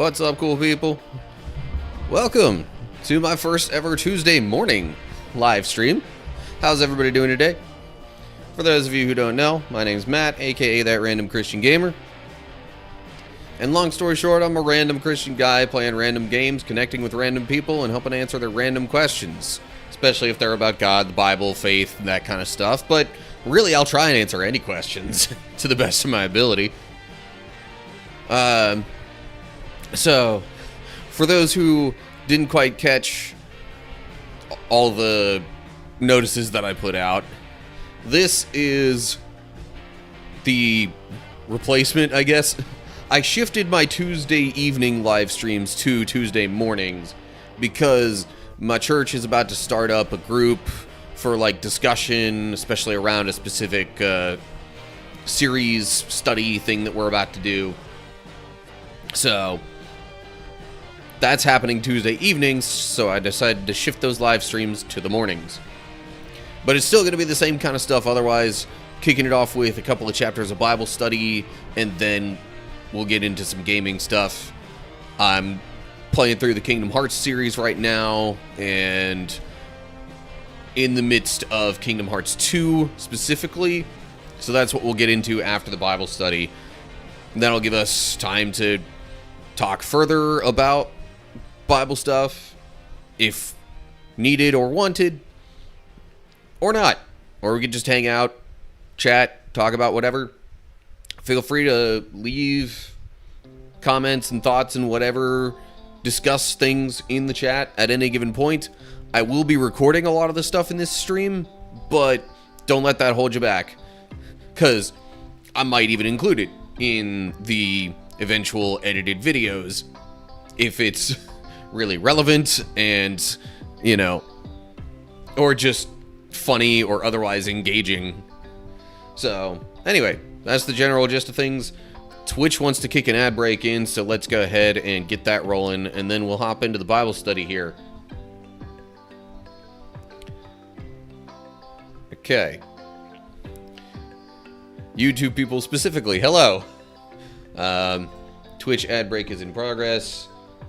What's up, cool people? Welcome to my first ever Tuesday morning live stream. How's everybody doing today? For those of you who don't know, my name's Matt, aka That Random Christian Gamer. And long story short, I'm a random Christian guy playing random games, connecting with random people, and helping answer their random questions. Especially if they're about God, the Bible, faith, that kind of stuff. But really, I'll try and answer any questions to the best of my ability. So, for those who didn't quite catch all the notices that I put out, this is the replacement, I guess. I shifted my Tuesday evening live streams to Tuesday mornings because my church is about to start up a group for like discussion, especially around a specific series study thing that we're about to do. So that's happening Tuesday evenings, so I decided to shift those live streams to the mornings. But it's still going to be the same kind of stuff, otherwise kicking it off with a couple of chapters of Bible study, and then we'll get into some gaming stuff. I'm playing through the Kingdom Hearts series right now, and in the midst of Kingdom Hearts 2 specifically, so that's what we'll get into after the Bible study. And that'll give us time to talk further about Bible stuff, if needed or wanted, or not. Or we could just hang out, chat, talk about whatever. Feel free to leave comments and thoughts and whatever. Discuss things in the chat at any given point. I will be recording a lot of the stuff in this stream, but don't let that hold you back, because I might even include it in the eventual edited videos if it's really relevant and, you know, or just funny or otherwise engaging. So anyway, that's the general gist of things. Twitch wants to kick an ad break in, so let's go ahead and get that rolling, and then we'll hop into the Bible study here. Okay. YouTube people specifically, hello. Twitch ad break is in progress,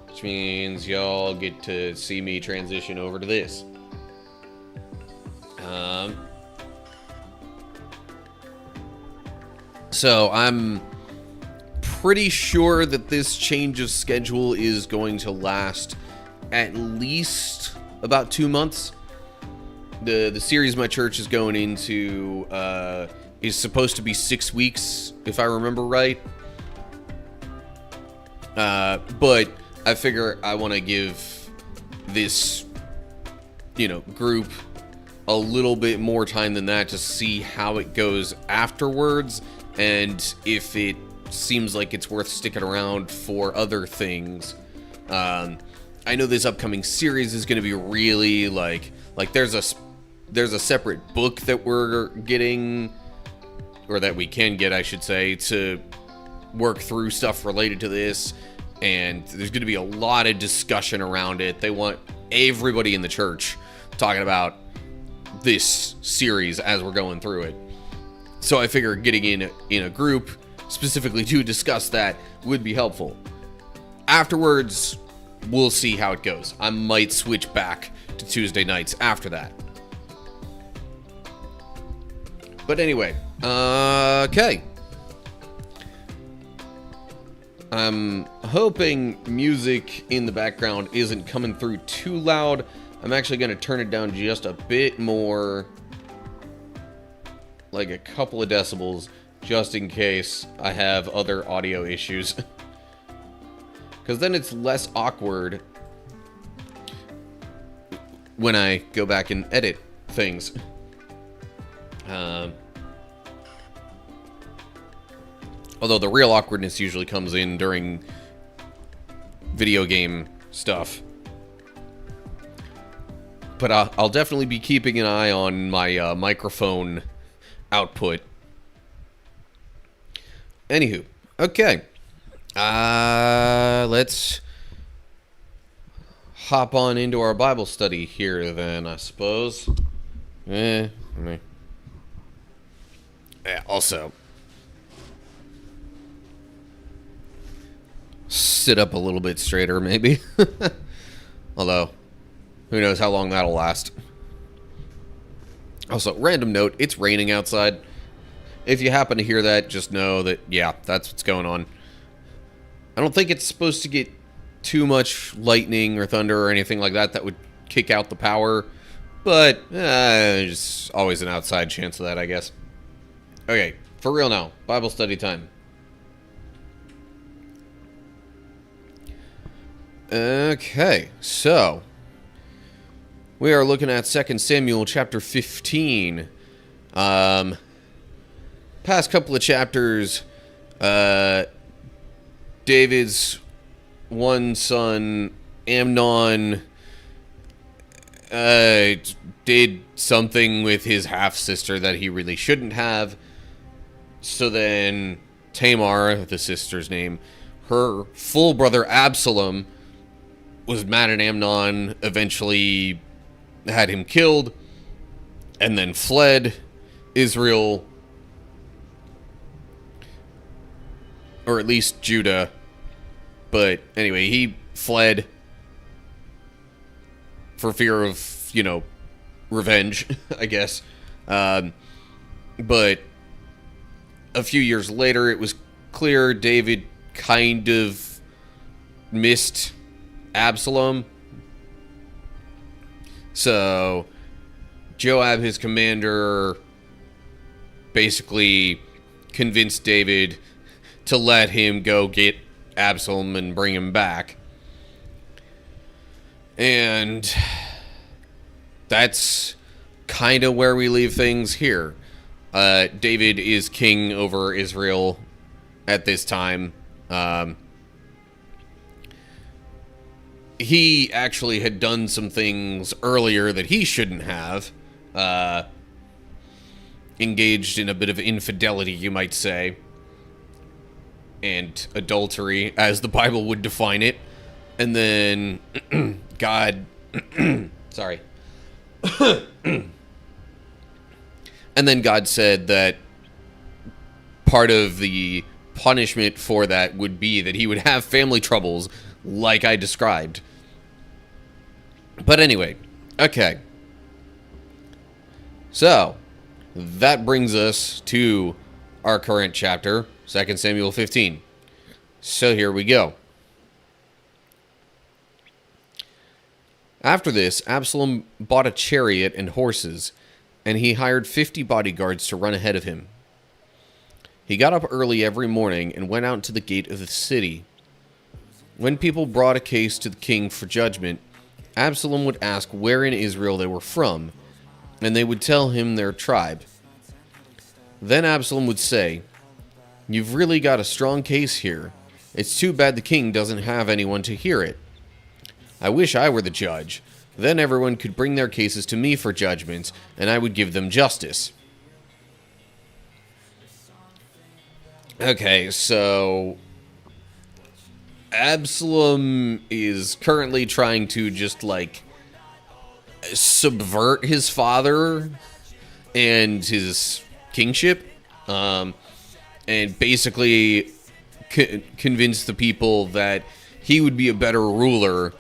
which means y'all get to see me transition over to this. So I'm pretty sure that this change of schedule is going to last at least about 2 months. The series my church is going into is supposed to be 6 weeks, if I remember right. But I figure I want to give this, group a little bit more time than that to see how it goes afterwards, and if it seems like it's worth sticking around for other things. I know this upcoming series is going to be really like there's a separate book that we're getting, or that we can get, I should say, to work through stuff related to this, and there's going to be a lot of discussion around it. They want everybody in the church talking about this series as we're going through it. So I figure getting in a group specifically to discuss that would be helpful. Afterwards, we'll see how it goes. I might switch back to Tuesday nights after that. But anyway, okay. I'm hoping music in the background isn't coming through too loud. I'm actually going to turn it down just a bit more, like a couple of decibels, just in case I have other audio issues. Because then it's less awkward when I go back and edit things. Although the real awkwardness usually comes in during video game stuff. But I'll definitely be keeping an eye on my microphone output. Anywho, okay. Let's hop on into our Bible study here then, I suppose. Yeah, also, sit up a little bit straighter, maybe. Although, who knows how long that'll last. Also, random note, it's raining outside. If you happen to hear that, just know that, yeah, that's what's going on. I don't think it's supposed to get too much lightning or thunder or anything like that that would kick out the power. But, there's always an outside chance of that, I guess. Okay, for real now. Bible study time. Okay, so we are looking at 2 Samuel chapter 15. Past couple of chapters, David's one son, Amnon, did something with his half-sister that he really shouldn't have. So then Tamar, the sister's name, her full brother Absalom was mad at Amnon, eventually had him killed, and then fled Israel, or at least Judah. But anyway, he fled for fear of, you know, revenge, I guess. But a few years later, it was clear David kind of missed Absalom. So Joab, his commander, basically convinced David to let him go get Absalom and bring him back. And that's kind of where we leave things here. David is king over Israel at this time. He actually had done some things earlier that he shouldn't have. Engaged in a bit of infidelity, you might say. And adultery, as the Bible would define it. And then God... sorry. And then God said that part of the punishment for that would be that he would have family troubles, like I described. But anyway, okay. So, that brings us to our current chapter, 2 Samuel 15. So here we go. After this, Absalom bought a chariot and horses, and he hired 50 bodyguards to run ahead of him. He got up early every morning and went out to the gate of the city. When people brought a case to the king for judgment, Absalom would ask where in Israel they were from, and they would tell him their tribe. Then Absalom would say, "You've really got a strong case here. It's too bad the king doesn't have anyone to hear it. I wish I were the judge. Then everyone could bring their cases to me for judgment, and I would give them justice." Okay, so Absalom is currently trying to just, like, subvert his father and his kingship, and basically convince the people that he would be a better ruler,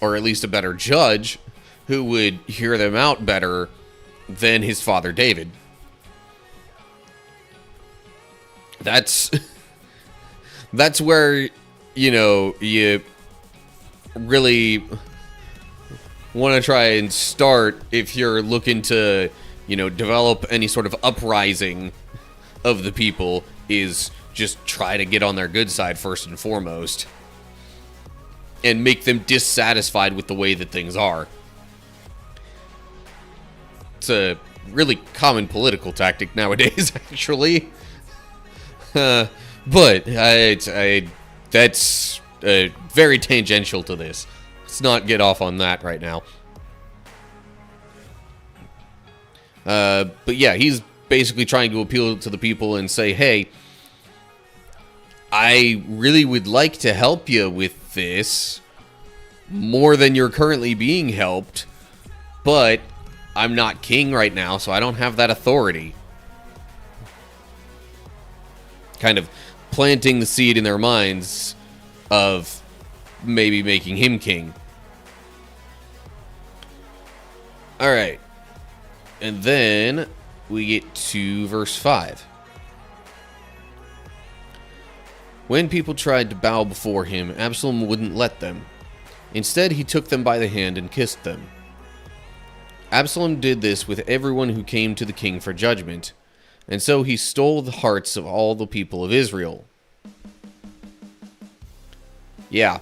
or at least a better judge, who would hear them out better than his father David. That's where, you know, you really want to try and start if you're looking to, you know, develop any sort of uprising of the people, is just try to get on their good side first and foremost. And make them dissatisfied with the way that things are. It's a really common political tactic nowadays, actually. But that's very tangential to this. Let's not get off on that right now. But yeah, he's basically trying to appeal to the people and say, hey, I really would like to help you with this more than you're currently being helped, but I'm not king right now, so I don't have that authority. Kind of planting the seed in their minds of maybe making him king. Alright. And then we get to verse 5. When people tried to bow before him, Absalom wouldn't let them. Instead, he took them by the hand and kissed them. Absalom did this with everyone who came to the king for judgment, and so he stole the hearts of all the people of Israel. Yeah,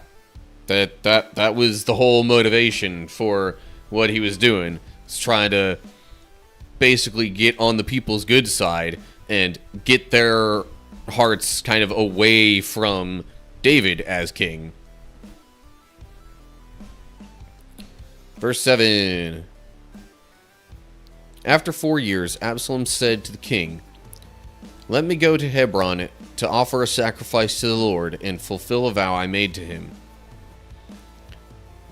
that was the whole motivation for what he was doing. He's trying to basically get on the people's good side and get their hearts kind of away from David as king. Verse 7. After 4 years, Absalom said to the king, "Let me go to Hebron to offer a sacrifice to the Lord and fulfill a vow I made to him.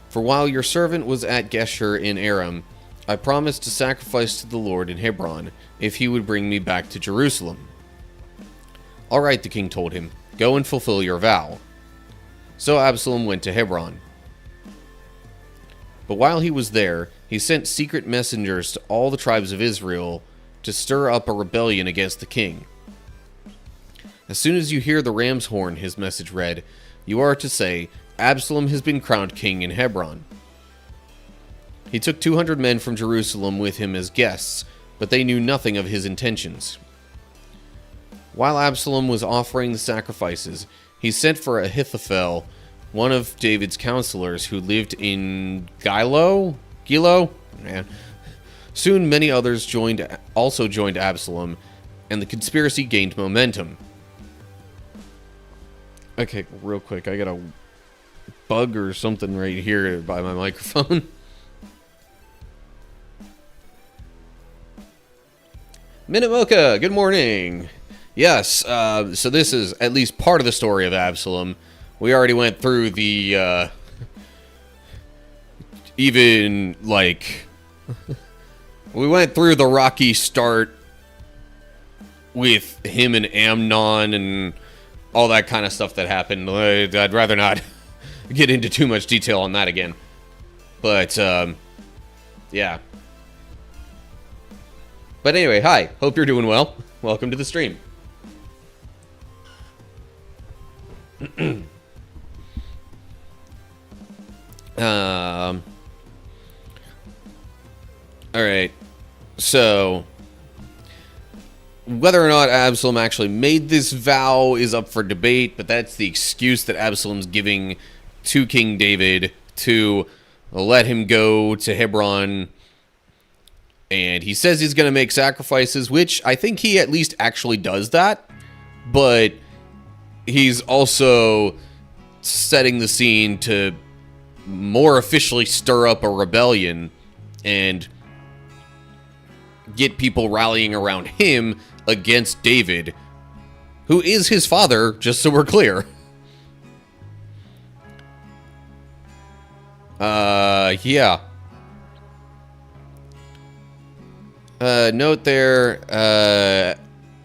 For while your servant was at Geshur in Aram, I promised to sacrifice to the Lord in Hebron if he would bring me back to Jerusalem." "All right," the king told him, "go and fulfill your vow." So Absalom went to Hebron. But while he was there, he sent secret messengers to all the tribes of Israel to stir up a rebellion against the king. "As soon as you hear the ram's horn," his message read, "you are to say, 'Absalom has been crowned king in Hebron.'" He took 200 men from Jerusalem with him as guests, but they knew nothing of his intentions. While Absalom was offering the sacrifices, he sent for Ahithophel, one of David's counselors who lived in Gilo? Man. Soon many others also joined Absalom, and the conspiracy gained momentum. Okay, real quick, I got a bug or something right here by my microphone. Minute Mocha, good morning. Yes, so this is at least part of the story of Absalom. We already went through the, we went through the rocky start with him and Amnon and all that kind of stuff that happened. I'd rather not get into too much detail on that again. But, yeah. But anyway, hi. Hope you're doing well. Welcome to the stream. Alright, so whether or not Absalom actually made this vow is up for debate, but that's the excuse that Absalom's giving to King David to let him go to Hebron. And he says he's going to make sacrifices, which I think he at least actually does that, but he's also setting the scene to more officially stir up a rebellion and get people rallying around him against David, who is his father, just so we're clear. Yeah. Note there,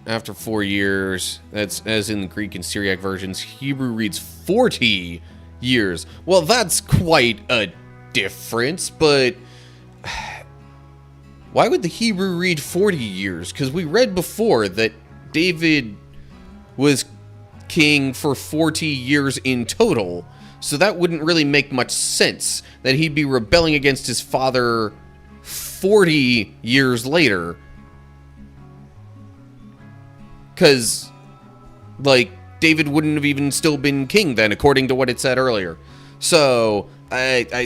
after 4 years, that's as in the Greek and Syriac versions, Hebrew reads 40 years. Well, that's quite a difference, but why would the Hebrew read 40 years? Because we read before that David was king for 40 years in total, so that wouldn't really make much sense that he'd be rebelling against his father 40 years later. Because, like, David wouldn't have even still been king then, according to what it said earlier. So, that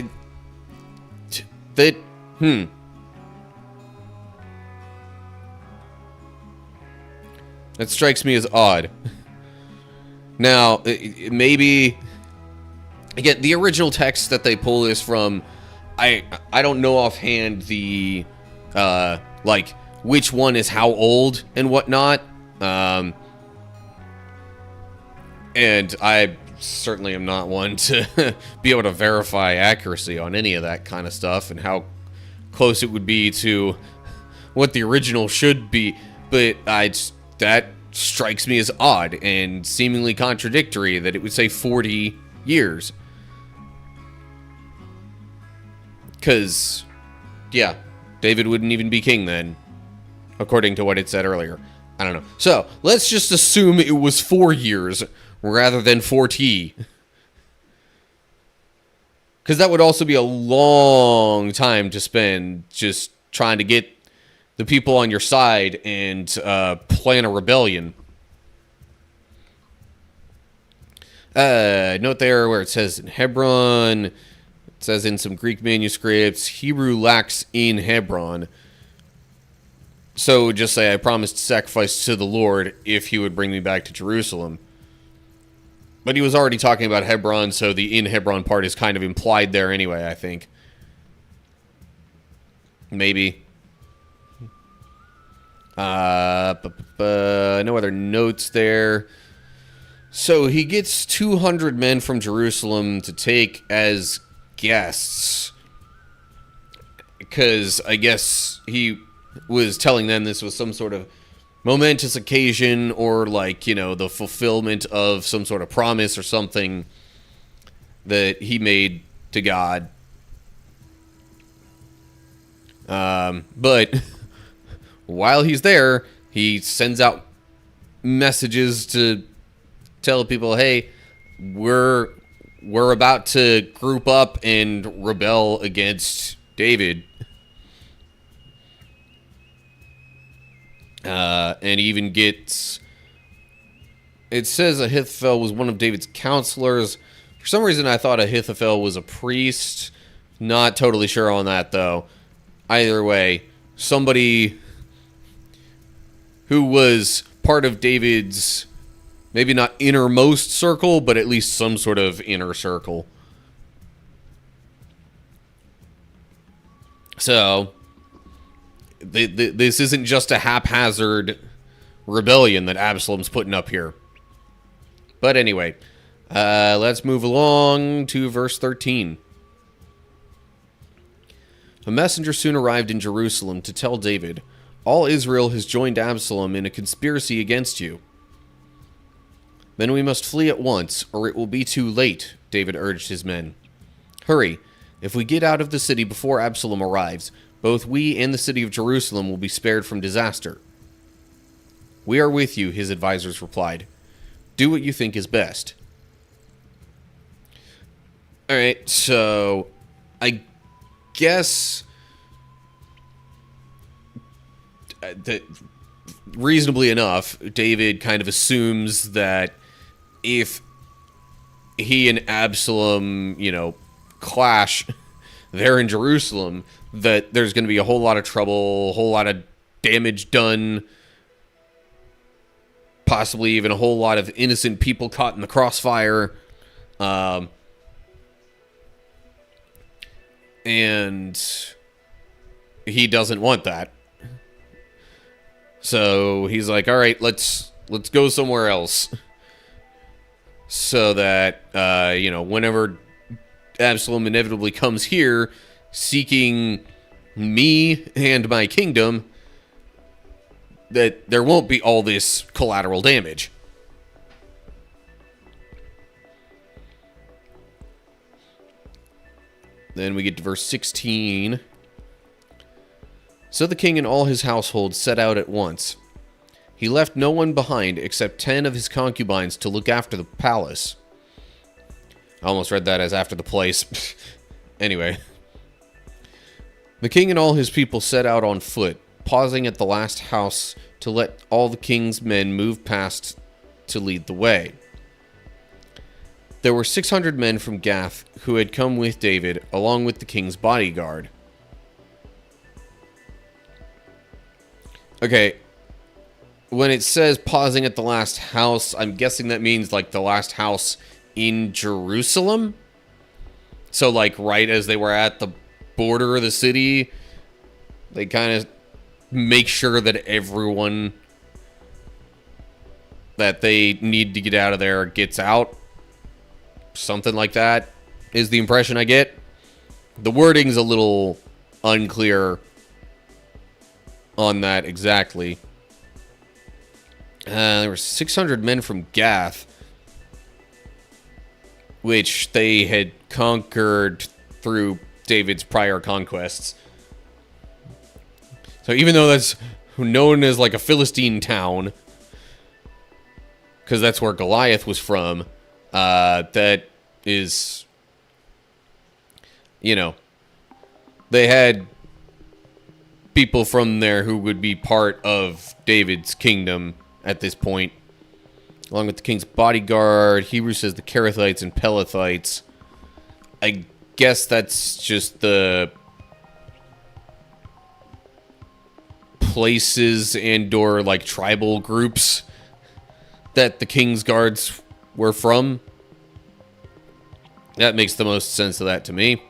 strikes me as odd. Now, maybe, again, the original text that they pull this from, I don't know offhand the, like, which one is how old and whatnot. And I certainly am not one to be able to verify accuracy on any of that kind of stuff and how close it would be to what the original should be. But that strikes me as odd and seemingly contradictory that it would say 40 years. Because, yeah, David wouldn't even be king then, according to what it said earlier. I don't know. So, let's just assume it was 4 years rather than 40. Because that would also be a long time to spend just trying to get the people on your side and plan a rebellion. Note there where it says in Hebron, it says in some Greek manuscripts, Hebrew lacks in Hebron. So just say, I promised sacrifice to the Lord if he would bring me back to Jerusalem. But he was already talking about Hebron, so the in Hebron part is kind of implied there anyway, I think. Maybe. No other notes there. So he gets 200 men from Jerusalem to take as guests. Because I guess he was telling them this was some sort of momentous occasion or like, you know, the fulfillment of some sort of promise or something that he made to God. But while he's there, he sends out messages to tell people, hey, we're about to group up and rebel against David. And even gets... It says Ahithophel was one of David's counselors. For some reason, I thought Ahithophel was a priest. Not totally sure on that, though. Either way, somebody who was part of David's, maybe not innermost circle, but at least some sort of inner circle. So, this isn't just a haphazard rebellion that Absalom's putting up here. But anyway, let's move along to verse 13. A messenger soon arrived in Jerusalem to tell David, all Israel has joined Absalom in a conspiracy against you. Then we must flee at once, or it will be too late, David urged his men. Hurry, if we get out of the city before Absalom arrives, both we and the city of Jerusalem will be spared from disaster. We are with you, his advisors replied. Do what you think is best. Alright, so I guess that reasonably enough, David kind of assumes that if he and Absalom, you know, clash there in Jerusalem, that there's going to be a whole lot of trouble, a whole lot of damage done, possibly even a whole lot of innocent people caught in the crossfire. And he doesn't want that. So he's like, all right, let's go somewhere else. So that, you know, whenever Absalom inevitably comes here seeking me and my kingdom, that there won't be all this collateral damage. Then we get to verse 16. So the king and all his household set out at once. He left no one behind except 10 of his concubines to look after the palace. I almost read that as after the place. Anyway. The king and all his people set out on foot, pausing at the last house to let all the king's men move past to lead the way. There were 600 men from Gath who had come with David, along with the king's bodyguard. Okay, when it says pausing at the last house, I'm guessing that means like the last house in Jerusalem? So like right as they were at the border of the city, they kind of make sure that everyone that they need to get out of there gets out. Something like that is the impression I get. The wording's a little unclear on that exactly. There were 600 men from Gath. which they had conquered through David's prior conquests. So even though that's known as like a Philistine town, because that's where Goliath was from, that is, you know, they had people from there who would be part of David's kingdom at this point, along with the king's bodyguard. Hebrews says the Kerethites and Pelethites. I guess that's just the places and or like tribal groups that the king's guards were from. That makes the most sense of that to me.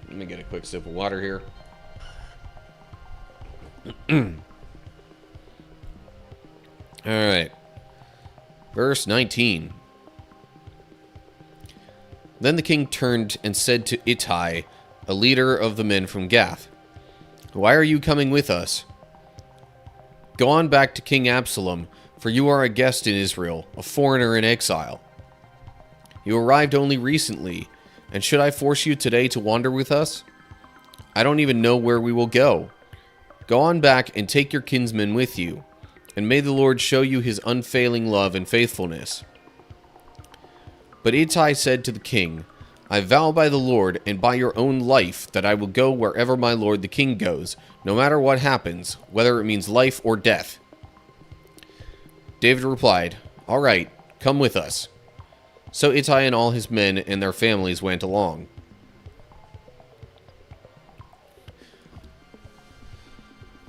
Let me get a quick sip of water here. Alright. Verse 19. Then the king turned and said to Ittai, a leader of the men from Gath, "Why are you coming with us? Go on back to King Absalom, for you are a guest in Israel, a foreigner in exile. You arrived only recently, and should I force you today to wander with us? I don't even know where we will go. Go on back and take your kinsmen with you, and may the Lord show you his unfailing love and faithfulness." But Ittai said to the king, "I vow by the Lord and by your own life that I will go wherever my lord the king goes, no matter what happens, whether it means life or death." David replied, "All right, come with us." So Ittai and all his men and their families went along.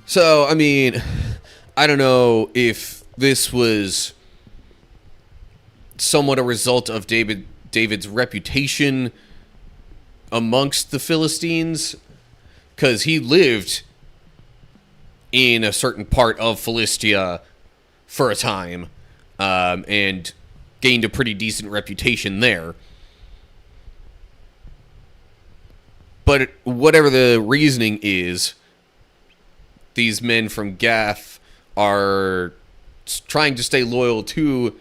So, I mean, I don't know if this was somewhat a result of David's reputation amongst the Philistines, because he lived in a certain part of Philistia for a time, and gained a pretty decent reputation there. But whatever the reasoning is, these men from Gath are trying to stay loyal to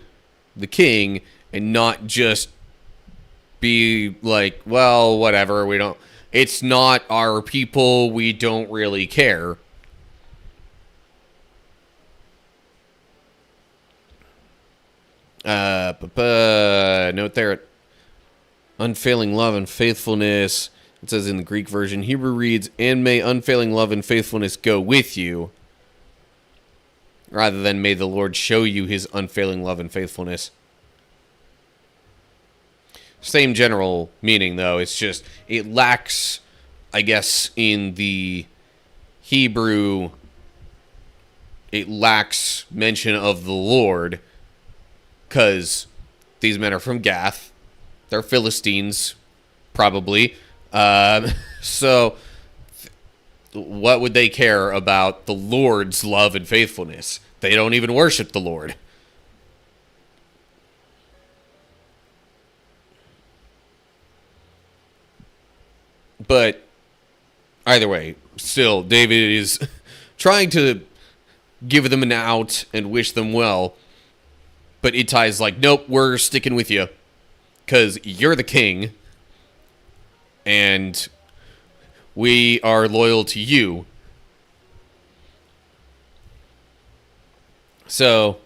the king and not just be like, well, whatever, it's not our people, we don't really care. Note there, unfailing love and faithfulness. It says in the Greek version, Hebrew reads, "And may unfailing love and faithfulness go with you," rather than "may the Lord show you his unfailing love and faithfulness." Same general meaning, though. It's just, it lacks, I guess, in the Hebrew, it lacks mention of the Lord, because these men are from Gath. They're Philistines, probably. So, what would they care about the Lord's love and faithfulness? They don't even worship the Lord. But, either way, still, David is trying to give them an out and wish them well. But Ittai's like, nope, we're sticking with you, because you're the king, and we are loyal to you. So,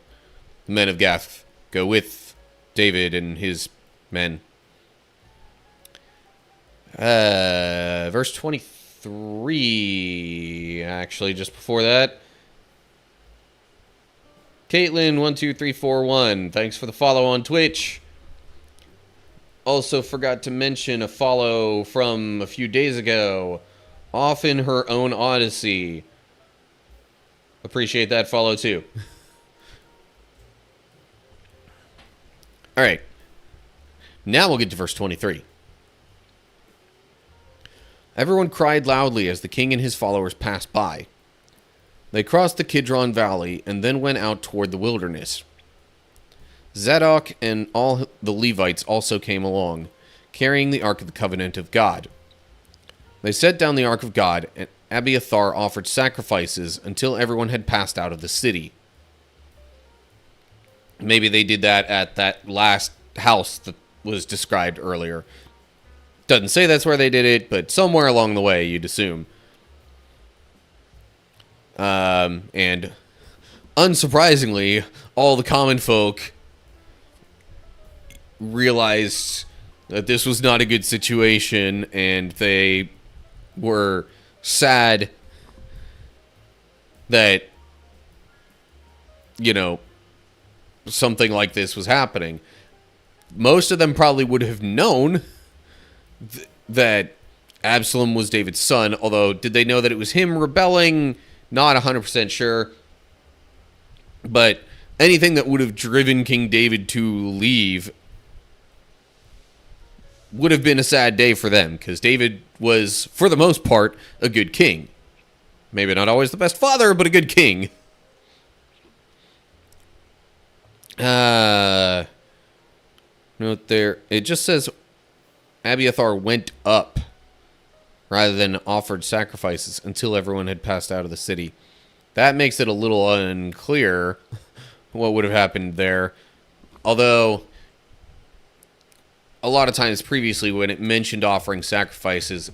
the men of Gath go with David and his men. Verse 23, actually, just before that. Caitlin12341, thanks for the follow on Twitch. Also forgot to mention a follow from a few days ago. Off in her own Odyssey. Appreciate that follow too. Alright. Now we'll get to verse 23. Everyone cried loudly as the king and his followers passed by. They crossed the Kidron Valley and then went out toward the wilderness. Zadok and all the Levites also came along, carrying the Ark of the Covenant of God. They set down the Ark of God, and Abiathar offered sacrifices until everyone had passed out of the city. Maybe they did that at that last house that was described earlier. Doesn't say that's where they did it, but somewhere along the way, you'd assume. And unsurprisingly, all the common folk realized that this was not a good situation, and they were sad that, you know, something like this was happening. Most of them probably would have known that Absalom was David's son, although did they know that it was him rebelling? Not 100% sure. But anything that would have driven King David to leave would have been a sad day for them, because David was, for the most part, a good king. Maybe not always the best father, but a good king. Note there, it just says Abiathar went up rather than offered sacrifices until everyone had passed out of the city. That makes it a little unclear what would have happened there. Although, a lot of times previously when it mentioned offering sacrifices,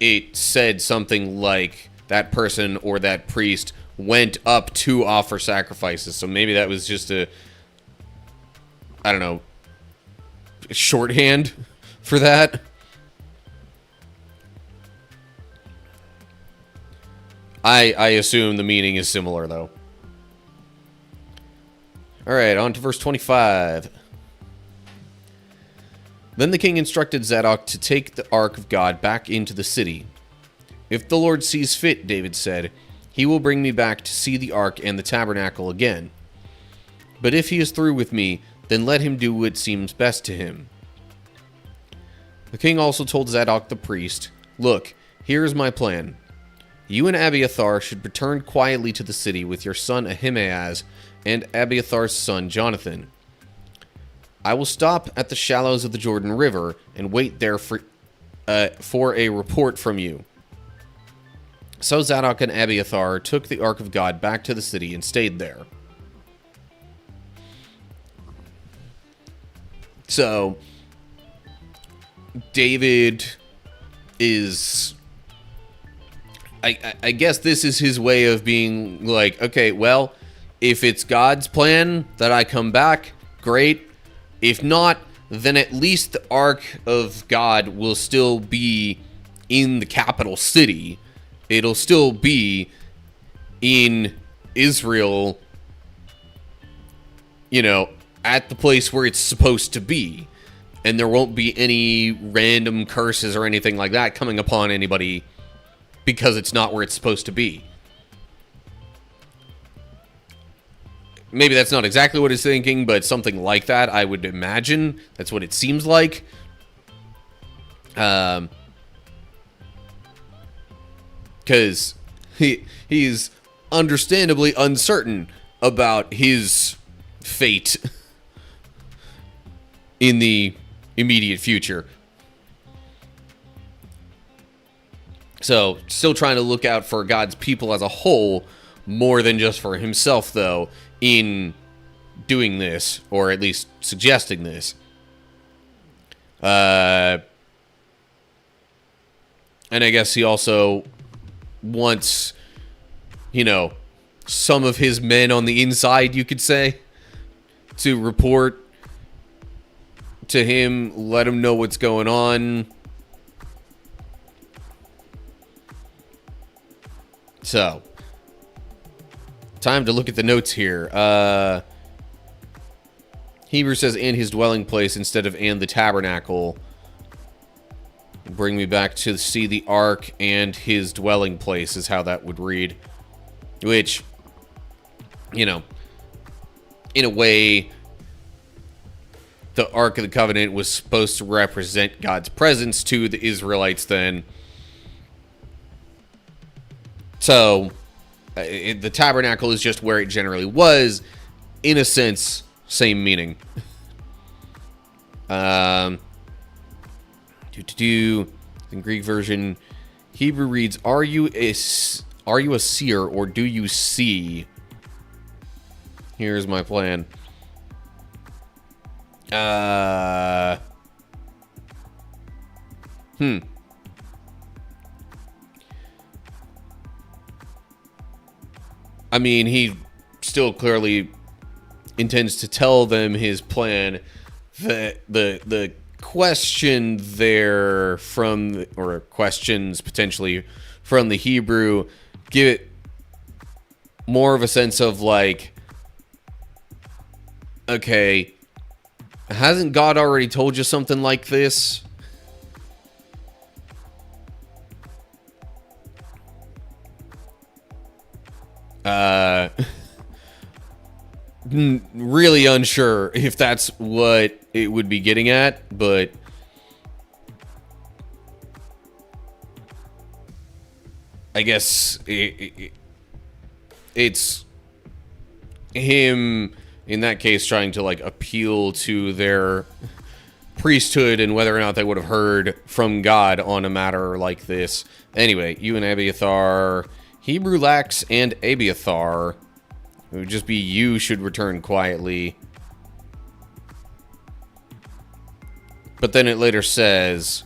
it said something like that person or that priest went up to offer sacrifices. So maybe that was just a, I don't know, shorthand for that. I assume the meaning is similar, though. Alright, on to verse 25. Then the king instructed Zadok to take the ark of God back into the city. If the Lord sees fit, David said, he will bring me back to see the ark and the tabernacle again. But if he is through with me, then let him do what seems best to him. The king also told Zadok the priest, look, here is my plan. You and Abiathar should return quietly to the city with your son Ahimaaz and Abiathar's son Jonathan. I will stop at the shallows of the Jordan River and wait there for a report from you. So Zadok and Abiathar took the Ark of God back to the city and stayed there. So, David is... I guess this is his way of being like, okay, well, if it's God's plan that I come back, great. If not, then at least the Ark of God will still be in the capital city. It'll still be in Israel, you know, at the place where it's supposed to be. And there won't be any random curses or anything like that coming upon anybody because it's not where it's supposed to be. Maybe that's not exactly what he's thinking, but something like that, I would imagine. That's what it seems like. Because he's understandably uncertain about his fate in the immediate future. So, still trying to look out for God's people as a whole, more than just for himself, though, in doing this, or at least suggesting this. And I guess he also wants, you know, some of his men on the inside, you could say, to report to him, let him know what's going on. So, time to look at the notes here. Hebrew says, and his dwelling place instead of and the tabernacle. Bring me back to see the ark and his dwelling place is how that would read. Which, you know, in a way, the Ark of the Covenant was supposed to represent God's presence to the Israelites then. So, the tabernacle is just where it generally was. In a sense, same meaning. In Greek version, Hebrew reads, Are you a seer, or do you see? Here's my plan. I mean, he still clearly intends to tell them his plan. The question there from, or questions potentially from the Hebrew, give it more of a sense of like, okay, hasn't God already told you something like this? Really unsure if that's what it would be getting at, but I guess it's him in that case trying to like appeal to their priesthood and whether or not they would have heard from God on a matter like this. Anyway, you and Abiathar, Hebrew Lax and Abiathar, it would just be you should return quietly. But then it later says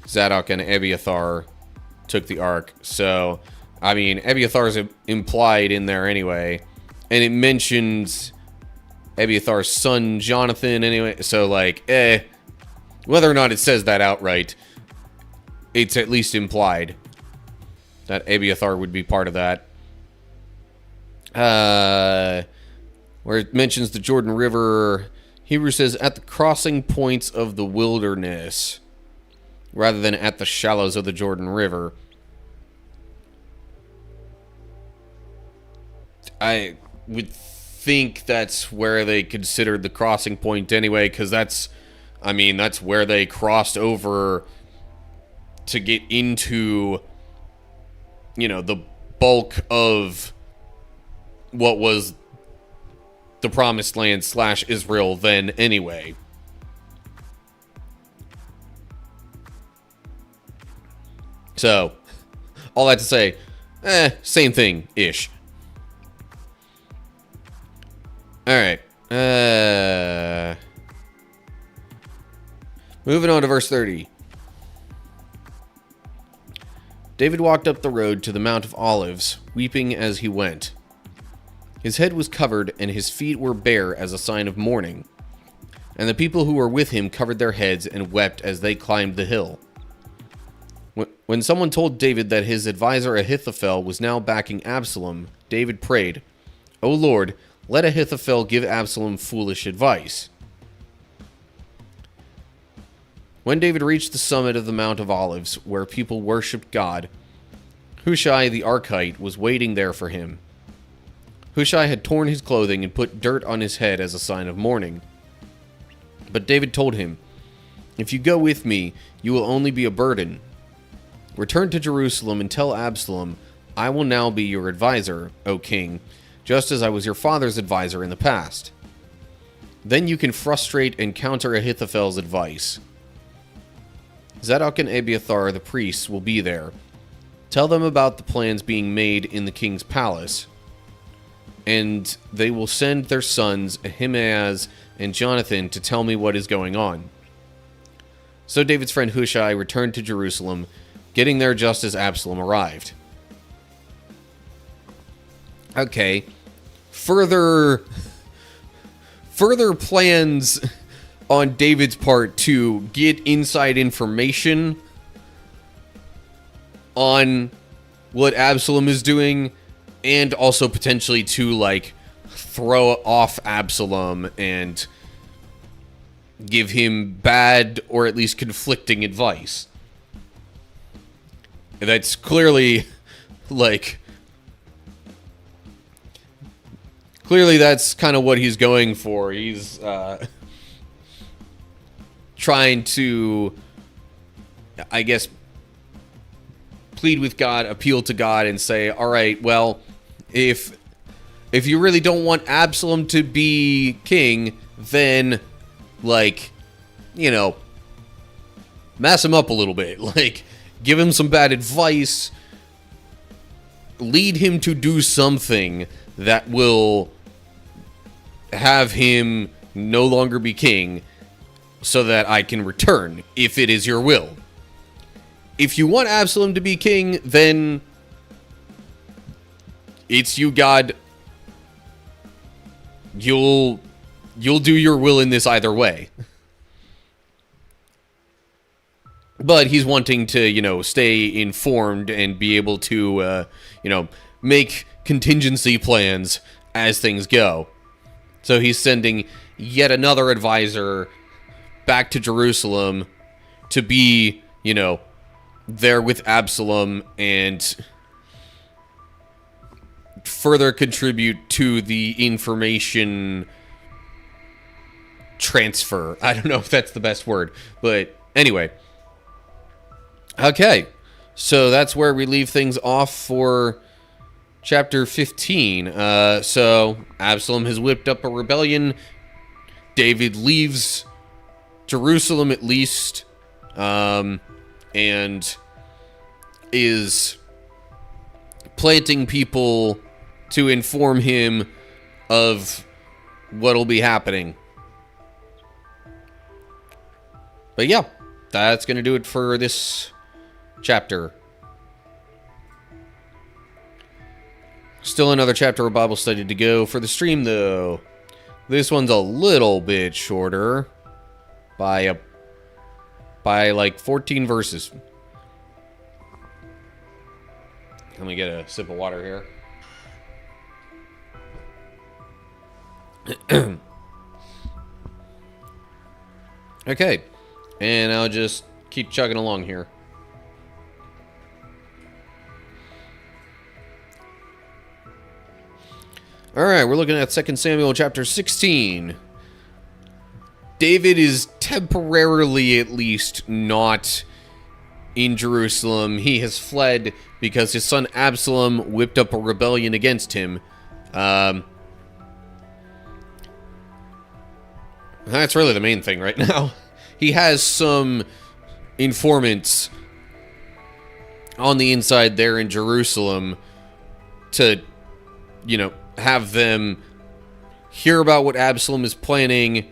Zadok and Abiathar took the ark. So, I mean, Abiathar's implied in there anyway. And it mentions Abiathar's son Jonathan anyway. So, like, whether or not it says that outright, it's at least implied that Abiathar would be part of that. Where it mentions the Jordan River, Hebrew says at the crossing points of the wilderness rather than at the shallows of the Jordan River. I would think that's where they considered the crossing point anyway, because that's where they crossed over to get into, you know, the bulk of what was the Promised Land / Israel then anyway. So, all that to say, same thing-ish. Alright. Moving on to verse 30. David walked up the road to the Mount of Olives, weeping as he went. His head was covered, and his feet were bare as a sign of mourning. And the people who were with him covered their heads and wept as they climbed the hill. When someone told David that his advisor Ahithophel was now backing Absalom, David prayed, "O Lord, let Ahithophel give Absalom foolish advice." When David reached the summit of the Mount of Olives, where people worshipped God, Hushai the Archite was waiting there for him. Hushai had torn his clothing and put dirt on his head as a sign of mourning. But David told him, "If you go with me, you will only be a burden. Return to Jerusalem and tell Absalom, I will now be your advisor, O king, just as I was your father's advisor in the past. Then you can frustrate and counter Ahithophel's advice. Zadok and Abiathar the priests will be there. Tell them about the plans being made in the king's palace, and they will send their sons Ahimaaz and Jonathan to tell me what is going on." So David's friend Hushai returned to Jerusalem, getting there just as Absalom arrived. Okay. Further plans on David's part to get inside information on what Absalom is doing, and also potentially to, like, throw off Absalom and give him bad or at least conflicting advice. That's clearly, like, clearly that's kind of what he's going for. He's trying to, I guess, plead with God, appeal to God, and say, all right, well, if you really don't want Absalom to be king, then, like, you know, mess him up a little bit. Like, give him some bad advice, lead him to do something that will have him no longer be king so that I can return, if it is your will. If you want Absalom to be king, then it's you, God. You'll do your will in this either way. But he's wanting to, stay informed and be able to, make contingency plans as things go. So he's sending yet another advisor back to Jerusalem to be, there with Absalom and further contribute to the information transfer. I don't know if that's the best word, but anyway. Okay, so that's where we leave things off for chapter 15. So Absalom has whipped up a rebellion. David leaves Jerusalem at least, and is planting people to inform him of what'll be happening. But yeah, that's going to do it for this chapter. Still another chapter of Bible study to go for the stream, though. This one's a little bit shorter by like 14 verses. Let me get a sip of water here. Okay, and I'll just keep chugging along here. Alright, we're looking at 2 Samuel chapter 16. David is temporarily, at least, not in Jerusalem. He has fled because his son Absalom whipped up a rebellion against him. That's really the main thing right now. He has some informants on the inside there in Jerusalem to, have them hear about what Absalom is planning,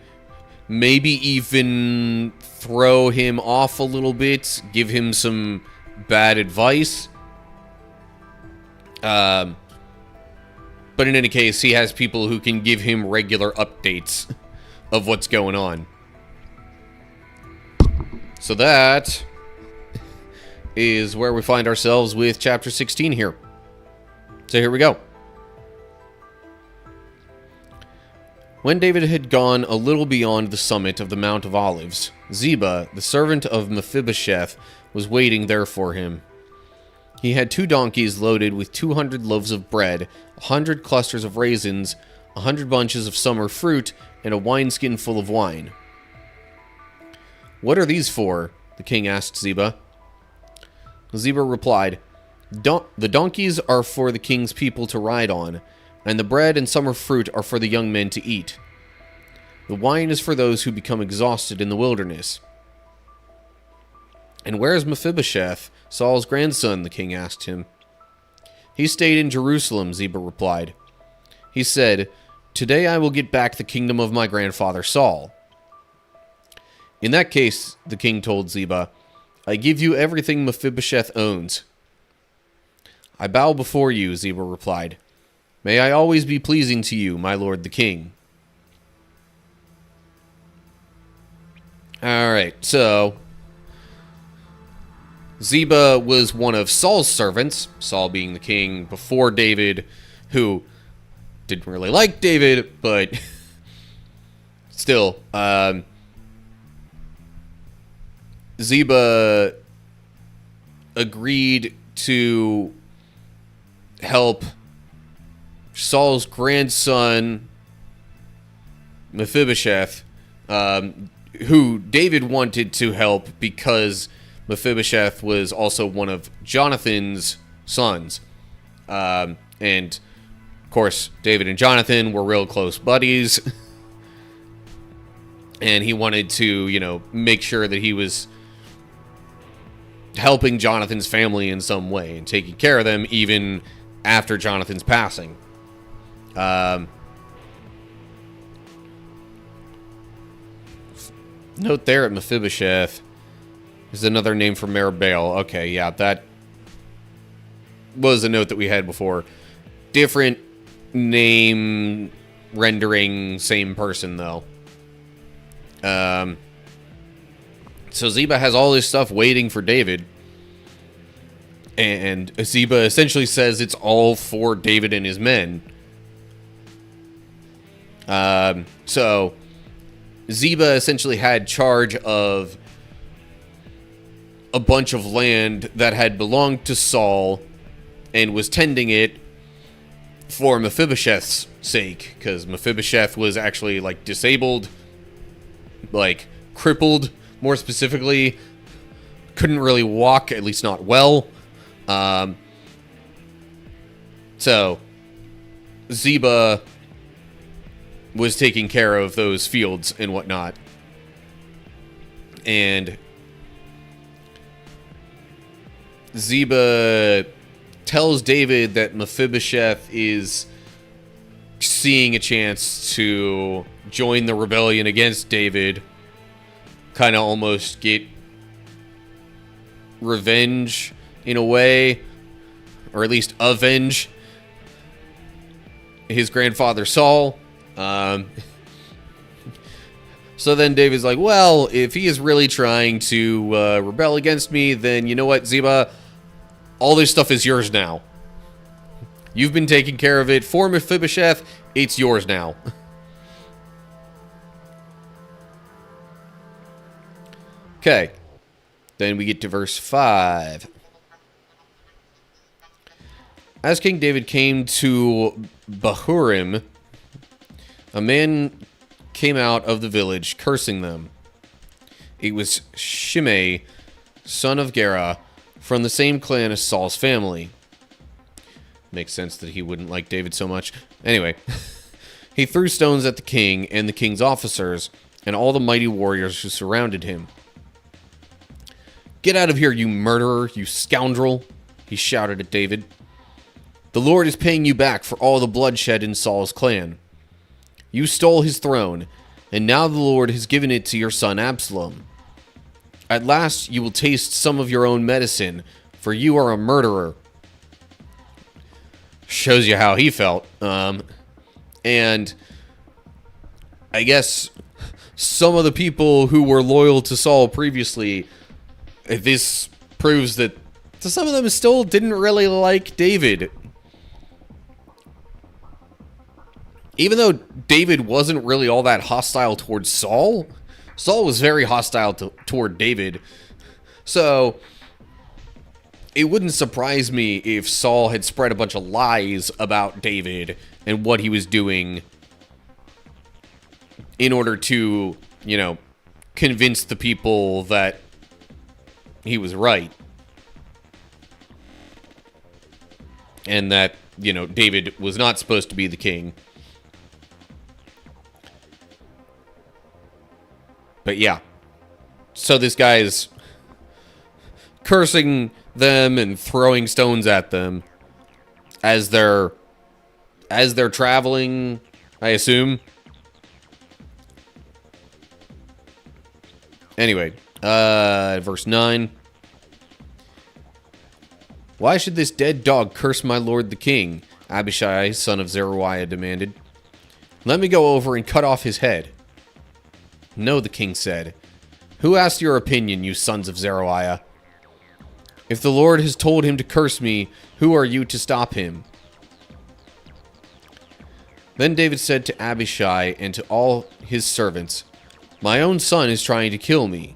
maybe even throw him off a little bit, give him some bad advice. But in any case, he has people who can give him regular updates of what's going on. So that is where we find ourselves with chapter 16 here. So here we go. When David had gone a little beyond the summit of the Mount of Olives, Ziba, the servant of Mephibosheth, was waiting there for him. He had 2 donkeys loaded with 200 loaves of bread, 100 clusters of raisins, 100 bunches of summer fruit, and a wineskin full of wine. "What are these for?" the king asked Ziba. Ziba replied, "The donkeys are for the king's people to ride on, and the bread and summer fruit are for the young men to eat. The wine is for those who become exhausted in the wilderness." "And where is Mephibosheth, Saul's grandson?" the king asked him. "He stayed in Jerusalem," Ziba replied. "He said, 'Today I will get back the kingdom of my grandfather Saul.'" "In that case," the king told Ziba, "I give you everything Mephibosheth owns." "I bow before you," Ziba replied. "May I always be pleasing to you, my lord the king." Alright, so Ziba was one of Saul's servants, Saul being the king before David, who didn't really like David, but still, Ziba agreed to help Saul's grandson, Mephibosheth, who David wanted to help because Mephibosheth was also one of Jonathan's sons. And, of course, David and Jonathan were real close buddies. And he wanted to, make sure that he was helping Jonathan's family in some way and taking care of them even after Jonathan's passing. Note there at Mephibosheth is another name for Meribale. Okay, yeah, that was a note that we had before. Different name rendering, same person, though. So Ziba has all this stuff waiting for David. And Ziba essentially says it's all for David and his men. So Ziba essentially had charge of a bunch of land that had belonged to Saul and was tending it for Mephibosheth's sake, because Mephibosheth was actually, like, disabled, like, crippled, more specifically, couldn't really walk, at least not well. So Ziba was taking care of those fields and whatnot. And Ziba tells David that Mephibosheth is seeing a chance to join the rebellion against David, kind of almost get revenge in a way, or at least avenge his grandfather Saul. So then David's like, well, if he is really trying to rebel against me, then you know what, Ziba? All this stuff is yours now. You've been taking care of it for Mephibosheth. It's yours now. Okay. Then we get to verse 5. As King David came to Bahurim, a man came out of the village, cursing them. It was Shimei, son of Gera, from the same clan as Saul's family. Makes sense that he wouldn't like David so much. Anyway, he threw stones at the king and the king's officers and all the mighty warriors who surrounded him. "Get out of here, you murderer, you scoundrel," he shouted at David. "The Lord is paying you back for all the bloodshed in Saul's clan. You stole his throne, and now the Lord has given it to your son Absalom. At last you will taste some of your own medicine, for you are a murderer." Shows you how he felt. And I guess some of the people who were loyal to Saul previously, this proves that some of them still didn't really like David. Even though David wasn't really all that hostile towards Saul, Saul was very hostile toward David. So it wouldn't surprise me if Saul had spread a bunch of lies about David and what he was doing in order to, you know, convince the people that he was right. And that, you know, David was not supposed to be the king. But yeah. So this guy is cursing them and throwing stones at them as they're traveling, I assume. Anyway, verse 9. "Why should this dead dog curse my lord the king?" Abishai, son of Zeruiah, demanded. "Let me go over and cut off his head." "No," the king said. "Who asked your opinion, you sons of Zeruiah? If the Lord has told him to curse me, who are you to stop him?" Then David said to Abishai and to all his servants, "My own son is trying to kill me.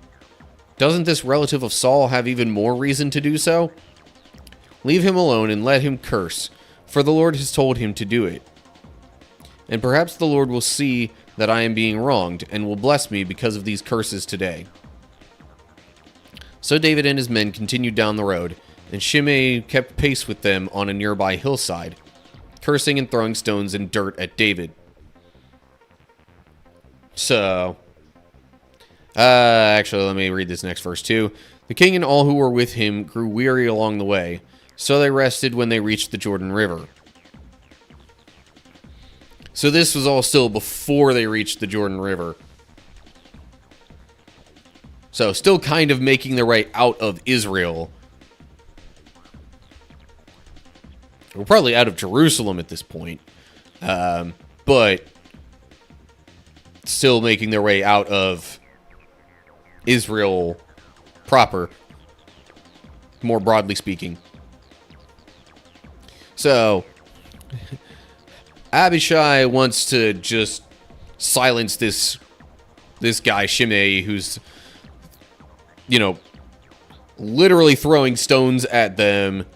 Doesn't this relative of Saul have even more reason to do so? Leave him alone and let him curse, for the Lord has told him to do it. And perhaps the Lord will see that I am being wronged and will bless me because of these curses today." So David and his men continued down the road, and Shimei kept pace with them on a nearby hillside, cursing and throwing stones and dirt at David. So, actually, let me read this next verse too. "The king and all who were with him grew weary along the way, so they rested when they reached the Jordan River." So this was all still before they reached the Jordan River. So still kind of making their way out of Israel. We're probably out of Jerusalem at this point. But still making their way out of Israel proper, more broadly speaking. So, Abishai wants to just silence this guy, Shimei, who's, you know, literally throwing stones at them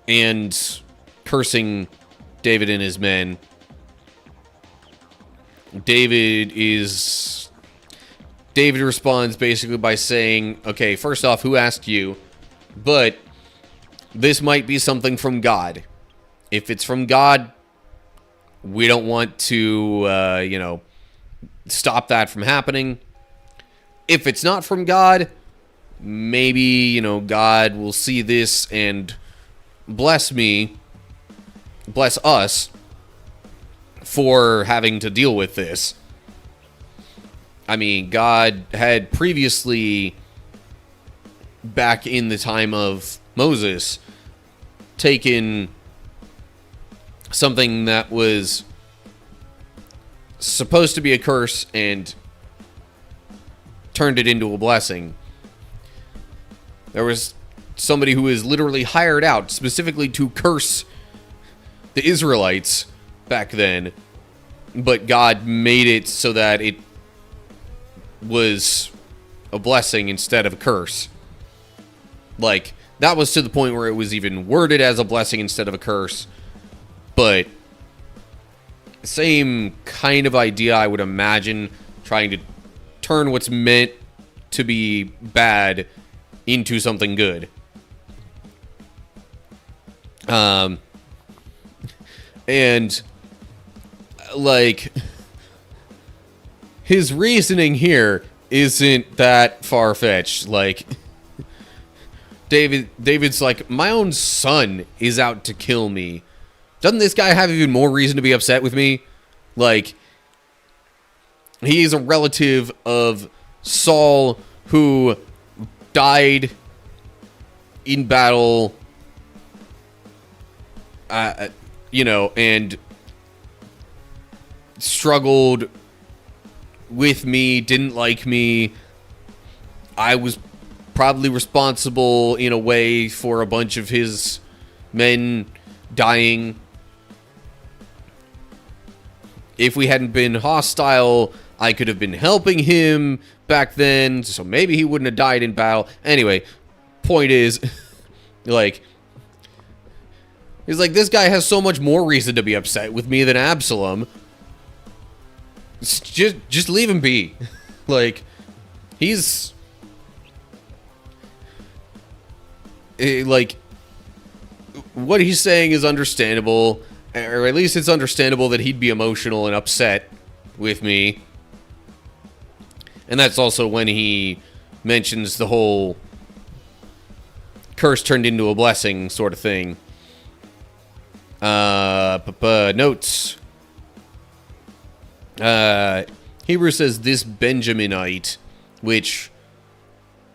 and cursing David and his men. David responds basically by saying, okay, first off, who asked you? But this might be something from God. If it's from God, we don't want to, stop that from happening. If it's not from God, maybe, God will see this and bless us for having to deal with this. I mean, God had previously, back in the time of Moses, taken something that was supposed to be a curse and turned it into a blessing. There was somebody who was literally hired out specifically to curse the Israelites back then, but God made it so that it was a blessing instead of a curse. Like, that was to the point where it was even worded as a blessing instead of a curse. But same kind of idea, I would imagine, trying to turn what's meant to be bad into something good. And, like, his reasoning here isn't that far-fetched. Like, David's like, my own son is out to kill me. Doesn't this guy have even more reason to be upset with me? Like, he's a relative of Saul who died in battle, and struggled with me, didn't like me. I was probably responsible in a way for a bunch of his men dying. If we hadn't been hostile, I could have been helping him back then, so maybe he wouldn't have died in battle. Anyway, point is, like, he's like, this guy has so much more reason to be upset with me than Absalom. Just leave him be. Like, he's... like, what he's saying is understandable, or at least it's understandable that he'd be emotional and upset with me. And that's also when he mentions the whole curse turned into a blessing sort of thing. Notes. Hebrew says this Benjaminite, which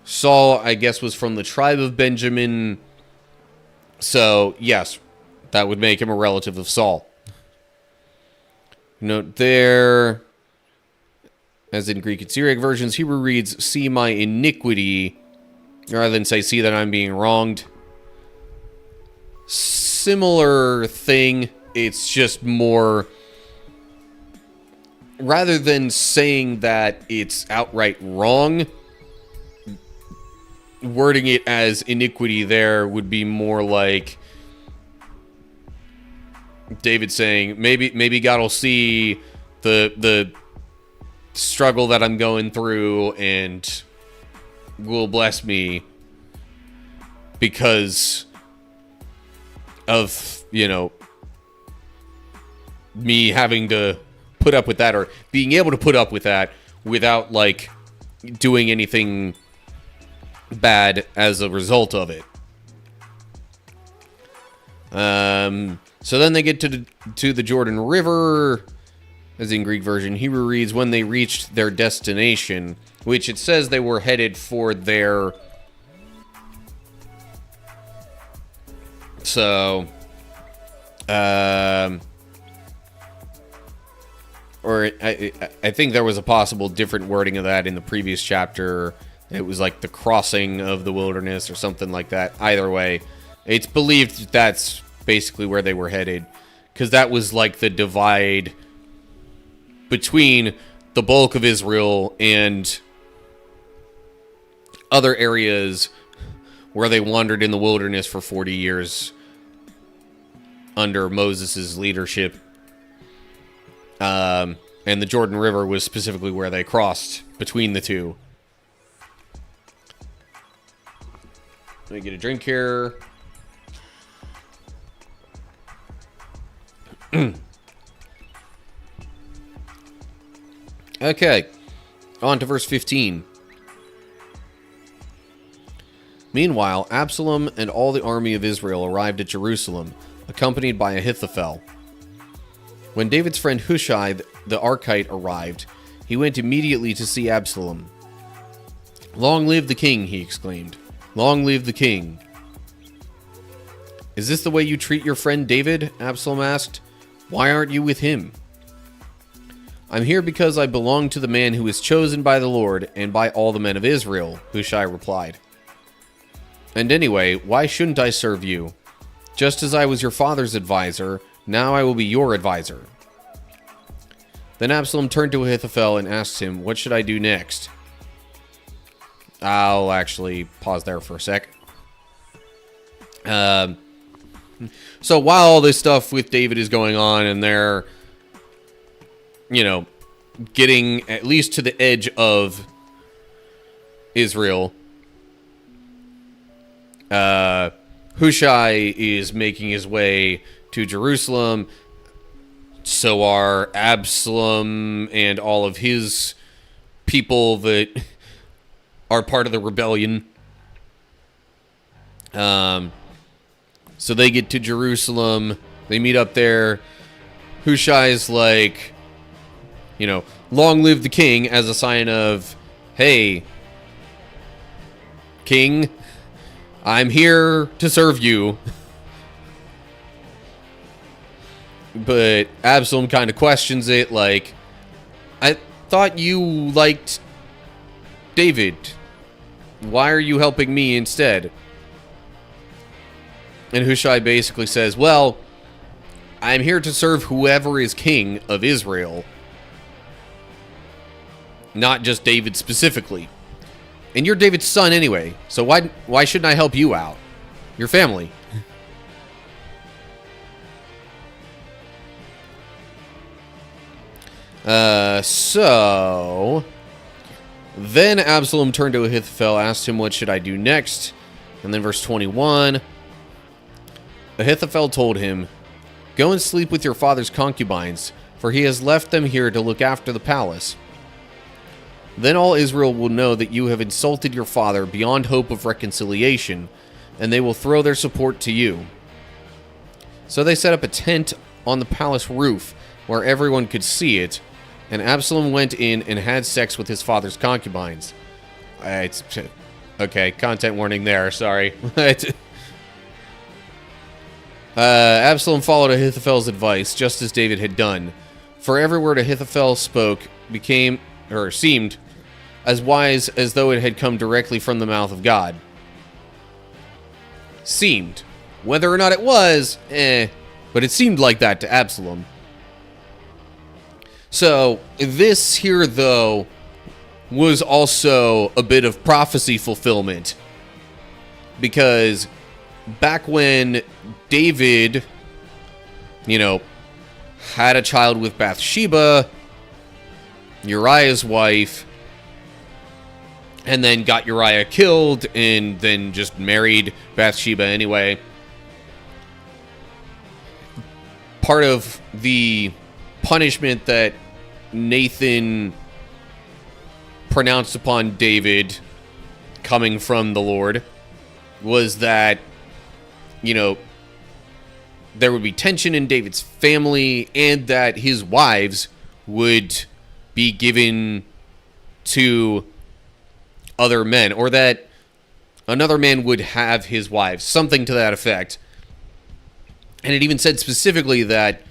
Saul, I guess, was from the tribe of Benjamin. So, yes, that would make him a relative of Saul. Note there, as in Greek and Syriac versions, Hebrew reads, see my iniquity, rather than say, see that I'm being wronged. Similar thing, it's just more, rather than saying that it's outright wrong, wording it as iniquity there would be more like David saying, maybe God will see the struggle that I'm going through and will bless me because of, me having to put up with that, or being able to put up with that without, like, doing anything bad as a result of it. So then they get to the Jordan River, as in Greek version. Hebrew reads, when they reached their destination, which it says they were headed for their... So, or I think there was a possible different wording of that in the previous chapter. It was like the crossing of the wilderness or something like that. Either way, it's believed that's basically where they were headed, because that was like the divide between the bulk of Israel and other areas where they wandered in the wilderness for 40 years under Moses' leadership. And the Jordan River was specifically where they crossed between the two. Let me get a drink here. Okay, on to verse 15. Meanwhile, Absalom and all the army of Israel arrived at Jerusalem, accompanied by Ahithophel. When David's friend Hushai the Archite arrived, he went immediately to see Absalom. "Long live the king," he exclaimed. "Long live the king." "Is this the way you treat your friend David?" Absalom asked. "Why aren't you with him?" "I'm here because I belong to the man who is chosen by the Lord and by all the men of Israel," Hushai replied. "And anyway, why shouldn't I serve you? Just as I was your father's advisor, now I will be your advisor." Then Absalom turned to Ahithophel and asked him, "What should I do next?" I'll actually pause there for a sec. So while all this stuff with David is going on and they're, getting at least to the edge of Israel, Hushai is making his way to Jerusalem. So are Absalom and all of his people that are part of the rebellion. So they get to Jerusalem. They meet up there. Hushai's like, long live the king, as a sign of, hey, king, I'm here to serve you. But Absalom kind of questions it, like, I thought you liked David. Why are you helping me instead? And Hushai basically says, well, I'm here to serve whoever is king of Israel. Not just David specifically. And you're David's son anyway, so why shouldn't I help you out? Your family. So then Absalom turned to Ahithophel, asked him, what should I do next? And then verse 21, Ahithophel told him, go and sleep with your father's concubines, for he has left them here to look after the palace. Then all Israel will know that you have insulted your father beyond hope of reconciliation, and they will throw their support to you. So they set up a tent on the palace roof where everyone could see it, and Absalom went in and had sex with his father's concubines. Okay, content warning there, sorry. Absalom followed Ahithophel's advice, just as David had done. For every word Ahithophel spoke seemed as wise as though it had come directly from the mouth of God. Seemed. Whether or not it was, but it seemed like that to Absalom. So, this here, though, was also a bit of prophecy fulfillment. Because back when David, had a child with Bathsheba, Uriah's wife, and then got Uriah killed, and then just married Bathsheba anyway. Part of the punishment that Nathan pronounced upon David, coming from the Lord, was that, there would be tension in David's family, and that his wives would be given to other men, or that another man would have his wives, something to that effect. And it even said specifically that,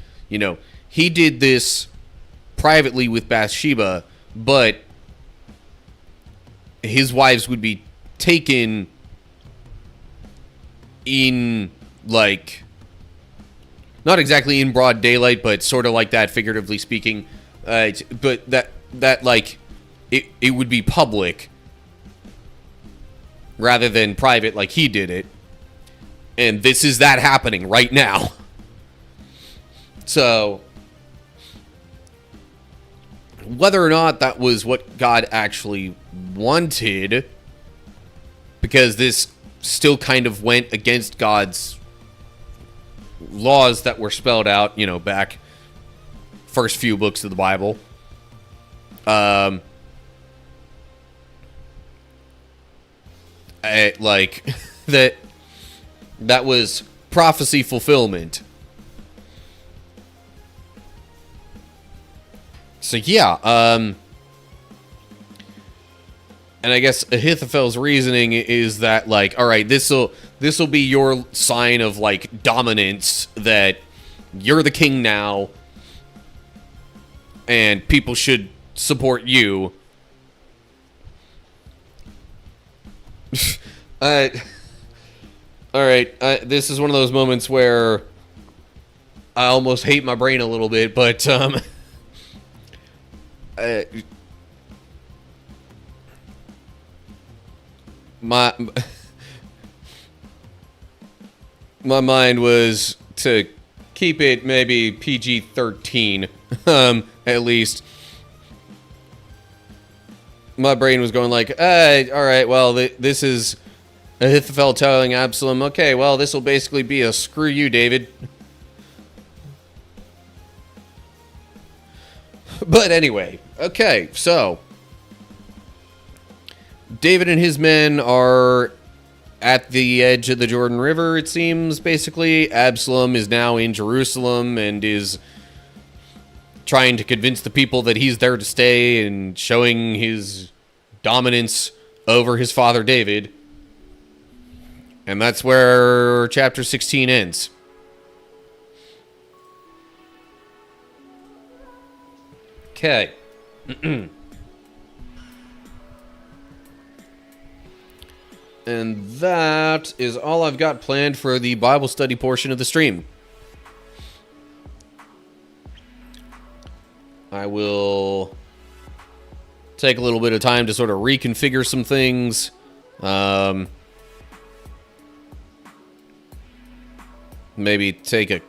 he did this privately with Bathsheba, but his wives would be taken in, like, not exactly in broad daylight, but sort of like that, figuratively speaking. But that like, it would be public rather than private like he did it. And this is that happening right now. So, whether or not that was what God actually wanted, because this still kind of went against God's laws that were spelled out, back first few books of the Bible. Like that was prophecy fulfillment. So yeah, and I guess Ahithophel's reasoning is that, like, all right, this'll be your sign of, like, dominance, that you're the king now, and people should support you. All right, this is one of those moments where I almost hate my brain a little bit, but my mind was to keep it maybe PG-13, at least. My brain was going like, all right, well, this is Ahithophel telling Absalom, okay, well, this will basically be a screw you, David. But anyway, okay, so David and his men are at the edge of the Jordan River, it seems, basically. Absalom is now in Jerusalem and is trying to convince the people that he's there to stay and showing his dominance over his father David. And that's where chapter 16 ends. Okay. And that is all I've got planned for the Bible study portion of the stream. I will take a little bit of time to sort of reconfigure some things. Maybe take a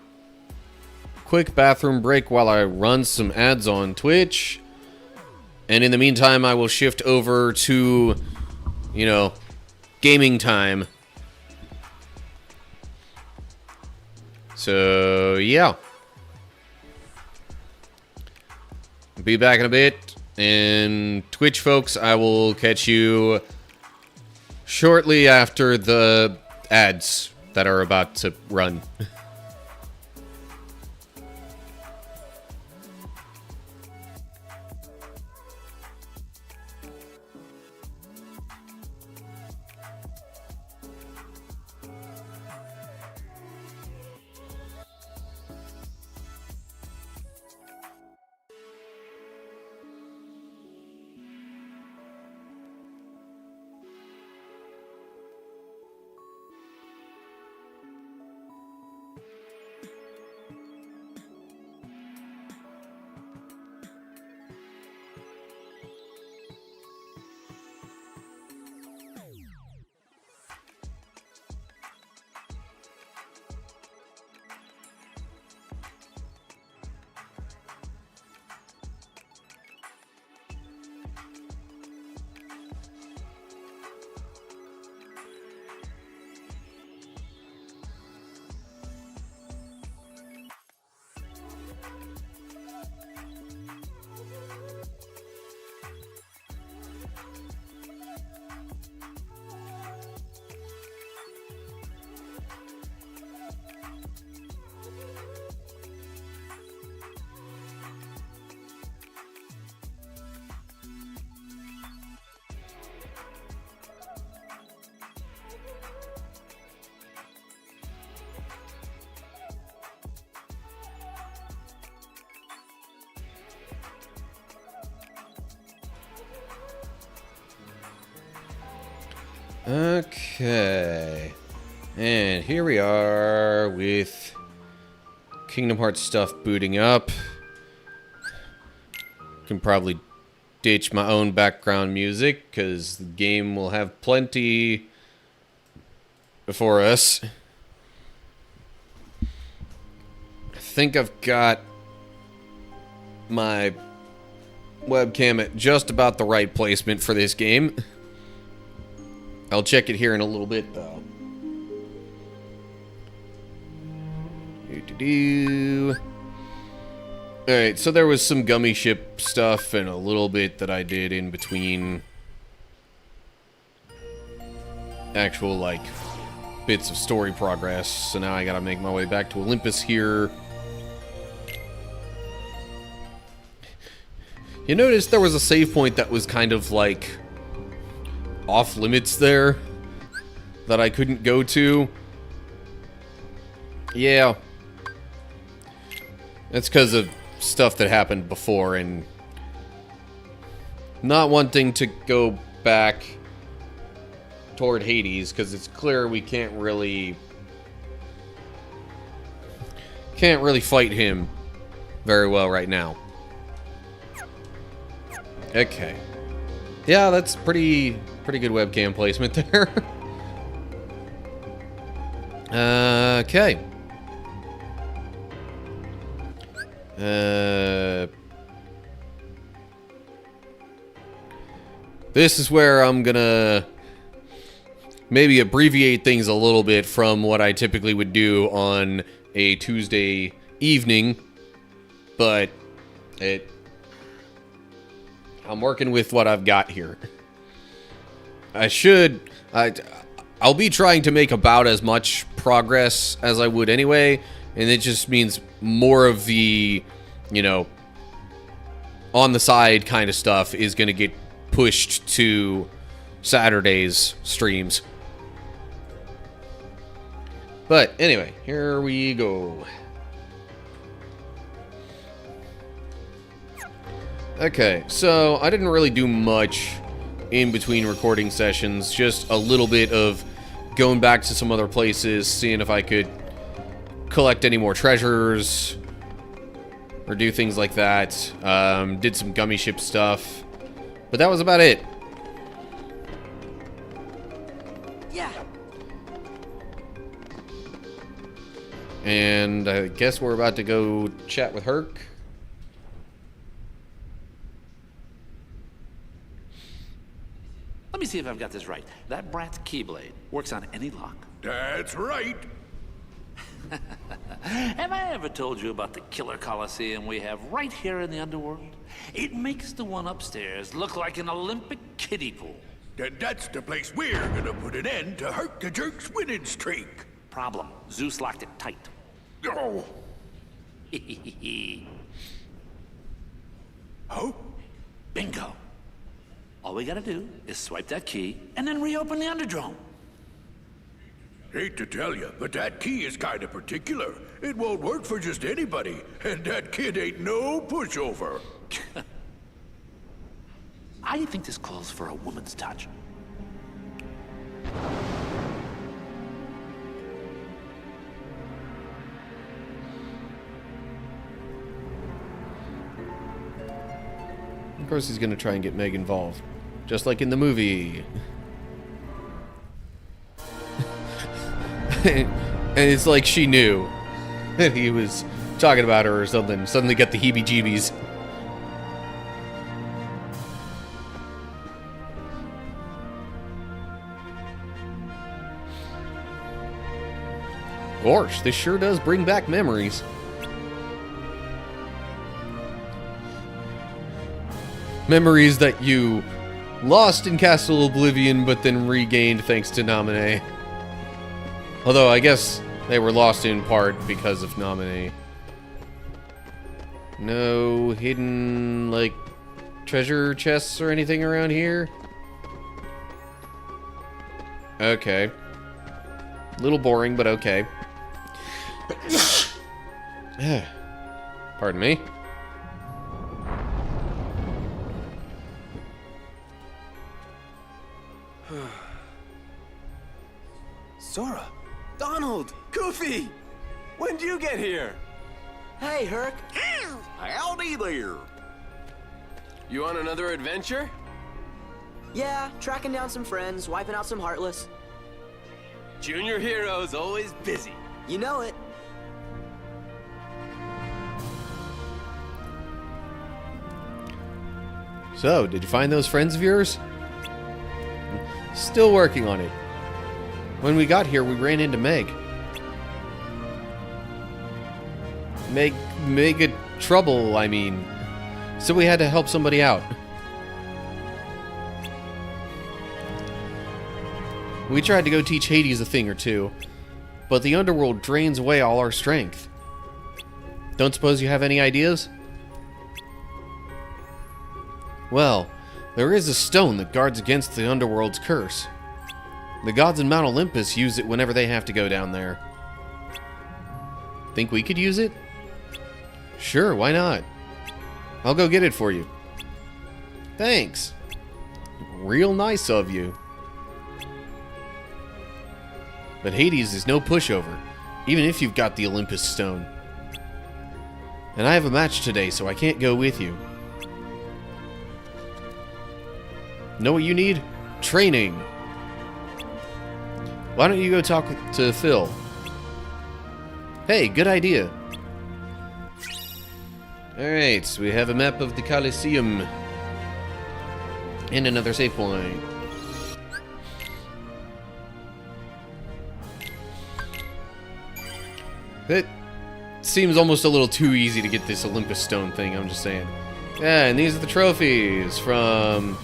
quick bathroom break while I run some ads on Twitch. And in the meantime, I will shift over to, gaming time. So, yeah. Be back in a bit. And Twitch folks, I will catch you shortly after the ads that are about to run. Okay. And here we are with Kingdom Hearts stuff booting up. Can probably ditch my own background music because the game will have plenty before us. I think I've got my webcam at just about the right placement for this game. I'll check it here in a little bit, though. Alright, so there was some gummy ship stuff and a little bit that I did in between actual, like, bits of story progress. So now I gotta make my way back to Olympus here. You notice there was a save point that was kind of, like, off limits there that I couldn't go to. Yeah. That's because of stuff that happened before and not wanting to go back toward Hades because it's clear we can't really fight him very well right now. Okay. Yeah, that's pretty good webcam placement there. Okay. This is where I'm gonna maybe abbreviate things a little bit from what I typically would do on a Tuesday evening, but I'm working with what I've got here. I'll be trying to make about as much progress as I would anyway, and it just means more of the, you know, on the side kind of stuff is going to get pushed to Saturday's streams. But anyway, here we go. Okay, so I didn't really do much in between recording sessions, just a little bit of going back to some other places, seeing if I could collect any more treasures or do things like that. Did some gummy ship stuff, but that was about it. Yeah. And I guess we're about to go chat with Herc. Let me see if I've got this right. That brat's keyblade works on any lock. That's right. Have I ever told you about the killer coliseum we have right here in the underworld? It makes the one upstairs look like an Olympic kiddie pool. And that's the place we're gonna put an end to Herc the Jerk's winning streak. Problem, Zeus locked it tight. Oh. Oh? Bingo. All we gotta do is swipe that key and then reopen the Underdrome. Hate to tell you, but that key is kinda particular. It won't work for just anybody, and that kid ain't no pushover. I think this calls for a woman's touch. Of course he's going to try and get Meg involved. Just like in the movie. And it's like she knew that he was talking about her or something. Suddenly get the heebie-jeebies. Gosh, this sure does bring back memories. Memories that you lost in Castle Oblivion, but then regained thanks to Nominee. Although, I guess they were lost in part because of Nominee. No hidden, like, treasure chests or anything around here? Okay. A little boring, but okay. Pardon me. here. Hey, Herc. Howdy there. You on another adventure? Yeah, tracking down some friends, wiping out some Heartless. Junior hero's always busy. You know it. So, did you find those friends of yours? Still working on it. When we got here, we ran into Meg. Meg had trouble, I mean. So we had to help somebody out. We tried to go teach Hades a thing or two, but the underworld drains away all our strength. Don't suppose you have any ideas? Well, there is a stone that guards against the underworld's curse. The gods in Mount Olympus use it whenever they have to go down there. Think we could use it? Sure, why not? I'll go get it for you. Thanks. Real nice of you. But Hades is no pushover, even if you've got the Olympus stone. And I have a match today, so I can't go with you. Know what you need? Training. Why don't you go talk to Phil? Hey, good idea. Alright, so we have a map of the Colosseum. And another save point. It seems almost a little too easy to get this Olympus stone thing, I'm just saying. Yeah, and these are the trophies from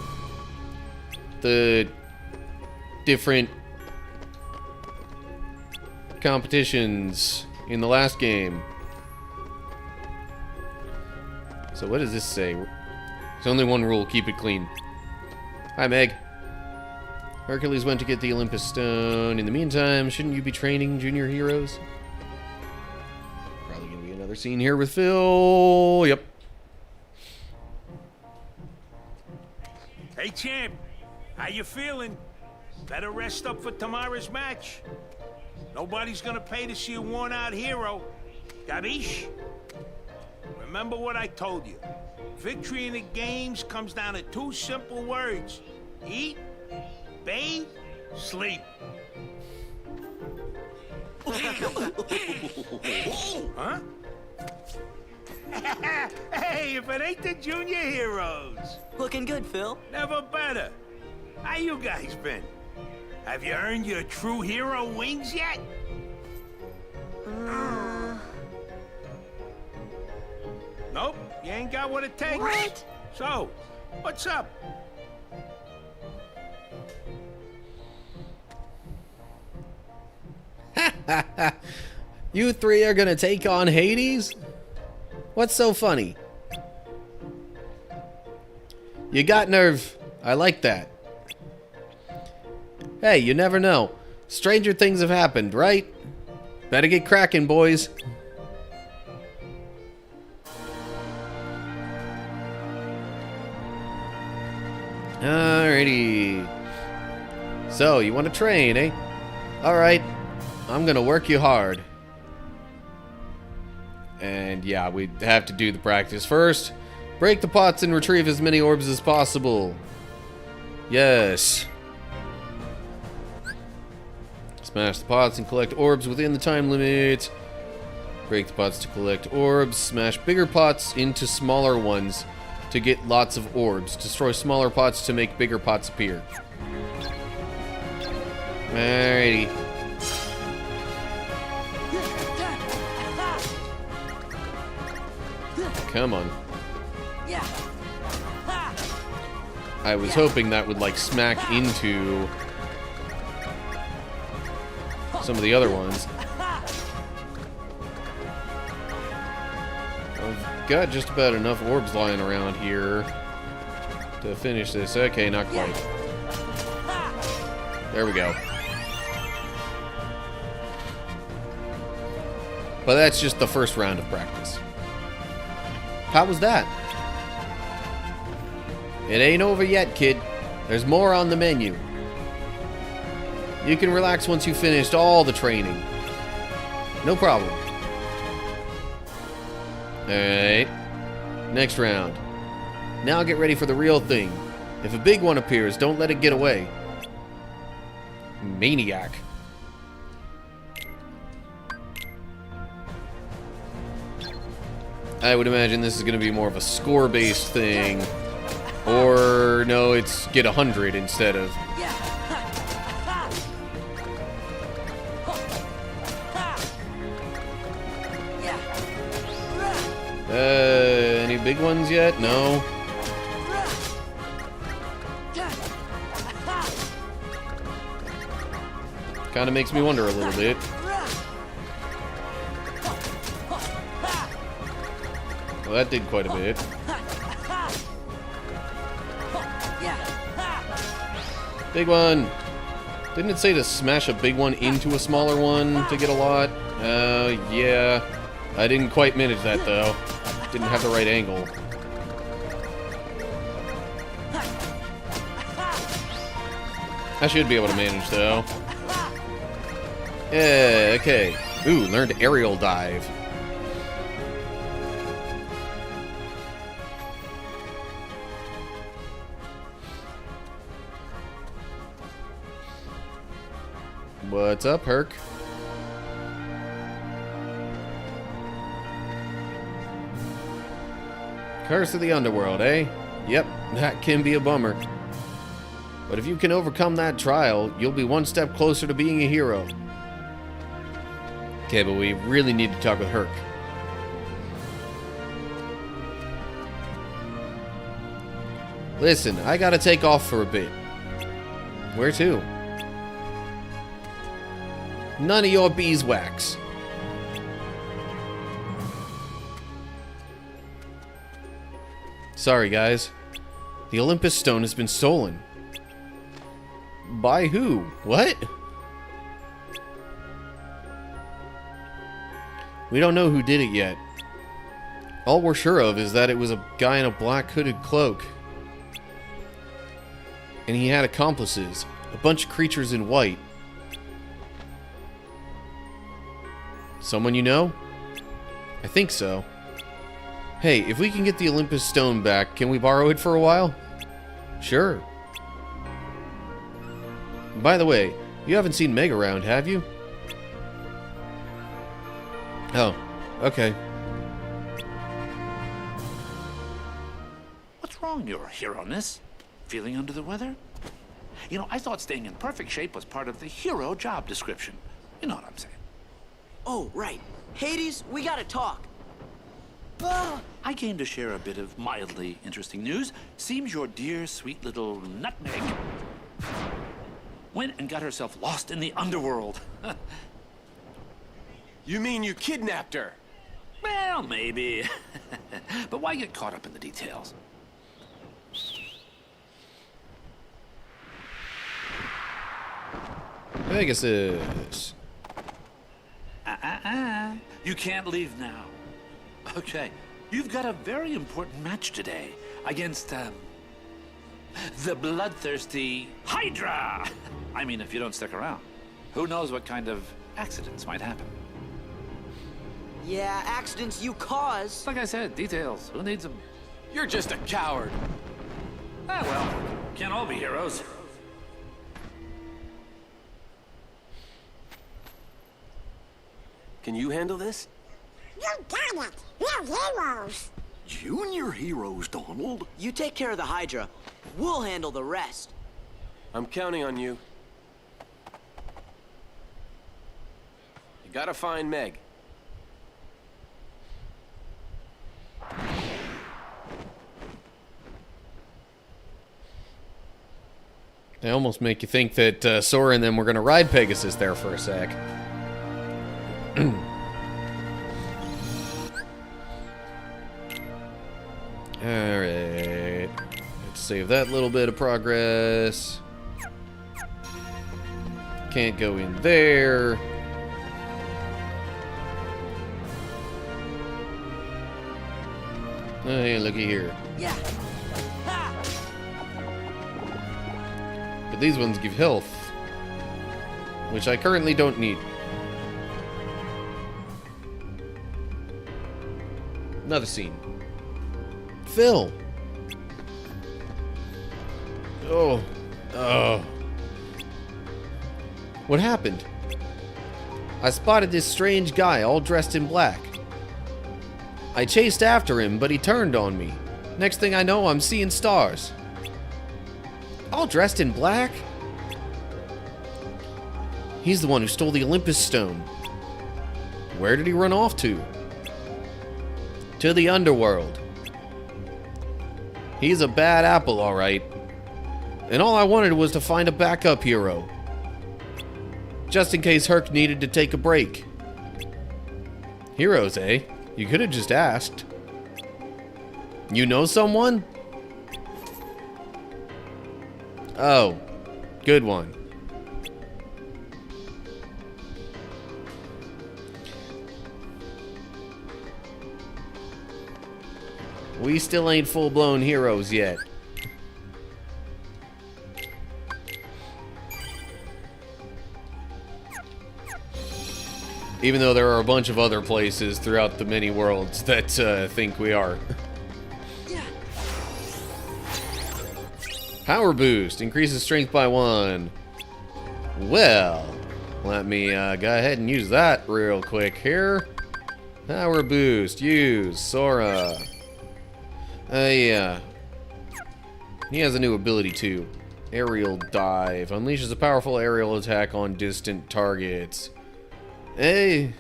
the different competitions in the last game. So what does this say? There's only one rule, keep it clean. Hi, Meg. Hercules went to get the Olympus stone. In the meantime, shouldn't you be training junior heroes? Probably gonna be another scene here with Phil. Yep. Hey, champ. How you feeling? Better rest up for tomorrow's match. Nobody's gonna pay to see a worn-out hero. Gabish? Remember what I told you. Victory in the games comes down to two simple words. Eat, bathe, sleep. Huh? Hey, if it ain't the junior heroes. Looking good, Phil. Never better. How you guys been? Have you earned your true hero wings yet? Nope, you ain't got what it takes. What? So, what's up? You three are gonna take on Hades? What's so funny? You got nerve. I like that. Hey, you never know. Stranger things have happened, right? Better get cracking, boys. Alrighty. So, you want to train, eh? Alright. I'm gonna work you hard. And yeah, we have to do the practice first. Break the pots and retrieve as many orbs as possible. Yes. Smash the pots and collect orbs within the time limit. Break the pots to collect orbs. Smash bigger pots into smaller ones to get lots of orbs. Destroy smaller pots to make bigger pots appear. Alrighty. Come on. I was hoping that would like smack into some of the other ones. I've got just about enough orbs lying around here to finish this. Okay, not quite. There we go. But that's just the first round of practice. How was that? It ain't over yet, kid. There's more on the menu. You can relax once you've finished all the training. No problem. Alright. Next round. Now get ready for the real thing. If a big one appears, don't let it get away. Maniac. I would imagine this is going to be more of a score-based thing. Or, no, it's get 100 instead of... Any big ones yet? No. Kind of makes me wonder a little bit. Well, that did quite a bit. Big one. Didn't it say to smash a big one into a smaller one to get a lot? Yeah. I didn't quite manage that, though. Didn't have the right angle. I should be able to manage, though. Yeah, okay. Ooh, learned aerial dive. What's up, Herc? Curse of the Underworld, eh? Yep, that can be a bummer. But if you can overcome that trial, you'll be one step closer to being a hero. Okay, but we really need to talk with Herc. Listen, I gotta take off for a bit. Where to? None of your beeswax. Sorry, guys. The Olympus Stone has been stolen. By who? What? We don't know who did it yet. All we're sure of is that it was a guy in a black hooded cloak. And he had accomplices. A bunch of creatures in white. Someone you know? I think so. Hey, if we can get the Olympus Stone back, can we borrow it for a while? Sure. By the way, you haven't seen Meg around, have you? Oh, okay. What's wrong, your hero-ness? Feeling under the weather? You know, I thought staying in perfect shape was part of the hero job description. You know what I'm saying. Oh, right. Hades, we gotta talk. I came to share a bit of mildly interesting news. Seems your dear, sweet little nutmeg went and got herself lost in the underworld. You mean you kidnapped her? Well, maybe. But why get caught up in the details? Pegasus. You can't leave now. Okay, you've got a very important match today against, the bloodthirsty Hydra! I mean, if you don't stick around, who knows what kind of accidents might happen. Yeah, accidents you cause. Like I said, details. Who needs them? You're just a coward. Ah, well, can't all be heroes. Can you handle this? You got it. We're heroes. Junior heroes, Donald. You take care of the Hydra. We'll handle the rest. I'm counting on you. You gotta find Meg. They almost make you think that Sora and them were going to ride Pegasus there for a sec. Alright. Let's save that little bit of progress. Can't go in there. Oh, hey, looky here. Yeah. But these ones give health, which I currently don't need. Another scene. Phil. Oh. Oh. What happened? I spotted this strange guy all dressed in black. I chased after him, but he turned on me. Next thing I know, I'm seeing stars. All dressed in black? He's the one who stole the Olympus stone. Where did he run off to? To the underworld. He's a bad apple, alright. And all I wanted was to find a backup hero. Just in case Herc needed to take a break. Heroes, eh? You could have just asked. You know someone? Oh, good one. We still ain't full-blown heroes yet. Even though there are a bunch of other places throughout the many worlds that think we are. Power boost. Increases strength by 1. Well, let me go ahead and use that real quick here. Power boost. Use. Sora. Yeah. He has a new ability too. Aerial dive. Unleashes a powerful aerial attack on distant targets. Hey.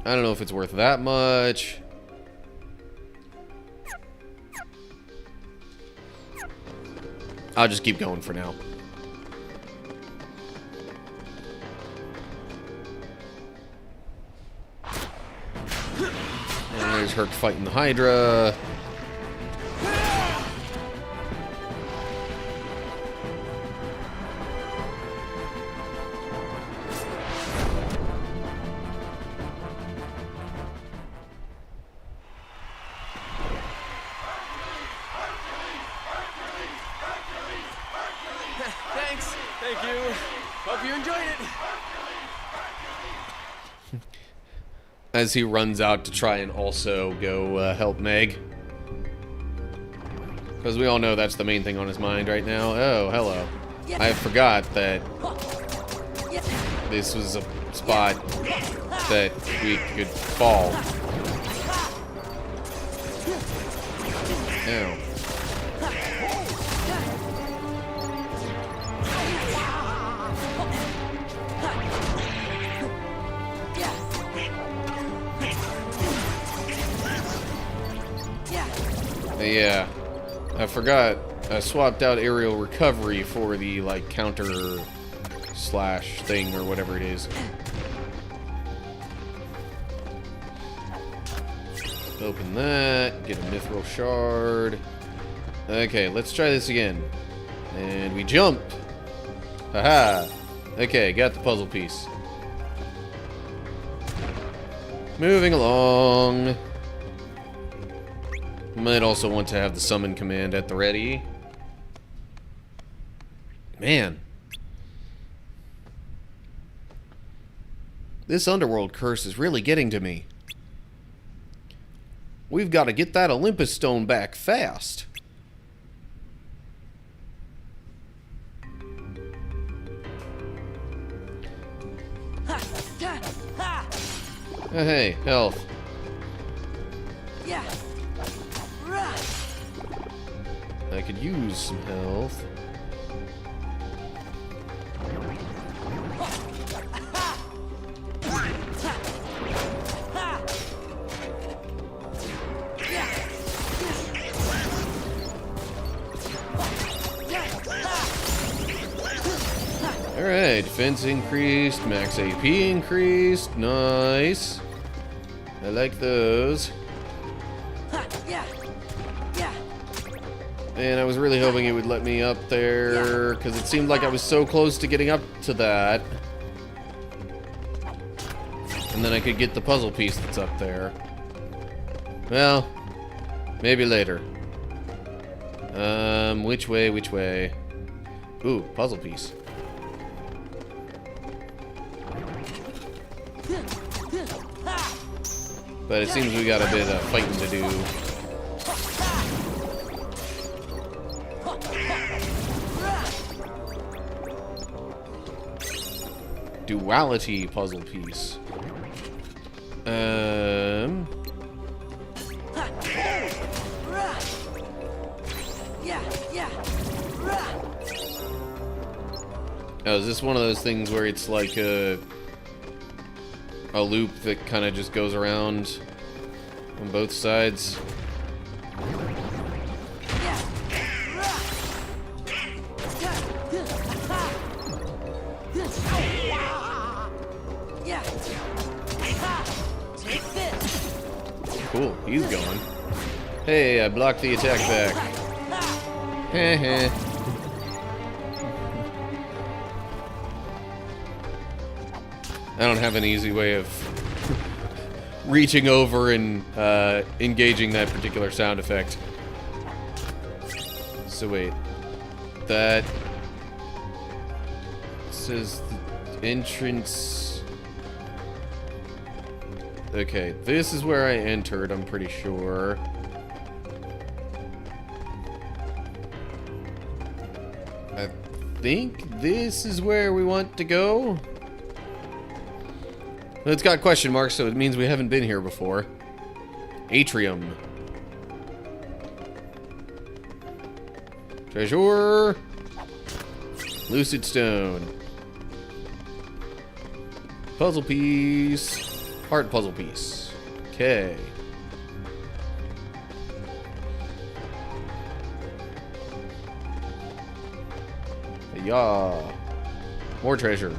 I don't know if it's worth that much. I'll just keep going for now. And there's Herc fighting the Hydra. Thanks. Thank you. Hope you enjoyed it. As he runs out to try and also go help Meg. Because we all know that's the main thing on his mind right now. Oh, hello. I forgot that this was a spot that we could fall. Ow. Yeah, I forgot. I swapped out aerial recovery for the, like, counter slash thing or whatever it is. Open that, get a mithril shard. Okay, let's try this again. And we jump. Haha. Okay, got the puzzle piece. Moving along. Might also want to have the summon command at the ready. Man. This underworld curse is really getting to me. We've got to get that Olympus stone back fast. Oh, hey, health. I could use some health. Alright, defense increased, max AP increased, nice. I like those. And I was really hoping it would let me up there, because it seemed like I was so close to getting up to that. And then I could get the puzzle piece that's up there. Well, maybe later. Which way, which way? Ooh, puzzle piece. But it seems we got a bit of fighting to do. Duality puzzle piece. Oh, is this one of those things where it's like a loop that kind of just goes around on both sides? Cool, he's going. Hey, I blocked the attack back. Heh heh. I don't have an easy way of reaching over and engaging that particular sound effect. So wait, that says the entrance. Okay, this is where I entered, I'm pretty sure. I think this is where we want to go. It's got question marks, so it means we haven't been here before. Atrium. Treasure. Lucid stone. Puzzle piece. Heart puzzle piece. Okay. Yeah. More treasure.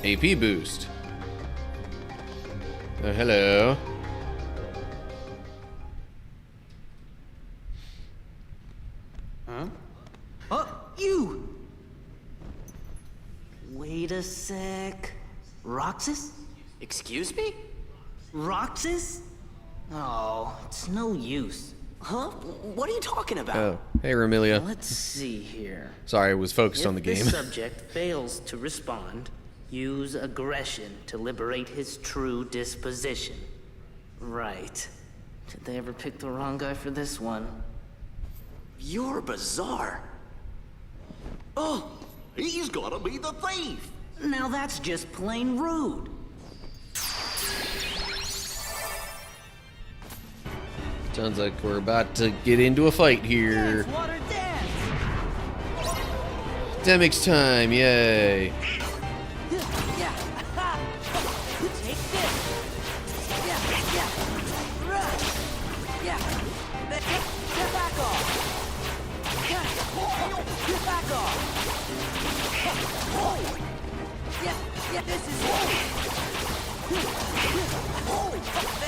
AP boost. Oh, hello. Huh? Oh, you! Wait a sec. Roxas? Excuse me? Roxas? Oh, it's no use. Huh? What are you talking about? Oh, hey, Ramilia. Let's see here. Sorry, I was focused on the game. If the subject fails to respond, use aggression to liberate his true disposition. Right. Did they ever pick the wrong guy for this one? You're bizarre. Oh, he's gotta be the thief. Now that's just plain rude. Sounds like we're about to get into a fight here. Dance, water, dance. Demix time, yay. Take this. Get back off. Get back off. Yeah, this is it. This is it.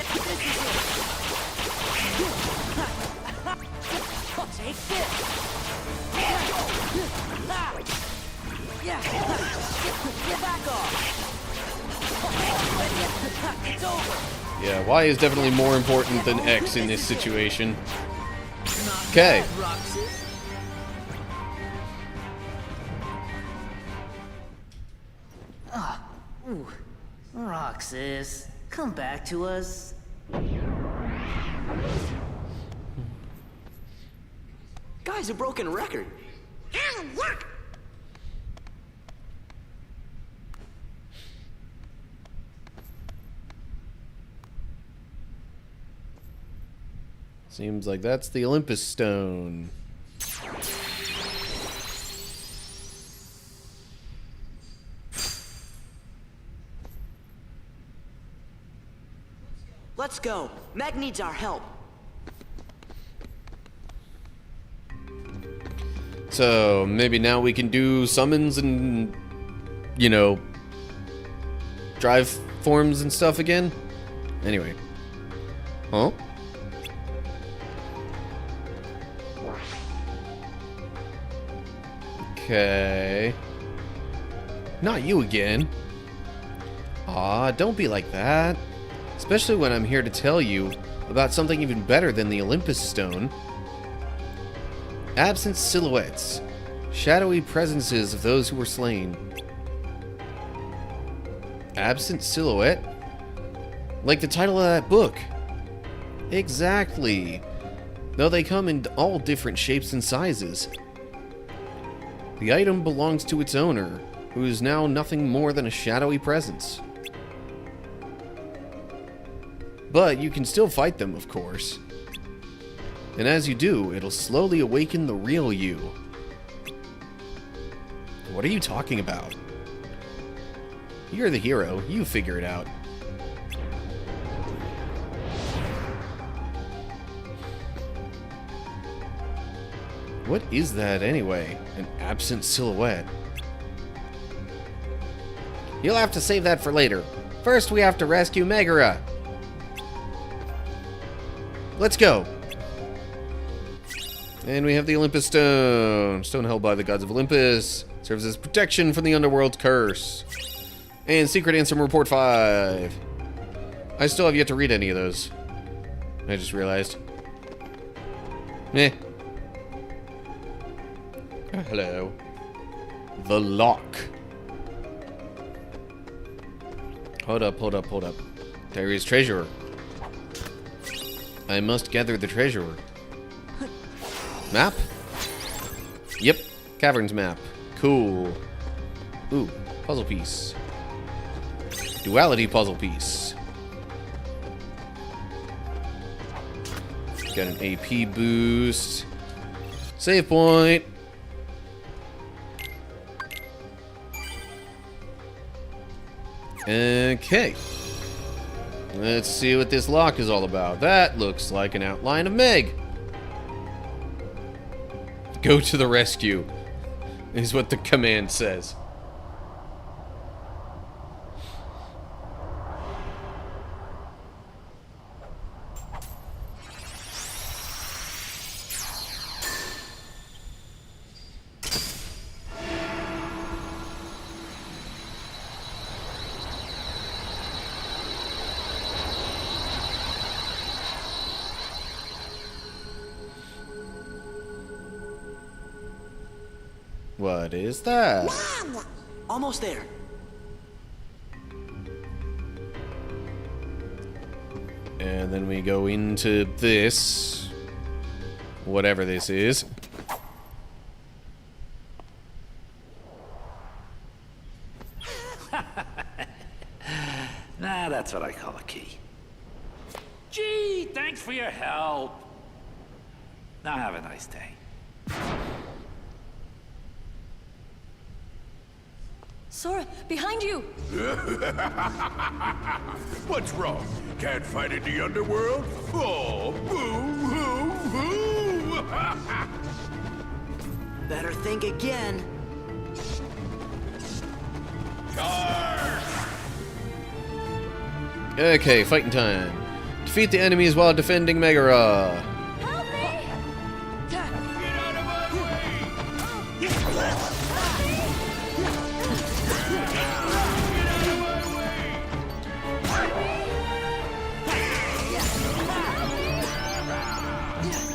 Take this. Get back off. It's over. Yeah, Y is definitely more important than X in this situation. Okay. Roxas, come back to us. Guy's a broken record. Ah, yuck! Seems like that's the Olympus stone. Let's go. Meg needs our help. So maybe now we can do summons and, you know, drive forms and stuff again? Anyway. Huh? Okay. Not you again. Aw, don't be like that. Especially when I'm here to tell you about something even better than the Olympus stone. Absent silhouettes. Shadowy presences of those who were slain. Absent silhouette? Like the title of that book. Exactly. Though they come in all different shapes and sizes. The item belongs to its owner, who is now nothing more than a shadowy presence. But you can still fight them, of course. And as you do, it'll slowly awaken the real you. What are you talking about? You're the hero. You figure it out. What is that anyway? An absent silhouette. You'll have to save that for later. First, we have to rescue Megara. Let's go. And we have the Olympus Stone. Stone held by the gods of Olympus. Serves as protection from the underworld's curse. And Secret Answer Report 5. I still have yet to read any of those. I just realized. Meh. Hello. The lock. Hold up. There is treasure. I must gather the treasure. Map? Yep. Caverns map. Cool. Ooh, puzzle piece. Duality puzzle piece. Got an AP boost. Save point. Okay. Let's see what this lock is all about. That looks like an outline of Meg. Go to the rescue, is what the command says. What is that? Almost there. And then we go into this. Whatever this is. Nah, that's what I call a key. Gee, thanks for your help. Now have a nice day. Sora, behind you! What's wrong? Can't fight in the underworld? Oh, boo-hoo-hoo! Better think again. Charge! Okay, fighting time. Defeat the enemies while defending Megara. Help me! Get out of my way! It's invincible! It's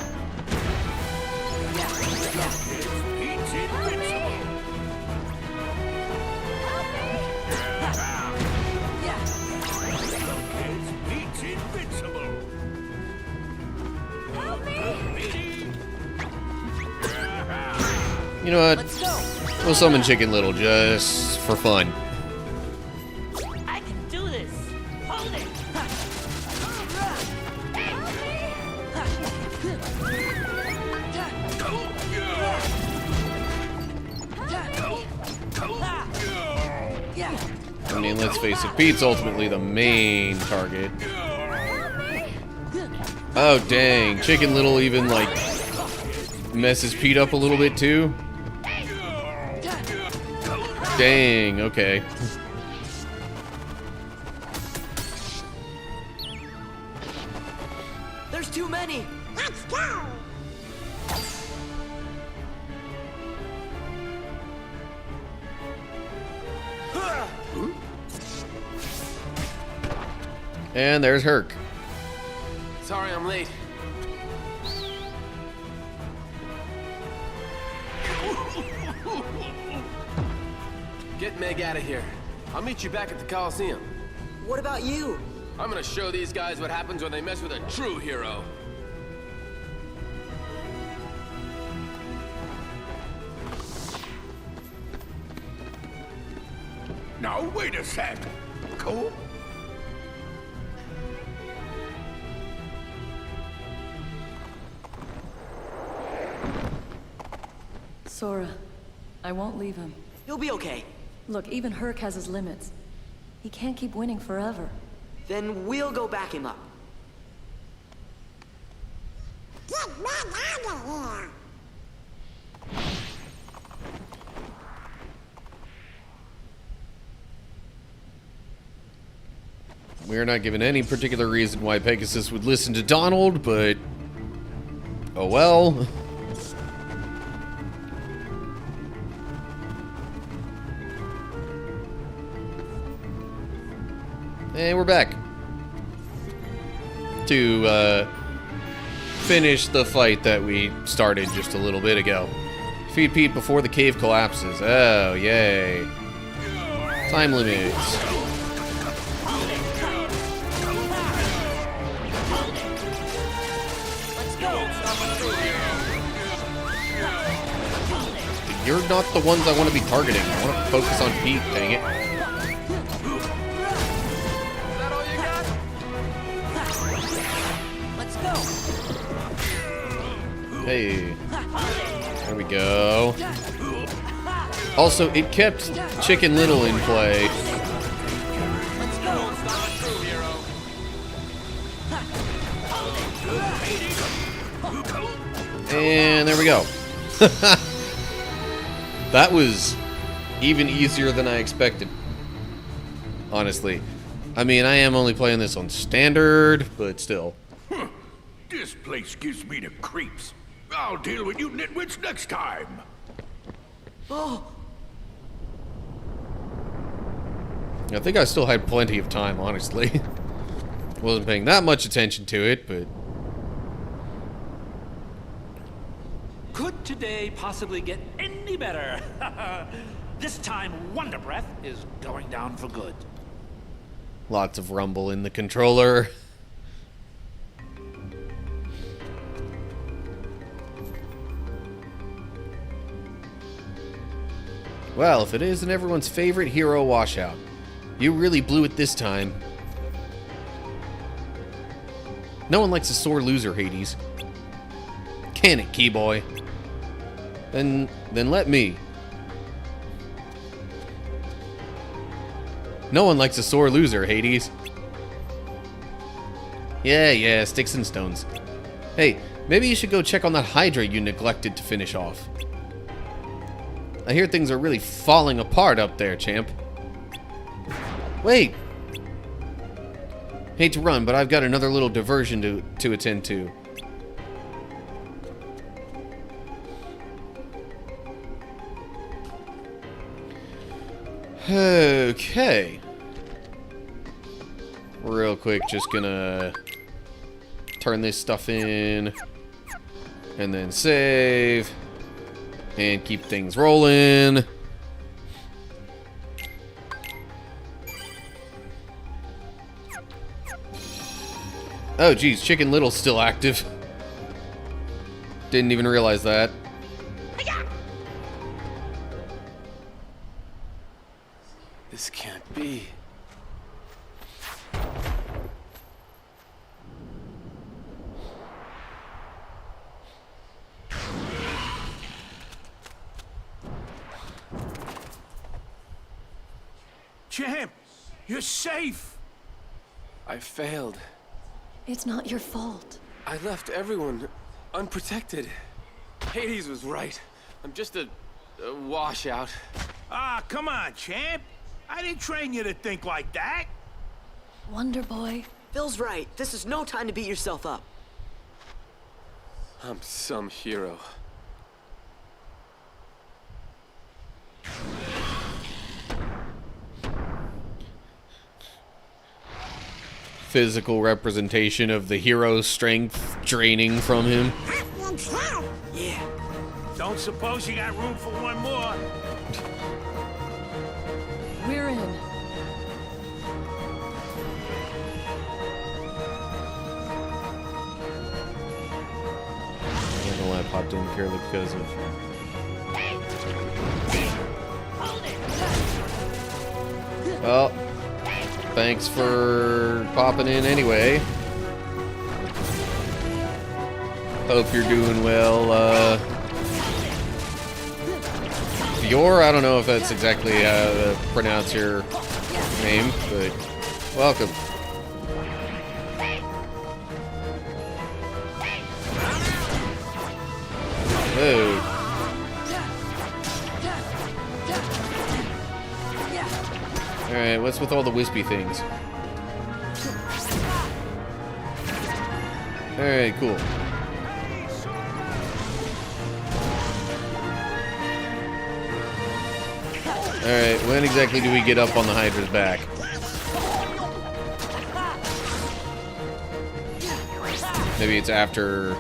invincible! You know what? Let's go! We'll summon Chicken Little just for fun. I can do this. Hold it. I mean, let's face it, Pete's ultimately the main target. Oh, dang. Chicken Little even, like, messes Pete up a little bit, too? Dang, okay. There's too many. Let's go! And there's Herc. Sorry I'm late. Get Meg out of here. I'll meet you back at the Coliseum. What about you? I'm gonna show these guys what happens when they mess with a true hero. Now, wait a sec. Cool? Sora, I won't leave him. He'll be okay. Look, even Herc has his limits. He can't keep winning forever. Then we'll go back him up. Get back out of here! We're not given any particular reason why Pegasus would listen to Donald, but... oh well. And we're back. To, finish the fight that we started just a little bit ago. Defeat Pete before the cave collapses. Oh, yay. Time limits. You're not the ones I want to be targeting. I want to focus on Pete, dang it. Hey. There we go. Also, it kept Chicken Little in play. And there we go. That was even easier than I expected. Honestly. I mean, I am only playing this on standard, but still. This place gives me the creeps. I'll deal with you nitwits next time. Oh, I think I still had plenty of time, honestly. Wasn't paying that much attention to it, but... Could today possibly get any better? This time, Wonder Breath is going down for good. lots of rumble in the controller. Well, if it isn't everyone's favorite hero washout, you really blew it this time. No one likes a sore loser, Hades. Can it, Keyboy? Then let me. No one likes a sore loser, Hades. Yeah, sticks and stones. Hey, maybe you should go check on that Hydra you neglected to finish off. I hear things are really falling apart up there, champ. Wait! Hate to run, but I've got another little diversion to attend to. Okay. Real quick, just gonna turn this stuff in. And then save. And keep things rolling. Oh, geez, Chicken Little's still active. Didn't even realize that. This can't be. Champ, you're safe. I failed. It's not your fault. I left everyone unprotected. Hades was right. I'm just a washout. Ah, come on, champ. I didn't train you to think like that. Wonder Boy. Phil's right. This is no time to beat yourself up. I'm some hero. Physical representation of the hero's strength draining from him. Yeah. Don't suppose you got room for one more? We're in. popped in purely because of... Well, thanks for popping in anyway. Hope you're doing well, Fior, I don't know if that's exactly how to pronounce your name, but welcome. Whoa. Alright, what's with all the wispy things? Alright, cool. Alright, when exactly do we get up on the Hydra's back? Maybe it's after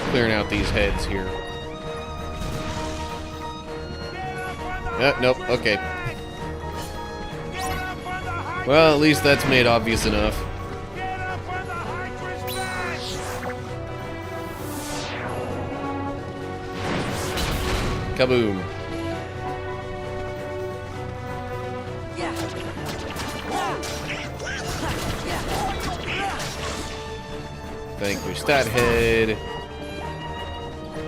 clearing out these heads here. Nope, okay. Well, at least that's made obvious enough. Kaboom. Vanquish that head.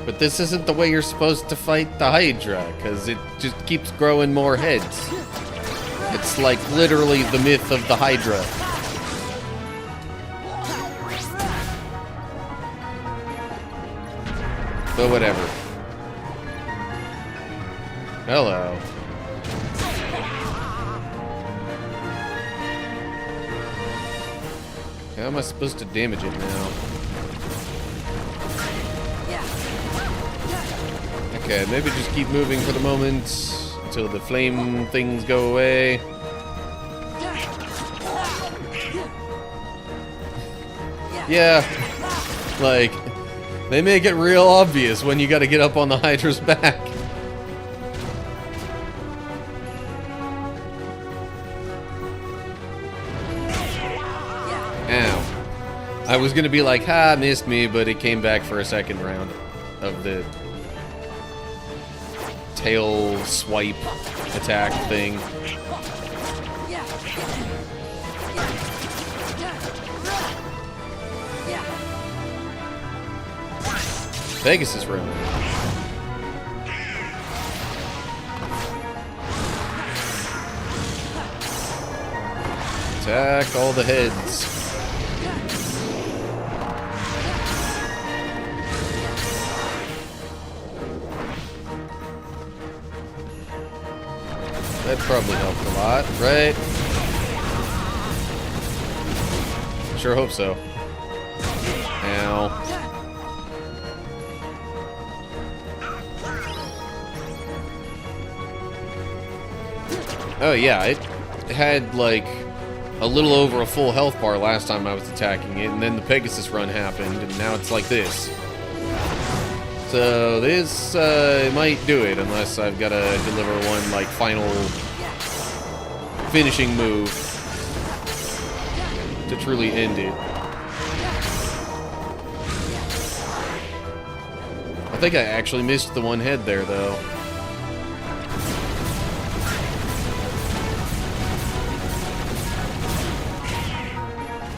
But this isn't the way you're supposed to fight the Hydra, because it just keeps growing more heads. It's like literally the myth of the Hydra. But whatever. Hello. How am I supposed to damage it now? Okay, maybe just keep moving for the moment until the flame things go away. Yeah, like, they make it real obvious when you gotta get up on the Hydra's back. Ow. I was gonna be like, ha, missed me, but it came back for a second round of the tail swipe attack thing. Pegasus room. Attack all the heads. That probably helped a lot, right? Sure hope so. Ow. Oh yeah, it had like a little over a full health bar last time I was attacking it, and then the Pegasus run happened, and now it's like this. So this might do it, unless I've got to deliver one like final finishing move to truly end it. I think I actually missed the one head there, though.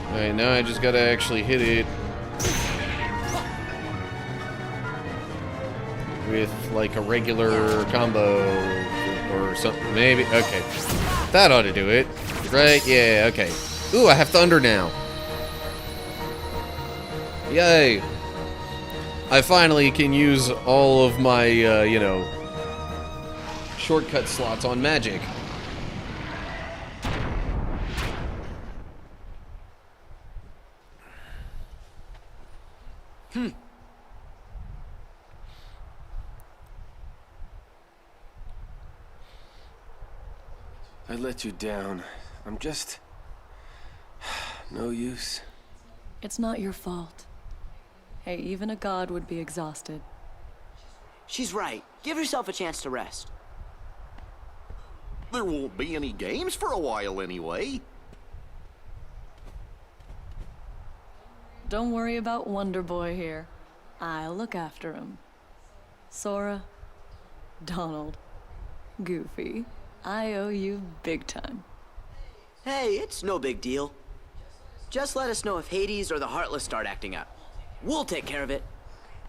Alright, now I just gotta actually hit it with like a regular combo or something, maybe. Okay, that ought to do it, right? Yeah, okay. Ooh, I have thunder now. Yay! I finally can use all of my, you know, shortcut slots on magic. I let you down. I'm just... no use. It's not your fault. Hey, even a god would be exhausted. She's right. Give yourself a chance to rest. There won't be any games for a while anyway. Don't worry about Wonder Boy here. I'll look after him. Sora, Donald, Goofy, I owe you big time. Hey, it's no big deal. Just let us know if Hades or the Heartless start acting up. We'll take care of it.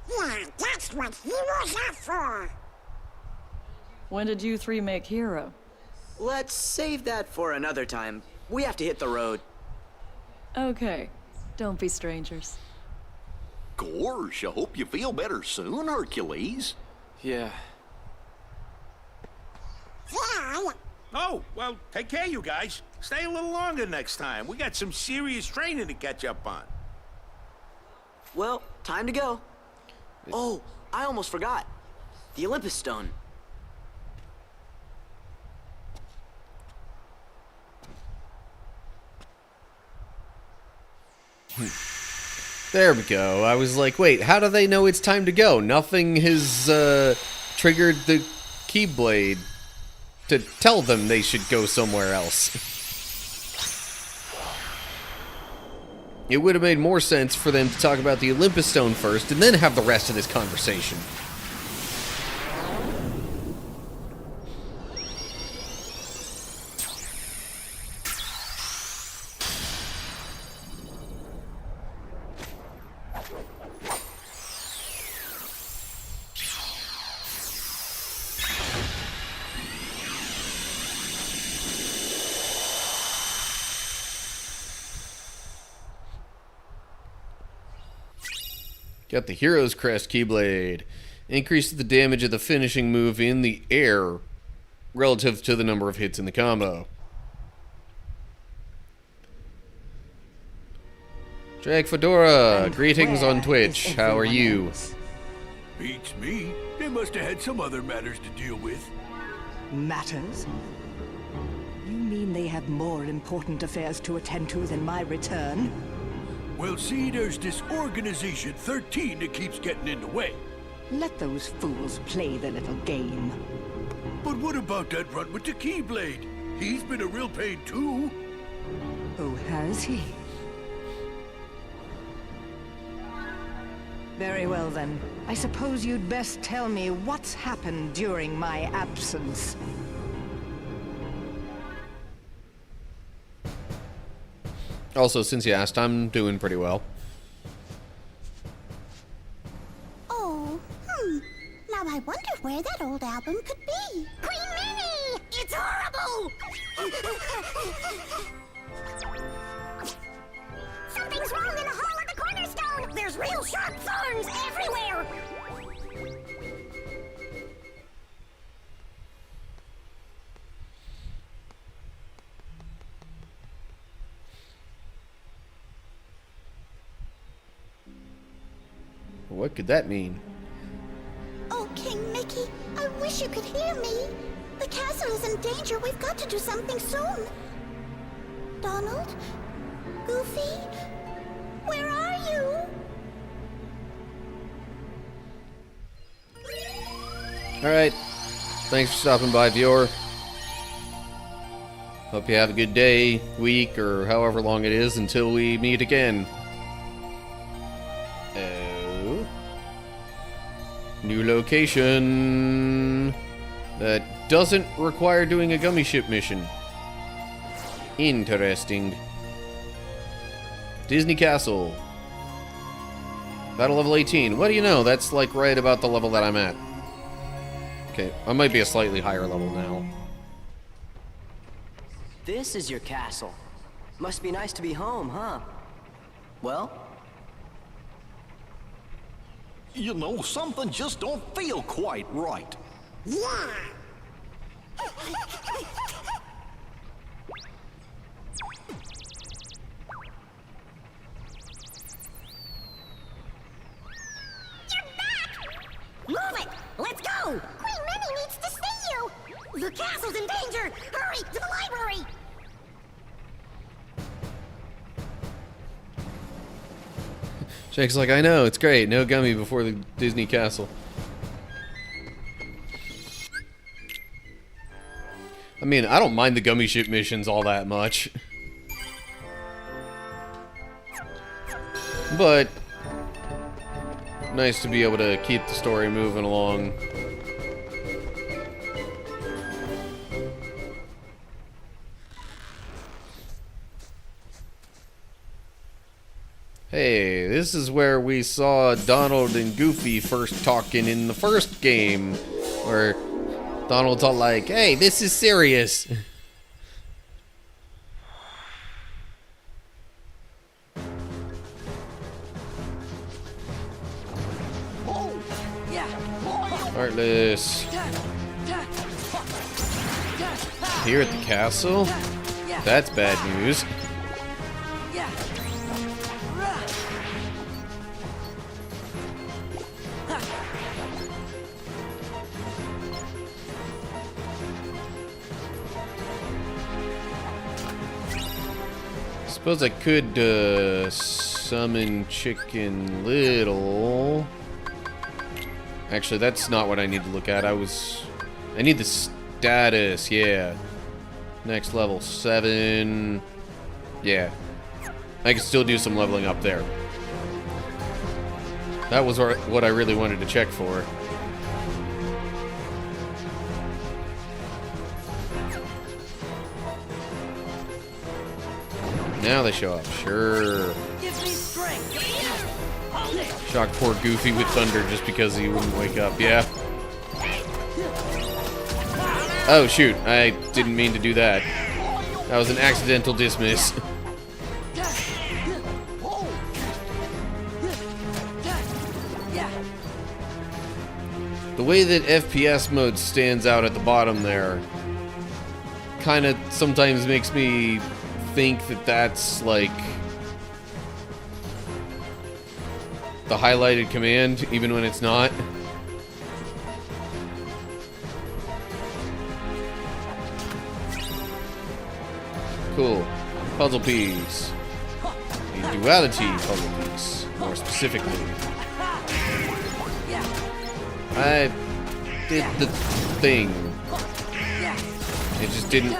Yeah, that's what heroes are for. When did you three make Hero? Let's save that for another time. We have to hit the road. Okay, don't be strangers. Gosh, I hope you feel better soon, Hercules. Yeah. Yeah, Oh, well, take care, you guys. Stay a little longer next time. We got some serious training to catch up on. Well, time to go. Oh, I almost forgot. The Olympus Stone. There we go. I was like, wait, how do they know it's time to go? Nothing has triggered the Keyblade to tell them they should go somewhere else. It would have made more sense for them to talk about the Olympus Stone first and then have the rest of this conversation. Got the Hero's Crest Keyblade. Increases the damage of the finishing move in the air relative to the number of hits in the combo. Jack Fedora, And greetings on where Twitch. is How are everyone you? else? Beats me. They must have had some other matters to deal with. Matters? You mean they have more important affairs to attend to than my return? Well, see, there's this Organization 13 that keeps getting in the way. Let those fools play their little game. But what about that runt with the Keyblade? He's been a real pain, too. Oh, has he? Very well, then. I suppose you'd best tell me what's happened during my absence. Also, since you asked, I'm doing pretty well. Oh, Now I wonder where that old album could be. Queen Minnie! It's horrible! Something's wrong in the hall of the cornerstone! There's real sharp thorns everywhere! What could that mean? Oh, King Mickey, I wish you could hear me. The castle is in danger. We've got to do something soon. Donald? Goofy? Where are you? Alright. Thanks for stopping by, viewer. Hope you have a good day, week, or however long it is until we meet again. Oh. New location. That doesn't require doing a gummy ship mission. Interesting. Disney Castle. Battle level 18. What do you know? That's like right about the level that I'm at. Okay, I might be a slightly higher level now. This is your castle. Must be nice to be home, huh? Well? You know, something just don't feel quite right. Yeah. Move it! Let's go! Queen Minnie needs to see you! The castle's in danger! Hurry, to the library! Jake's like, I know, it's great. No gummy before the Disney Castle. I mean, I don't mind the gummy ship missions all that much. nice to be able to keep the story moving along. Hey, this is where we saw Donald and Goofy first talking in the first game, where Donald's all like, "Hey, this is serious." Heartless. Here at the castle? That's bad news. Suppose I could summon Chicken Little. Actually, that's not what I need to look at. I need the status, yeah. Next level 7. Yeah. I can still do some leveling up there. That was what I really wanted to check for. Now they show up. Sure. Shock poor Goofy with thunder just because he wouldn't wake up. Yeah. Oh, shoot. I didn't mean to do that. That was an accidental dismiss. The way that FPS mode stands out at the bottom there kind of sometimes makes me think that that's like the highlighted command, even when it's not. Cool. Puzzle piece. A duality puzzle piece, more specifically. I did the thing. It just didn't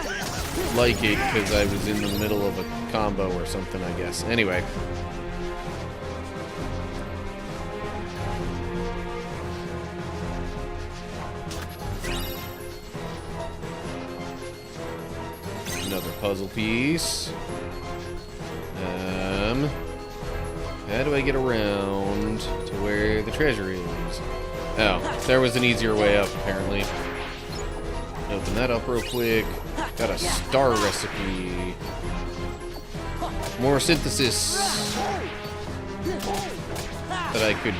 like it because I was in the middle of a combo or something, I guess. Anyway. Another puzzle piece. How do I get around to where the treasure is? Oh, there was an easier way up, apparently. Open that up real quick. Got a star recipe. More synthesis that I could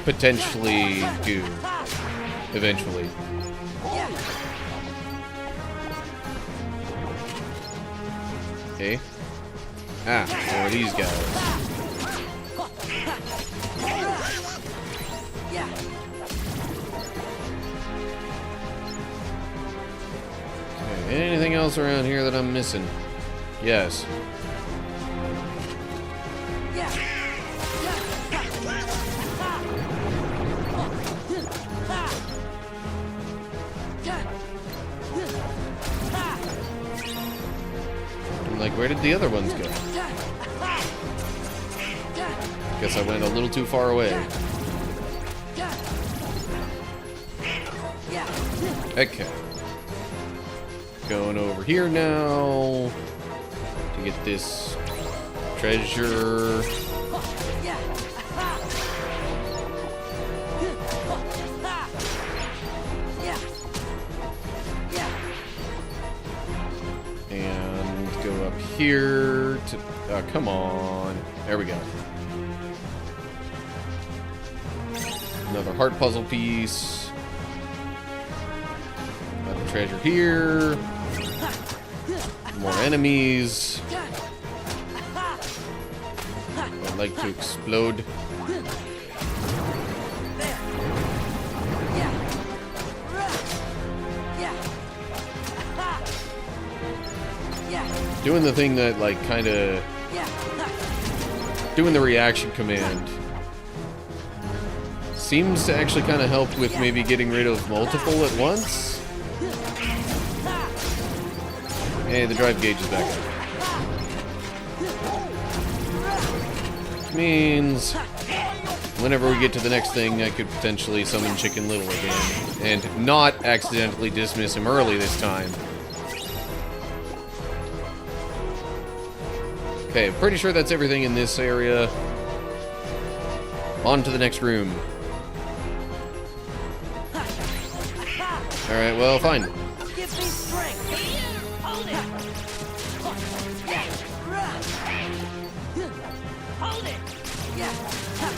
potentially do eventually. Okay. Ah, there are these guys. Anything else around here that I'm missing? Yes. I'm like, where did the other ones go? Guess I went a little too far away. Okay. Going over here now to get this treasure. And go up here to... come on. There we go. Another heart puzzle piece. Another treasure here. More enemies. I'd like to explode. Doing the thing that, like, kind of... Doing the reaction command seems to actually kind of help with maybe getting rid of multiple at once. Hey, the drive gauge is back up. Which means whenever we get to the next thing, I could potentially summon Chicken Little again. And not accidentally dismiss him early this time. Okay, pretty sure that's everything in this area. On to the next room. Alright, well, fine. Give me strength. Hold it. Hold it. Yeah. Hold it.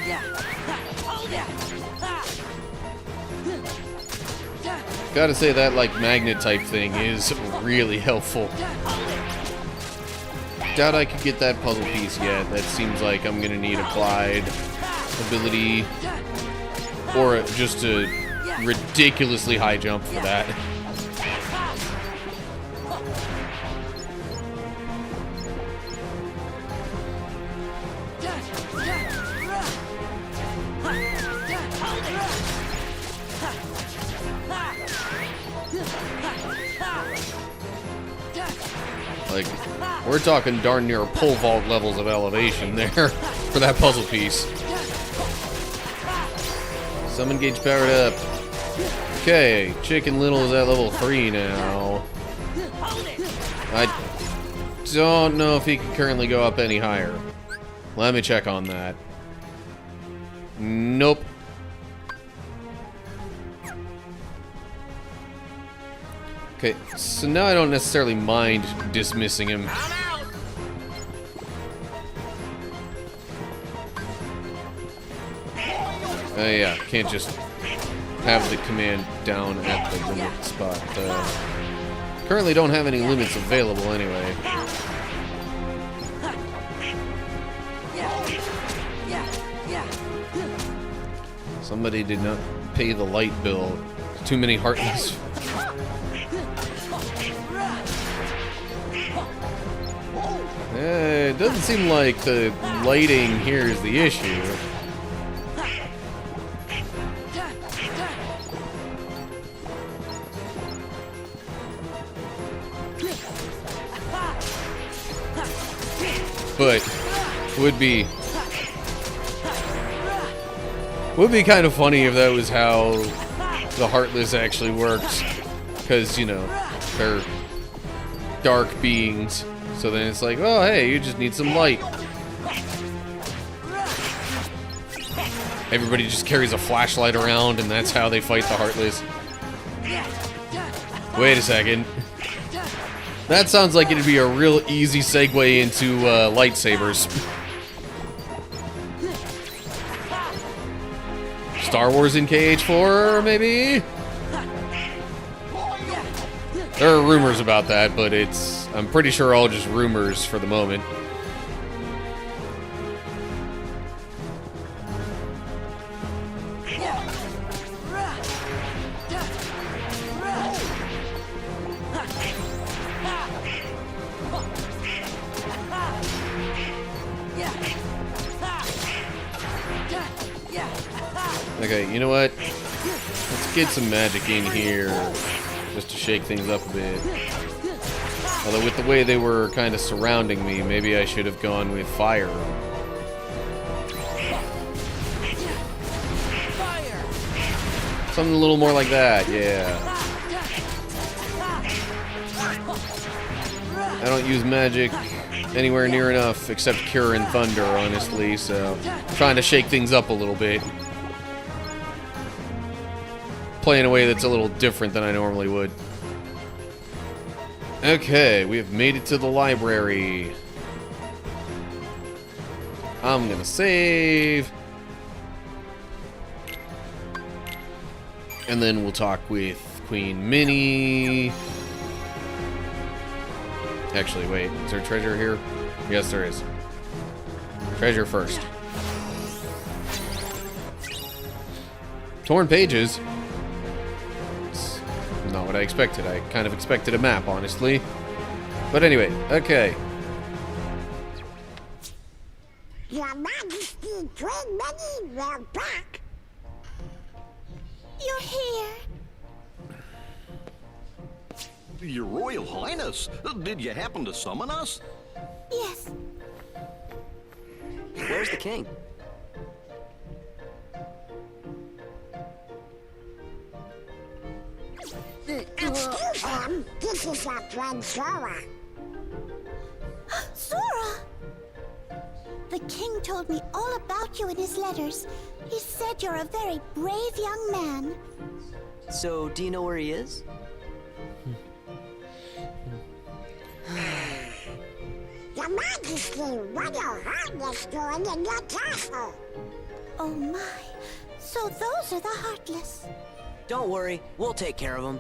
Yeah. Hold it. Gotta say that, like, magnet type thing is really helpful. Doubt I could get that puzzle piece yet. That seems like I'm gonna need applied ability or just a ridiculously high jump for that. Like, we're talking darn near pole vault levels of elevation there for that puzzle piece. Summon gauge powered up. Okay, Chicken Little is at level 3 now. I don't know if he can currently go up any higher. Let me check on that. Nope. Okay, so now I don't necessarily mind dismissing him. Yeah, can't just have the command down at the limit spot. Currently don't have any limits available anyway. Somebody did not pay the light bill. Too many Heartless. It doesn't seem like the lighting here is the issue. But would be kind of funny if that was how the Heartless actually works, because, you know, they're dark beings. So then it's like, oh, hey, you just need some light. Everybody just carries a flashlight around, and that's how they fight the Heartless. Wait a second. That sounds like it'd be a real easy segue into lightsabers. Star Wars in KH2, maybe? There are rumors about that, but I'm pretty sure all just rumors for the moment. Okay, you know what? Let's get some magic in here, just to shake things up a bit. Although with the way they were kind of surrounding me, maybe I should have gone with fire. Something a little more like that, yeah. I don't use magic anywhere near enough except Cure and Thunder, honestly, so I'm trying to shake things up a little bit. Play in a way that's a little different than I normally would. Okay, we have made it to the library. I'm gonna save. And then we'll talk with Queen Minnie. Actually, wait, is there treasure here? Yes, there is. Treasure first. Torn pages. It's not what I expected. I kind of expected a map, honestly. But anyway, okay. Your Majesty, Queen Minnie, we're back. You're here. Your Royal Highness, did you happen to summon us? Yes. Where's the king? Excuse him, this is our friend Sora. Sora! The king told me all about you in his letters. He said you're a very brave young man. So, do you know where he is? Your Majesty, what your Highness doing in your castle? Oh my. So those are the Heartless. Don't worry, we'll take care of him.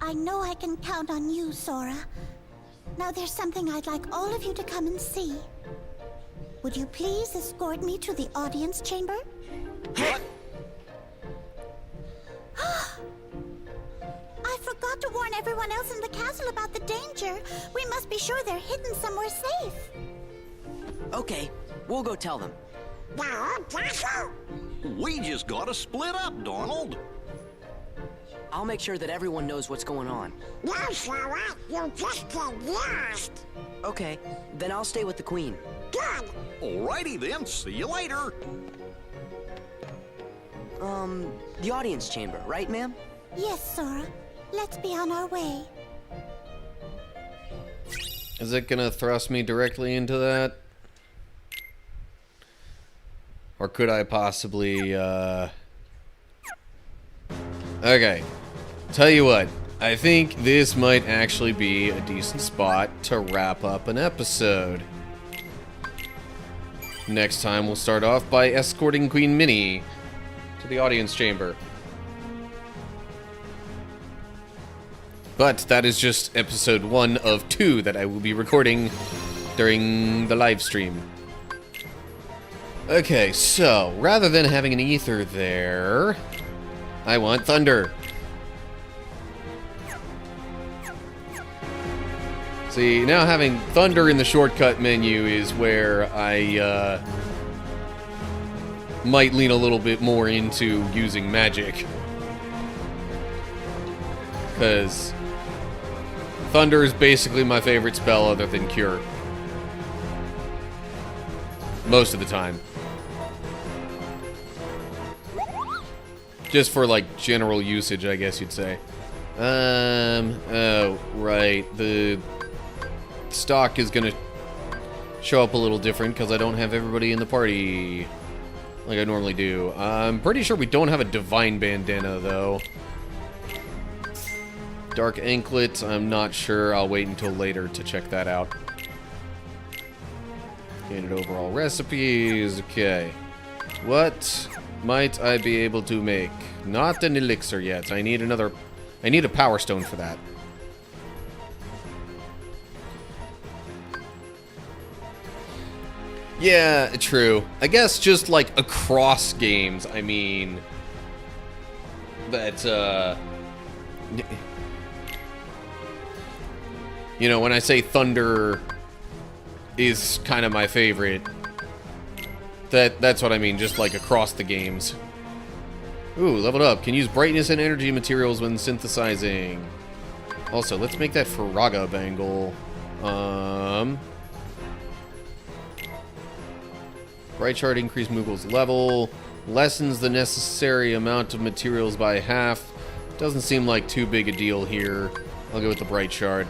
I know I can count on you, Sora. Now there's something I'd like all of you to come and see. Would you please escort me to the audience chamber? What? I forgot to warn everyone else in the castle about the danger. We must be sure they're hidden somewhere safe. Okay, we'll go tell them. The whole castle? We just gotta split up, Donald. I'll make sure that everyone knows what's going on. No, Sora, you just get lost. Okay, then I'll stay with the queen. Good. Alrighty then, see you later. The audience chamber, right, ma'am? Yes, Sora. Let's be on our way. Is it gonna thrust me directly into that? Or could I possibly, Okay. Tell you what. I think this might actually be a decent spot to wrap up an episode. Next time we'll start off by escorting Queen Minnie to the audience chamber. But that is just episode 1 of 2 that I will be recording during the live stream. Okay, so rather than having an ether there, I want thunder. See, now having thunder in the shortcut menu is where I might lean a little bit more into using magic. Because thunder is basically my favorite spell other than cure. Most of the time. Just for, like, general usage, I guess you'd say. Oh, right. The stock is gonna show up a little different because I don't have everybody in the party like I normally do. I'm pretty sure we don't have a divine bandana, though. Dark anklet, I'm not sure. I'll wait until later to check that out. Gained overall recipes. Okay. What might I be able to make? Not an elixir yet. I need a power stone for that. Yeah, true. I guess just like across games, I mean that you know, when I say thunder is kind of my favorite, that's what I mean, just like across the games. Ooh, leveled up. Can use brightness and energy materials when synthesizing. Also, let's make that Faraga bangle. Bright shard increase Moogle's level. Lessens the necessary amount of materials by half. Doesn't seem like too big a deal here. I'll go with the bright shard.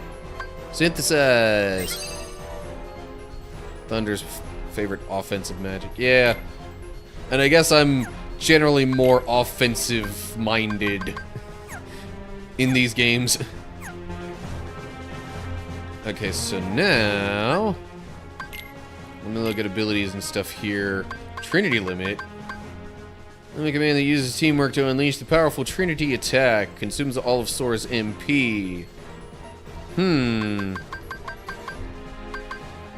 Synthesize. Thunder's favorite offensive magic. Yeah. And I guess I'm generally more offensive-minded in these games. Okay, so now let me look at abilities and stuff here. Trinity limit. Let me command that uses teamwork to unleash the powerful Trinity attack. Consumes all of Sora's MP.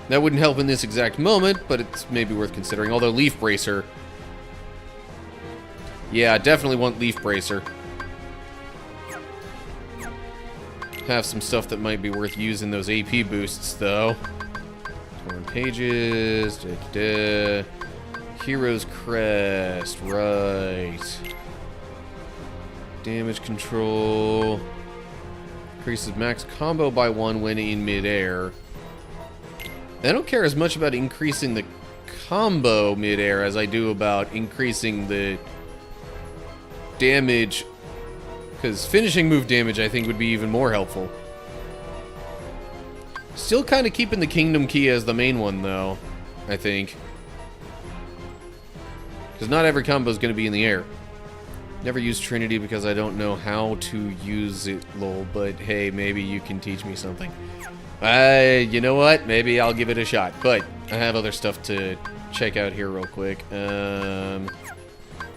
That wouldn't help in this exact moment, but it's maybe worth considering. Although Leaf Bracer. Yeah, I definitely want Leaf Bracer. Have some stuff that might be worth using those AP boosts, though. Torn pages. Hero's Crest. Right. Damage control. Increases max combo by 1 when in midair. I don't care as much about increasing the combo midair as I do about increasing the damage, because finishing move damage I think would be even more helpful. Still kind of keeping the Kingdom Key as the main one though, I think. Because not every combo is going to be in the air. Never used Trinity because I don't know how to use it, lol, but hey, maybe you can teach me something. You know what? Maybe I'll give it a shot, but I have other stuff to check out here real quick.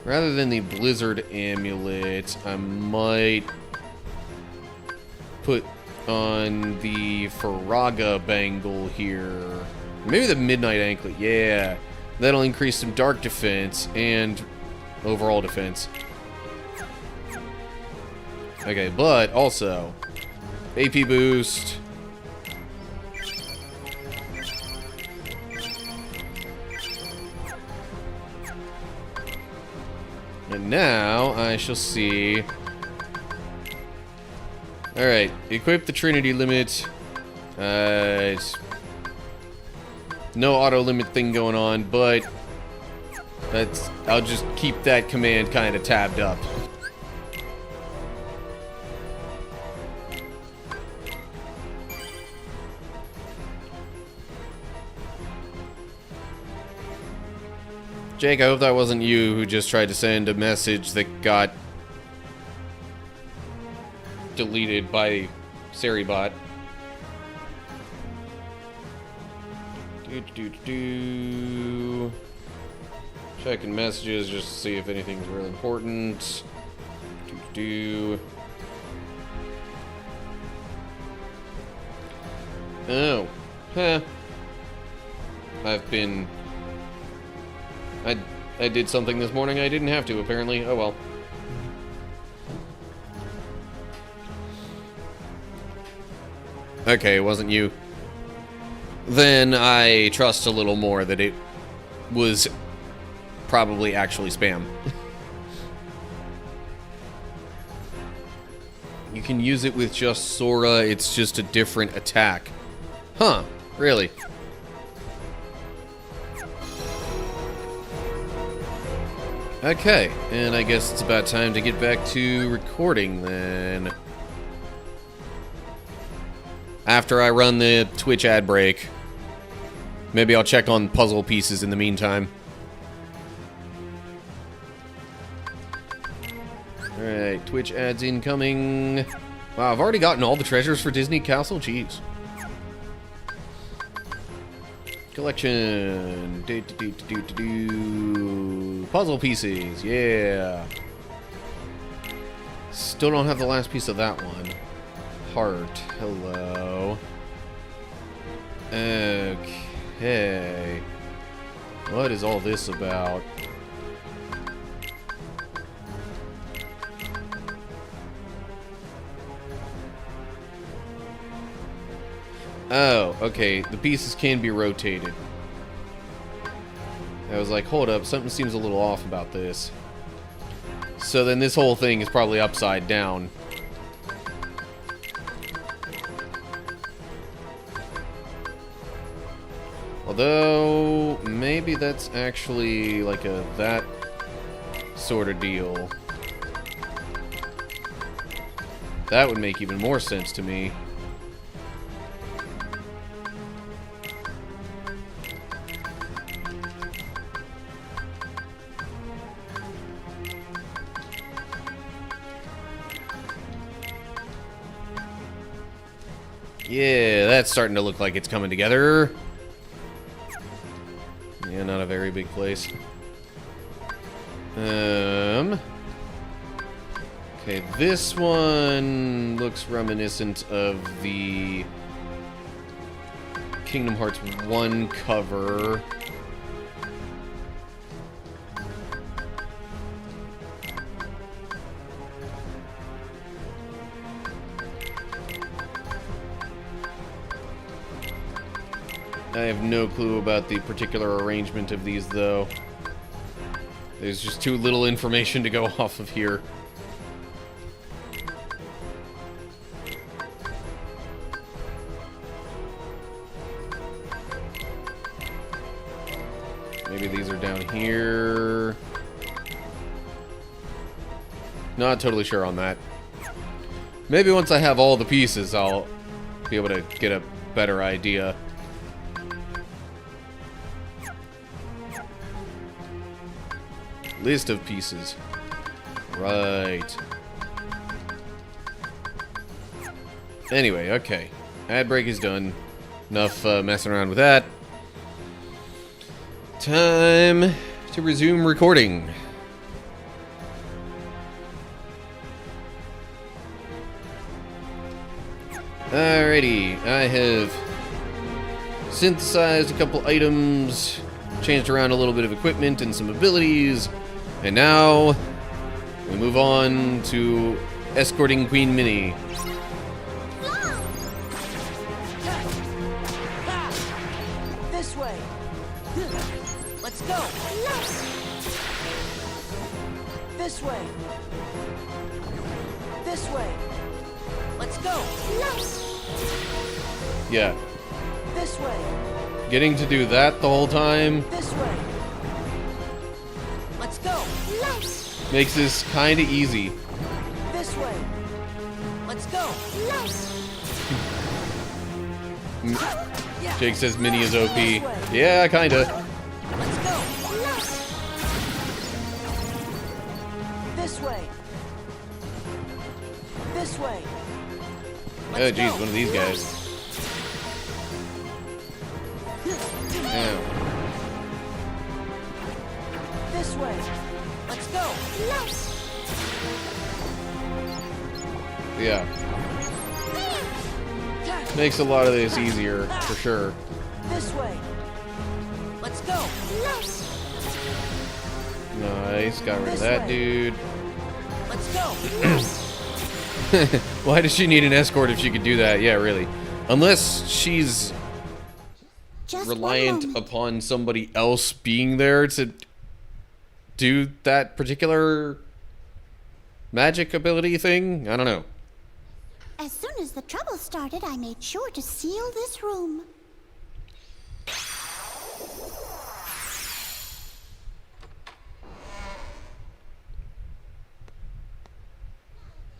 Rather than the Blizzard Amulet, I might put on the Faraga Bangle here. Maybe the Midnight Anklet, yeah. That'll increase some dark defense and overall defense. Okay, but also AP boost. And now I shall see. Alright, equip the Trinity limit. No auto limit thing going on, but I'll just keep that command kind of tabbed up. Jake, I hope that wasn't you who just tried to send a message that got deleted by Seribot. Checking messages just to see if anything's really important. Oh. Huh. I did something this morning I didn't have to, apparently. Oh well. Okay, it wasn't you. Then I trust a little more that it was probably actually spam. You can use it with just Sora, it's just a different attack. Huh, really? Okay, and I guess it's about time to get back to recording then. After I run the Twitch ad break. Maybe I'll check on puzzle pieces in the meantime. Alright, Twitch ads incoming. Wow, I've already gotten all the treasures for Disney Castle? Jeez. Collection. Puzzle pieces, yeah. Still don't have the last piece of that one. Heart, hello. Okay. What is all this about? Oh, okay. The pieces can be rotated. I was like, hold up, something seems a little off about this. So then this whole thing is probably upside down. Although, maybe that's actually like that sort of deal. That would make even more sense to me. Yeah, that's starting to look like it's coming together. Yeah, not a very big place. Okay, this one looks reminiscent of the Kingdom Hearts 1 cover. I have no clue about the particular arrangement of these, though. There's just too little information to go off of here. here? Not totally sure on that. Maybe once I have all the pieces, I'll be able to get a better idea. List of pieces. Right. Anyway, okay. Ad break is done. Enough messing around with that. Time to resume recording. Alrighty, I have synthesized a couple items, changed around a little bit of equipment and some abilities, and now we move on to escorting Queen Minnie. This way. Let's go. This way. This way. Let's go. Yeah. This way. Getting to do that the whole time This way. Let's go. makes this kind of easy. This way. Let's go. Jake says Minnie is OP. Yeah, kinda. Let's go. This way. This way. Oh geez, one of these guys. Ow. This way. Let's go. Yeah. Makes a lot of this easier, for sure. This way. Let's go. Nice, got rid of that dude. Let's go. Why does she need an escort if she could do that? Yeah, really. Unless she's Just reliant upon somebody else being there to do that particular magic ability thing? I don't know. As soon as the trouble started, I made sure to seal this room.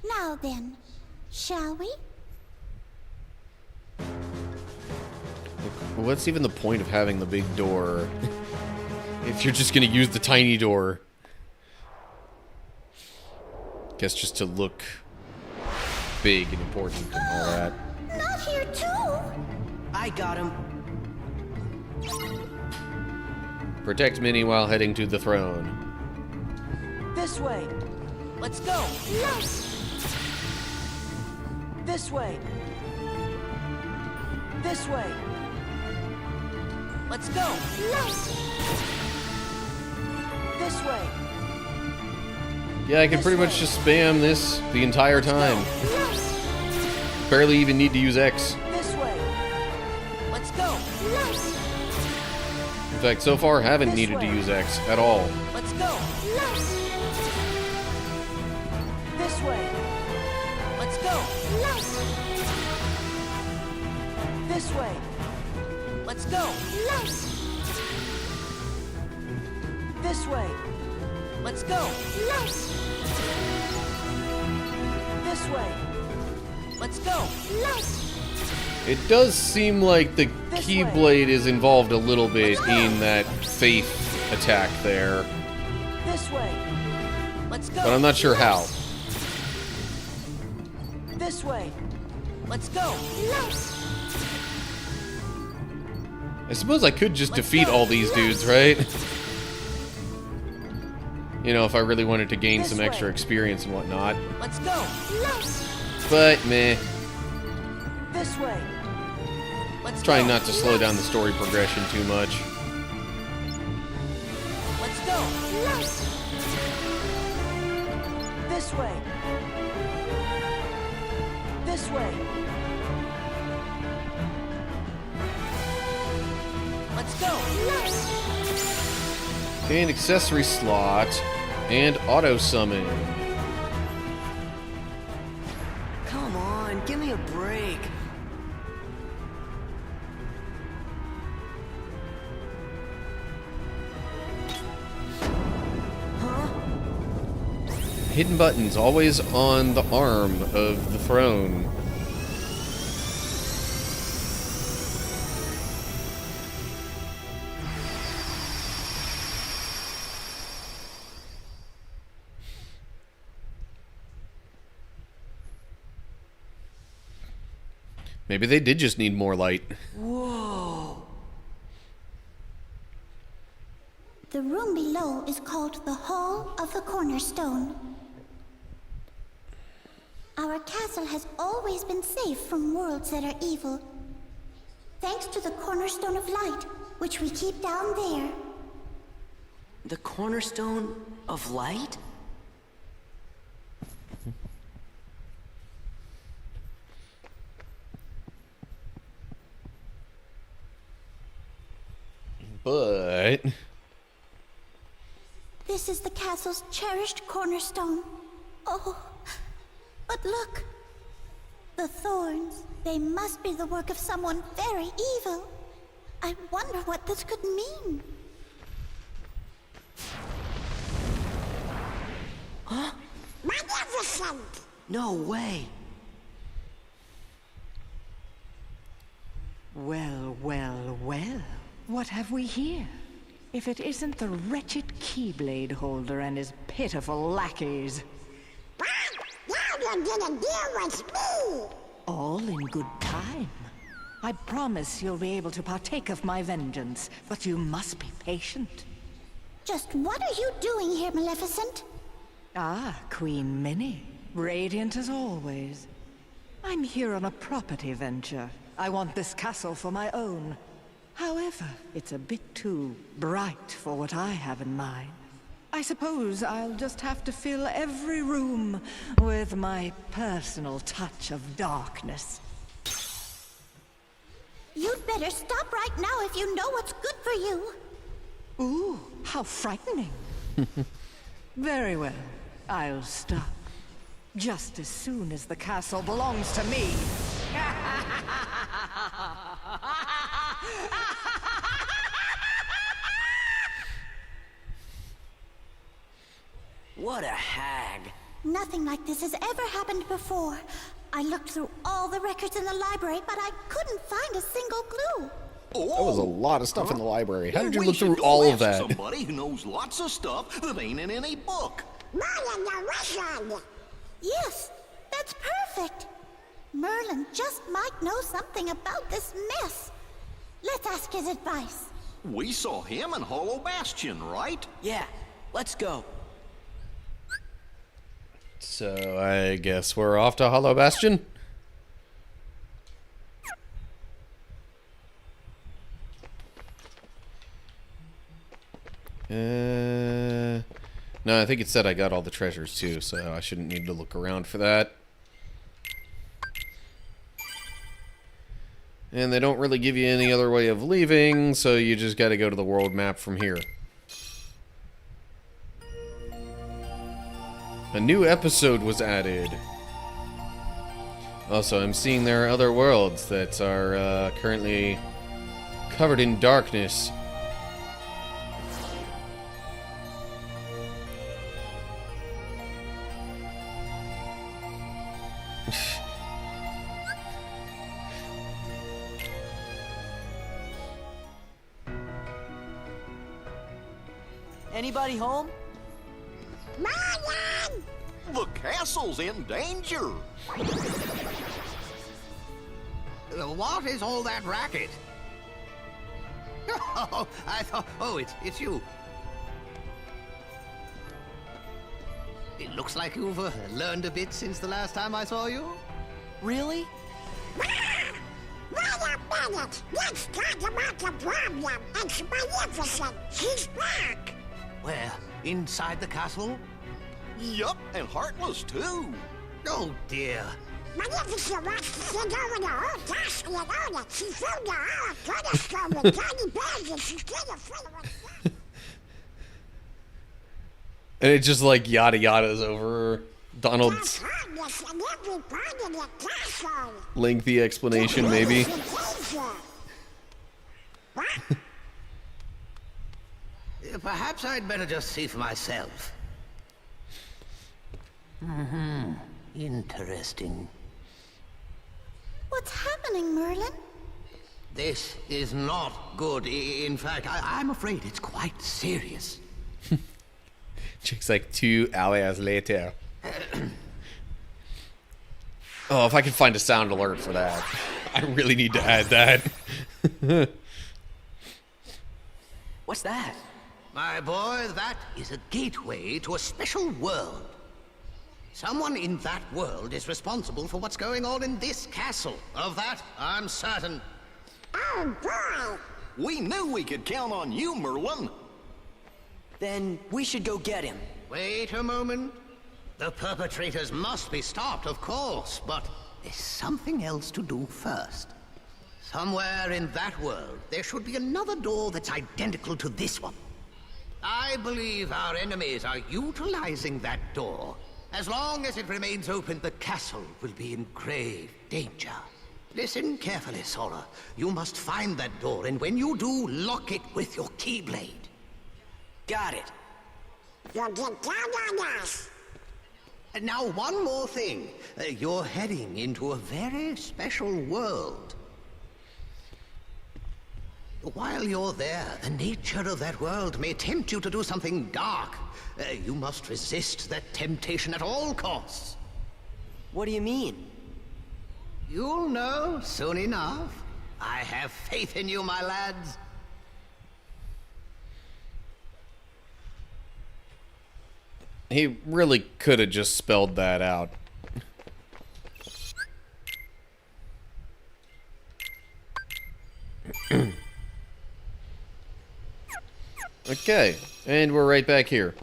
Now then, shall we? What's even the point of having the big door if you're just gonna use the tiny door? Guess just to look big and important and all that. Not here too. I got him. Protect Minnie while heading to the throne. This way. Let's go. This way. This way. Let's go. This way. Yeah, I can pretty much just spam this the entire time. Barely even need to use X. This way. Let's go. In fact, so far haven't needed to use X at all. Let's go. This way. Let's go. This way. Let's go. This way. Let's go. This way. Let's go. It does seem like the Keyblade is involved a little bit in that faith attack there, This way. Let's go. but I'm not sure how. This way. Let's go. I suppose I could just defeat all these dudes, right? You know, if I really wanted to gain some extra experience and whatnot. Let's go. But, meh. This way. Let's Trying go. not to slow down the story progression too much. Let's go. This way. This way. Let's go. Gain accessory slot and auto summon. Come on, give me a break. Hidden buttons, always on the arm of the throne. Maybe they did just need more light. Whoa. The room below is called the Hall of the Cornerstone. Our castle has always been safe from worlds that are evil, thanks to the Cornerstone of Light, which we keep down there. The Cornerstone of Light? But this is the castle's cherished cornerstone. Oh, but look. The thorns, they must be the work of someone very evil. I wonder what this could mean. Huh? Magnificent! No way. Well, well, well. What have we here? If it isn't the wretched Keyblade holder and his pitiful lackeys. Now you're gonna deal with me! All in good time. I promise you'll be able to partake of my vengeance, but you must be patient. Just what are you doing here, Maleficent? Ah, Queen Minnie. Radiant as always. I'm here on a property venture. I want this castle for my own. However, it's a bit too bright for what I have in mind. I suppose I'll just have to fill every room with my personal touch of darkness. You'd better stop right now if you know what's good for you. Ooh, how frightening. Very well, I'll stop. Just as soon as the castle belongs to me. What a hag. Nothing like this has ever happened before. I looked through all the records in the library, but I couldn't find a single clue. That was a lot of stuff in the library. How did you We look should through go all of ask that? Somebody who knows lots of stuff that ain't in any book. Merlin the Wizard! Yes, that's perfect. Merlin just might know something about this mess. Let's ask his advice. We saw him in Hollow Bastion, right? Yeah, let's go. So I guess we're off to Hollow Bastion. No, I think it said I got all the treasures too, so I shouldn't need to look around for that. And they don't really give you any other way of leaving, so you just gotta go to the world map from here. A new episode was added. Also, I'm seeing there are other worlds that are currently covered in darkness. Anybody home? Merlin! The castle's in danger. What is all that racket? Oh, I thought. Oh, it's you. It looks like you've learned a bit since the last time I saw you. Really? Wait a minute! Let's talk about the problem! It's Magnificent! She's back! Where? Inside the castle? Yup, and Heartless too. Oh dear. Magnificent wants to send over the whole castle in order. She filled the Hall of Cornerstone with tiny bags and she's gonna fill it. And it just like yada yadas over Donald's Heartless in every part of the castle. lengthy explanation, maybe. What? Perhaps I'd better just see for myself. Interesting. What's happening, Merlin? This is not good. In fact, I'm afraid it's quite serious. Chick's like 2 hours later. Oh, if I could find a sound alert for that. I really need to add that. What's that? My boy, that is a gateway to a special world. Someone in that world is responsible for what's going on in this castle. Of that, I'm certain. Oh, boy! We knew we could count on you, Merlin. Then we should go get him. Wait a moment. The perpetrators must be stopped, of course, but there's something else to do first. Somewhere in that world, there should be another door that's identical to this one. I believe our enemies are utilizing that door. As long as it remains open, the castle will be in grave danger. Listen carefully, Sora. You must find that door, and when you do, lock it with your keyblade. Got it. You'll get down on us. And now, one more thing. You're heading into a very special world. While you're there, the nature of that world may tempt you to do something dark. You must resist that temptation at all costs. What do you mean? You'll know soon enough. I have faith in you, my lads. He really could have just spelled that out. Okay, and we're right back here.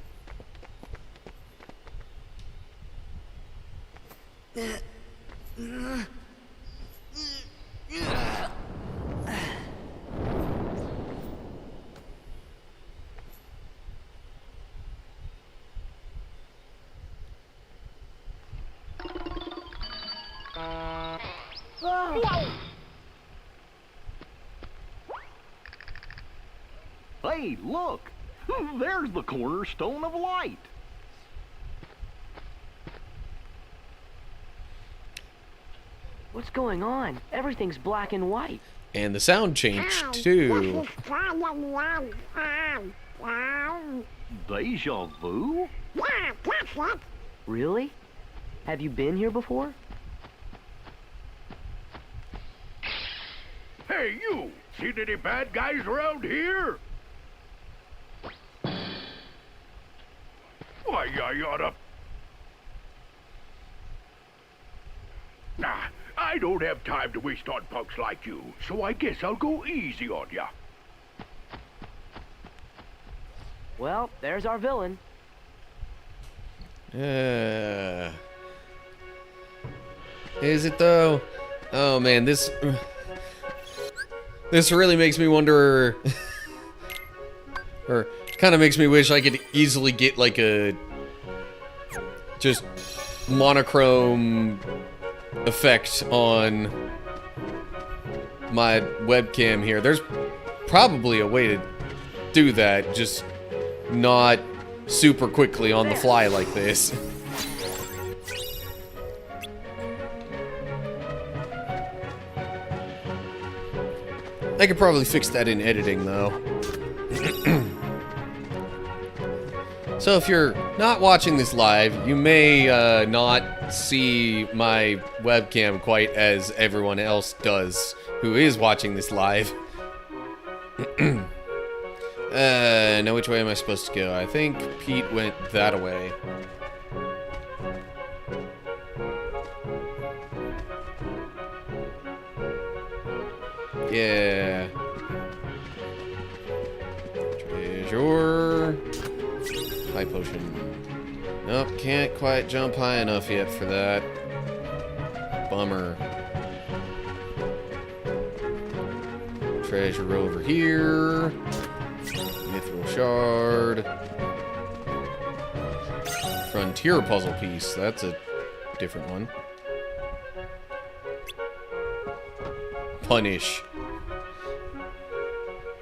Hey, look! There's the cornerstone of light. What's going on? Everything's black and white. And the sound changed too. Deja vu? Yeah, that's it. Really? Have you been here before? Hey, you! Seen any bad guys around here? Why, you oughta... Nah, I don't have time to waste on punks like you, so I guess I'll go easy on ya. Well, there's our villain. Is it though? Oh man, this really makes me wonder, or kind of makes me wish I could easily get like a just monochrome effect on my webcam here. There's probably a way to do that, just not super quickly on the fly like this. I could probably fix that in editing though. So if you're not watching this live, you may not see my webcam quite as everyone else does who is watching this live. Now which way am I supposed to go? I think Pete went that way. Yeah. Treasure. High potion. Nope, can't quite jump high enough yet for that. Bummer. Treasure over here. Mithril shard. Frontier puzzle piece. That's a different one. Punish.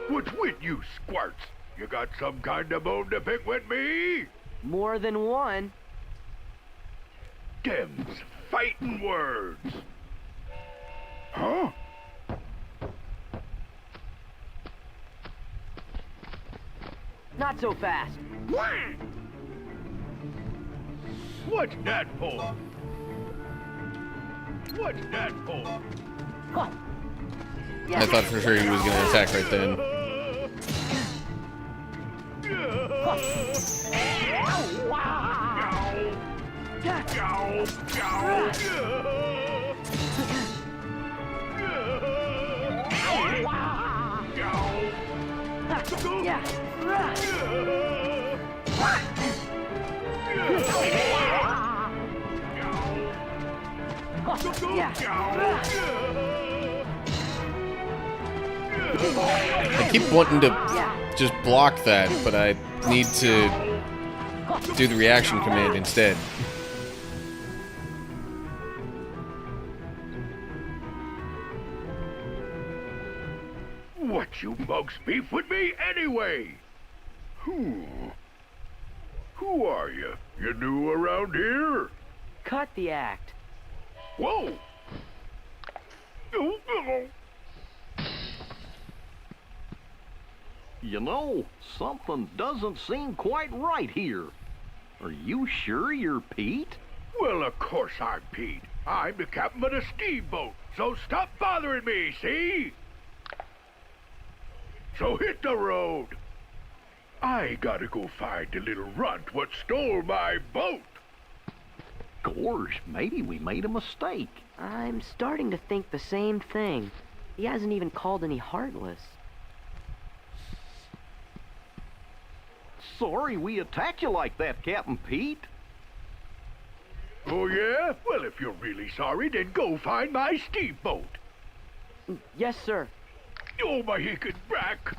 What's with you, squirts? You got some kind of bone to pick with me? More than one. Dem's fighting words. Huh? Not so fast. What's that for? What's that for? I thought for sure he was going to attack right then. I keep wanting to just block that, but I need to do the reaction command instead. What you mugs beef with me anyway? Who are you? You new around here? Cut the act. Whoa! You know, something doesn't seem quite right here. Are you sure you're Pete? Well, of course I'm Pete. I'm the captain of the steamboat, so stop bothering me, see? So hit the road. I gotta go find the little runt what stole my boat. Gosh, maybe we made a mistake. I'm starting to think the same thing. He hasn't even called any Heartless. Sorry we attacked you like that, Captain Pete. Oh, yeah? Well, if you're really sorry, then go find my steamboat. Yes, sir. Oh, my hickin' back.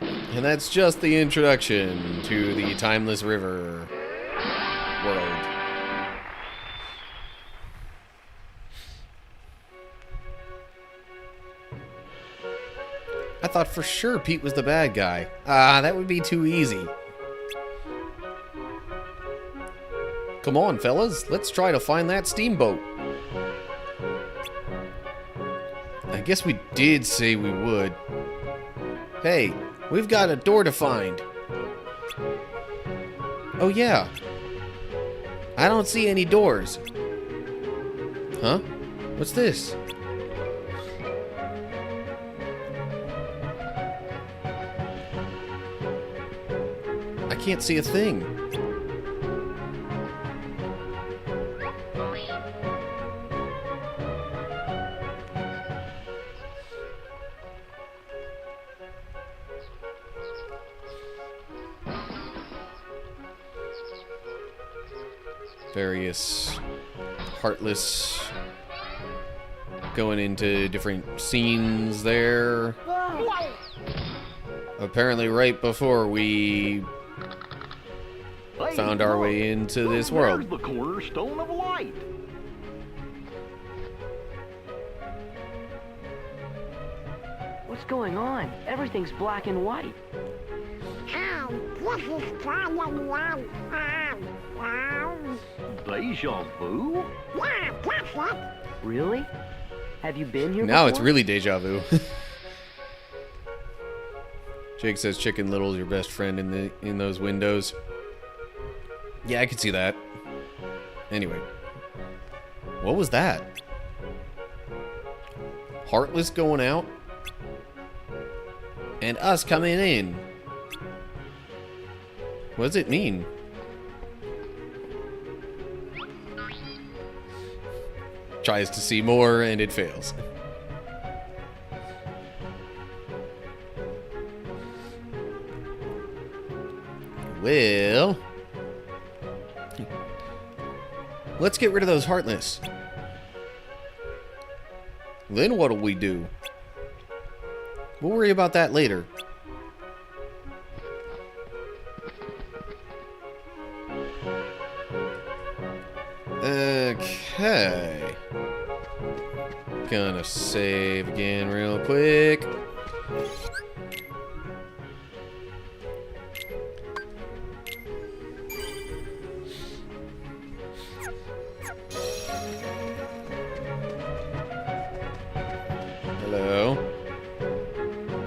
And that's just the introduction to the Timeless River world. I thought for sure Pete was the bad guy. That would be too easy. Come on, fellas. Let's try to find that steamboat. I guess we did say we would. Hey, we've got a door to find. Oh, yeah. I don't see any doors. Huh? What's this? I can't see a thing. Various Heartless going into different scenes there. Apparently right before we found our way into this world. There's the cornerstone of light. What's going on? Everything's black and white. This is problem 1. Deja vu? Yeah, that's it. Really? Have you been here Now before? it's really deja vu. Jake says Chicken Little's your best friend in those windows. Yeah, I could see that. Anyway. What was that? Heartless going out? And us coming in. What does it mean? Tries to see more and it fails. Well, let's get rid of those Heartless. Then what'll we do? We'll worry about that later. Okay. Gonna save again real quick.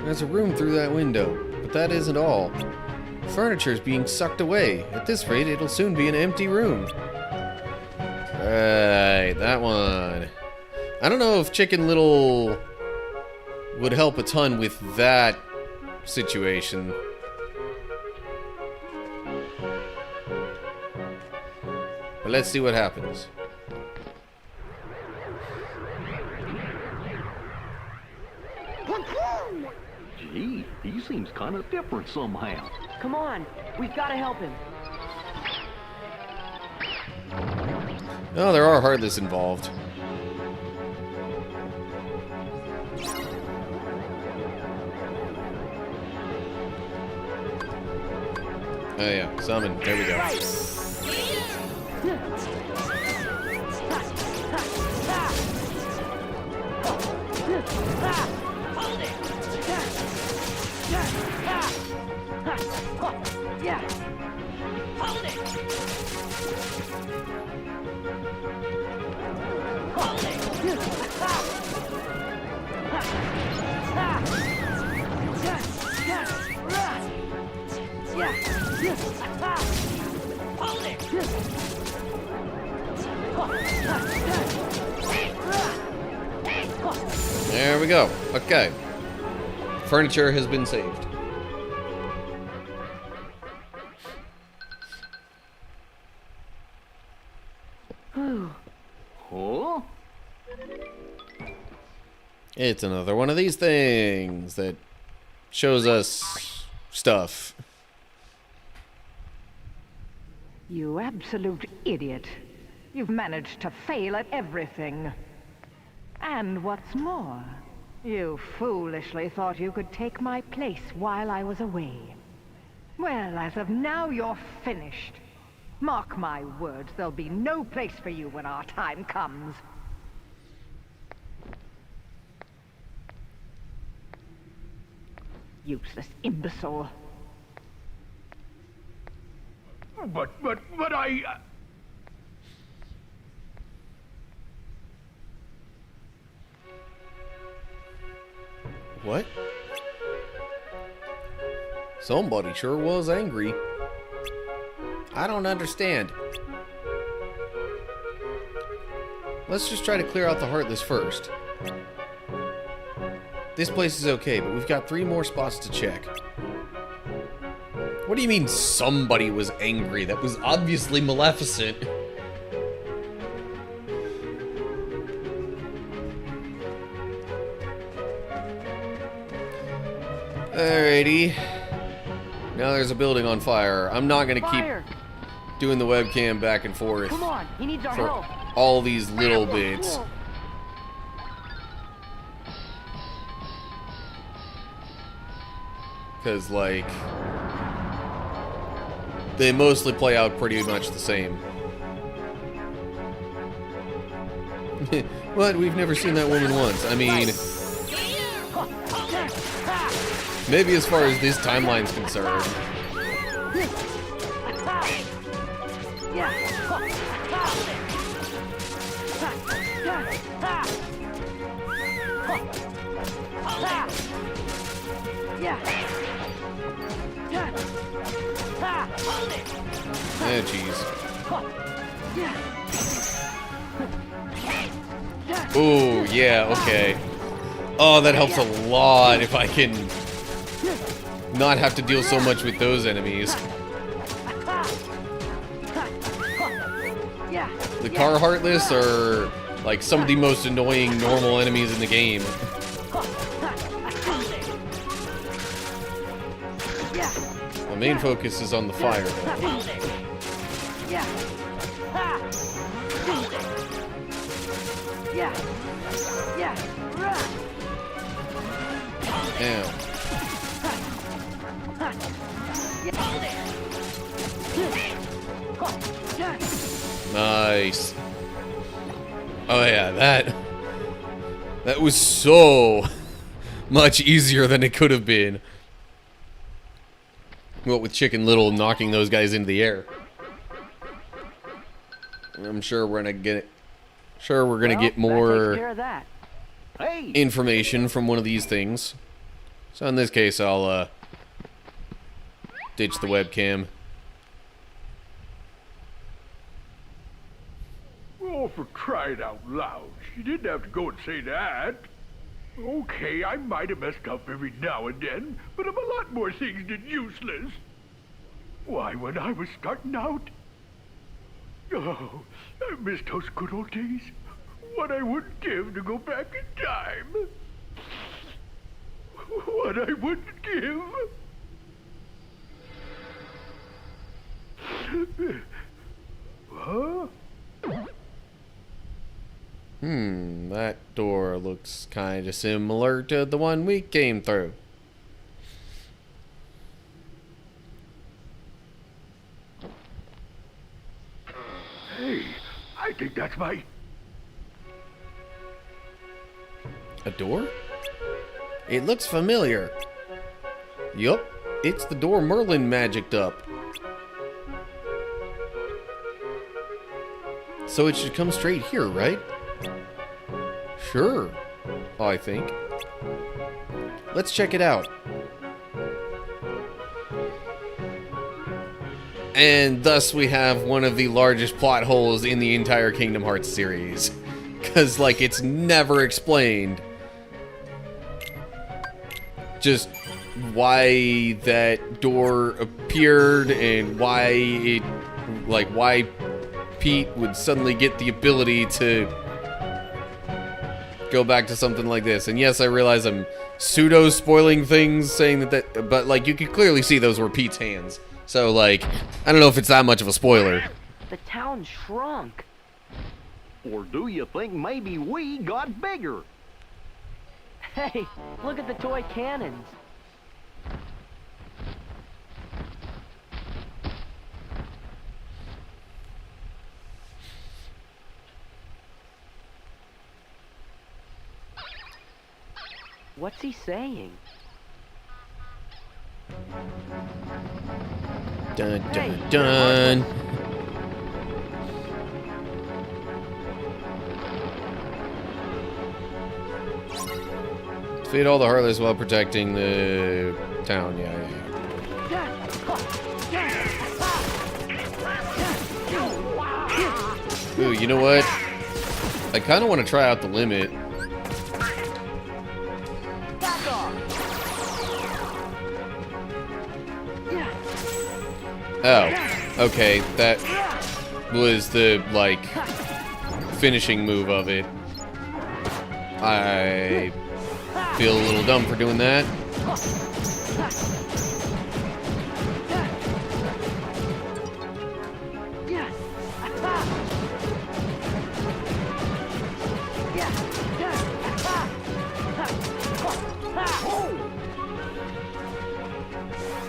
There's a room through that window, but that isn't all. Furniture's being sucked away. At this rate, it'll soon be an empty room. Right, that one. I don't know if Chicken Little would help a ton with that situation. But let's see what happens. Gee, he seems kind of different somehow. Come on, we've got to help him. No, there are Heartless involved. Oh yeah, summon. There we go. There we go. Okay. Furniture has been saved. Huh? It's another one of these things that shows us stuff. You absolute idiot. You've managed to fail at everything. And what's more, you foolishly thought you could take my place while I was away. Well, as of now, you're finished. Mark my words, there'll be no place for you when our time comes. Useless imbecile. But I... What? Somebody sure was angry. I don't understand. Let's just try to clear out the Heartless first. This place is okay, but we've got 3 more spots to check. What do you mean somebody was angry? That was obviously Maleficent. Alrighty. Now there's a building on fire. I'm not gonna keep doing the webcam back and forth. Come on, he needs our for help. all these little bits. Because, like, they mostly play out pretty much the same. What? We've never seen that woman once. I mean, maybe as far as this timeline's concerned. Oh, jeez. Ooh, yeah, okay. Oh, that helps a lot if I can not have to deal so much with those enemies. The car Heartless are like some of the most annoying normal enemies in the game. My main focus is on the fire, though. Damn. Nice. Oh yeah, that was so much easier than it could have been. What with Chicken Little knocking those guys into the air. I'm sure we're gonna get get more information from one of these things. So in this case, I'll ditch the webcam. Oh, for crying out loud. You didn't have to go and say that. Okay, I might have messed up every now and then, but I'm a lot more things than useless. Why, when I was starting out... Oh, I miss those good old days. What I wouldn't give to go back in time. What I wouldn't give. Huh? That door looks kind of similar to the one we came through. Hey, I think that's my... A door? It looks familiar. Yup, it's the door Merlin magicked up. So it should come straight here, right? Sure, I think. Let's check it out. And thus we have one of the largest plot holes in the entire Kingdom Hearts series. Because, like, it's never explained just why that door appeared and why it, like, why Pete would suddenly get the ability to go back to something like this. And yes, I realize I'm pseudo-spoiling things, saying that, but, like, you can clearly see those were Pete's hands. So, like, I don't know if it's that much of a spoiler. The town shrunk. Or do you think maybe we got bigger? Hey, look at the toy cannons. What's he saying? Dun dun dun. Defeat all the Heartless while protecting the town. Yeah. Ooh, you know what? I kind of want to try out the limit. Oh, okay, that was the, like, finishing move of it. I feel a little dumb for doing that.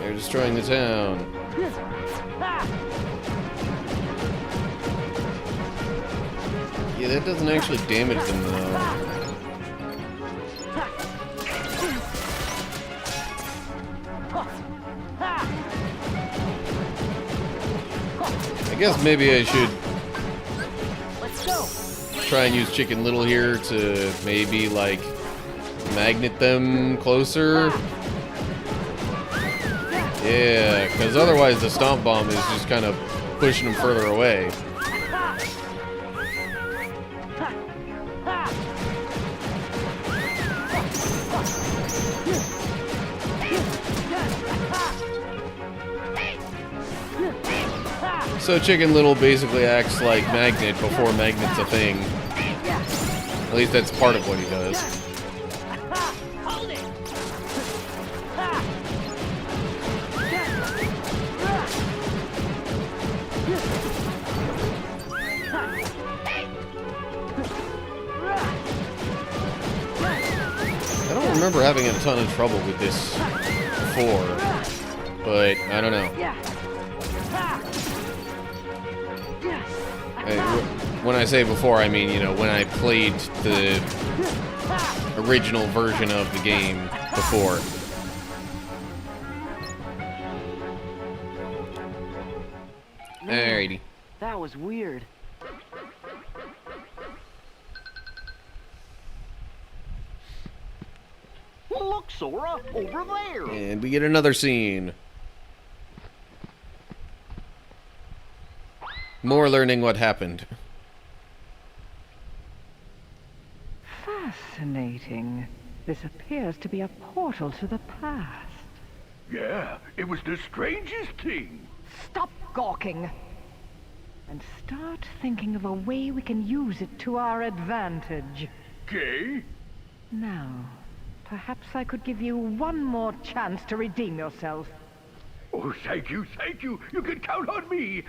They're destroying the town. Yeah, that doesn't actually damage them, though. I guess maybe I should try and use Chicken Little here to maybe, like, magnet them closer. Yeah, because otherwise the Stomp Bomb is just kind of pushing them further away. So Chicken Little basically acts like Magnet before Magnet's a thing. At least that's part of what he does. I don't remember having a ton of trouble with this before, but I don't know. When I say before, I mean, you know, when I played the original version of the game before. Alrighty. That was weird. Look Look, Sora, over there. And we get another scene. More learning what happened. Fascinating. This appears to be a portal to the past. Yeah, it was the strangest thing. Stop gawking. And start thinking of a way we can use it to our advantage. Okay? Now, perhaps I could give you one more chance to redeem yourself. Oh, thank you, thank you. You can count on me.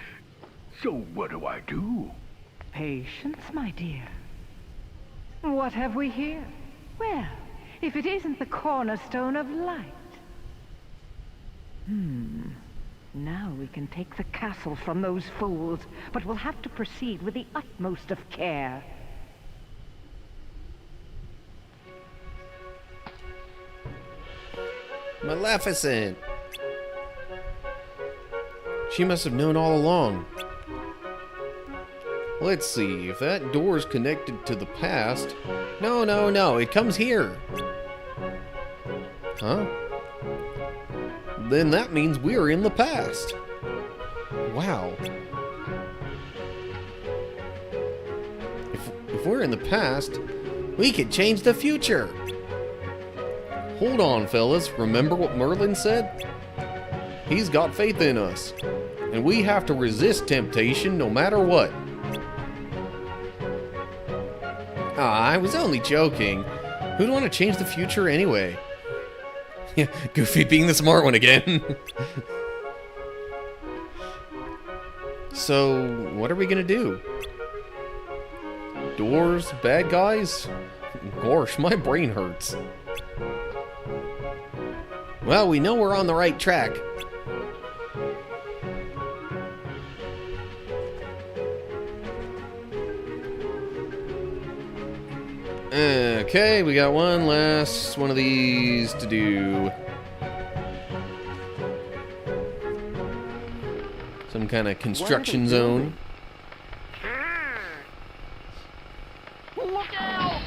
So what do? Patience, my dear. What have we here? Well, if it isn't the cornerstone of light. Now we can take the castle from those fools, but we'll have to proceed with the utmost of care. Maleficent! She must have known all along. Let's see, if that door's connected to the past... No, it comes here! Huh? Then that means we're in the past. Wow. If we're in the past, we could change the future. Hold on, fellas. Remember what Merlin said? He's got faith in us. And we have to resist temptation no matter what. I was only joking. Who'd want to change the future anyway? Goofy being the smart one again. So, what are we gonna do? Doors? Bad guys? Gosh, my brain hurts. Well, we know we're on the right track. Okay, we got one last one of these to do. Some kind of construction zone. Look out!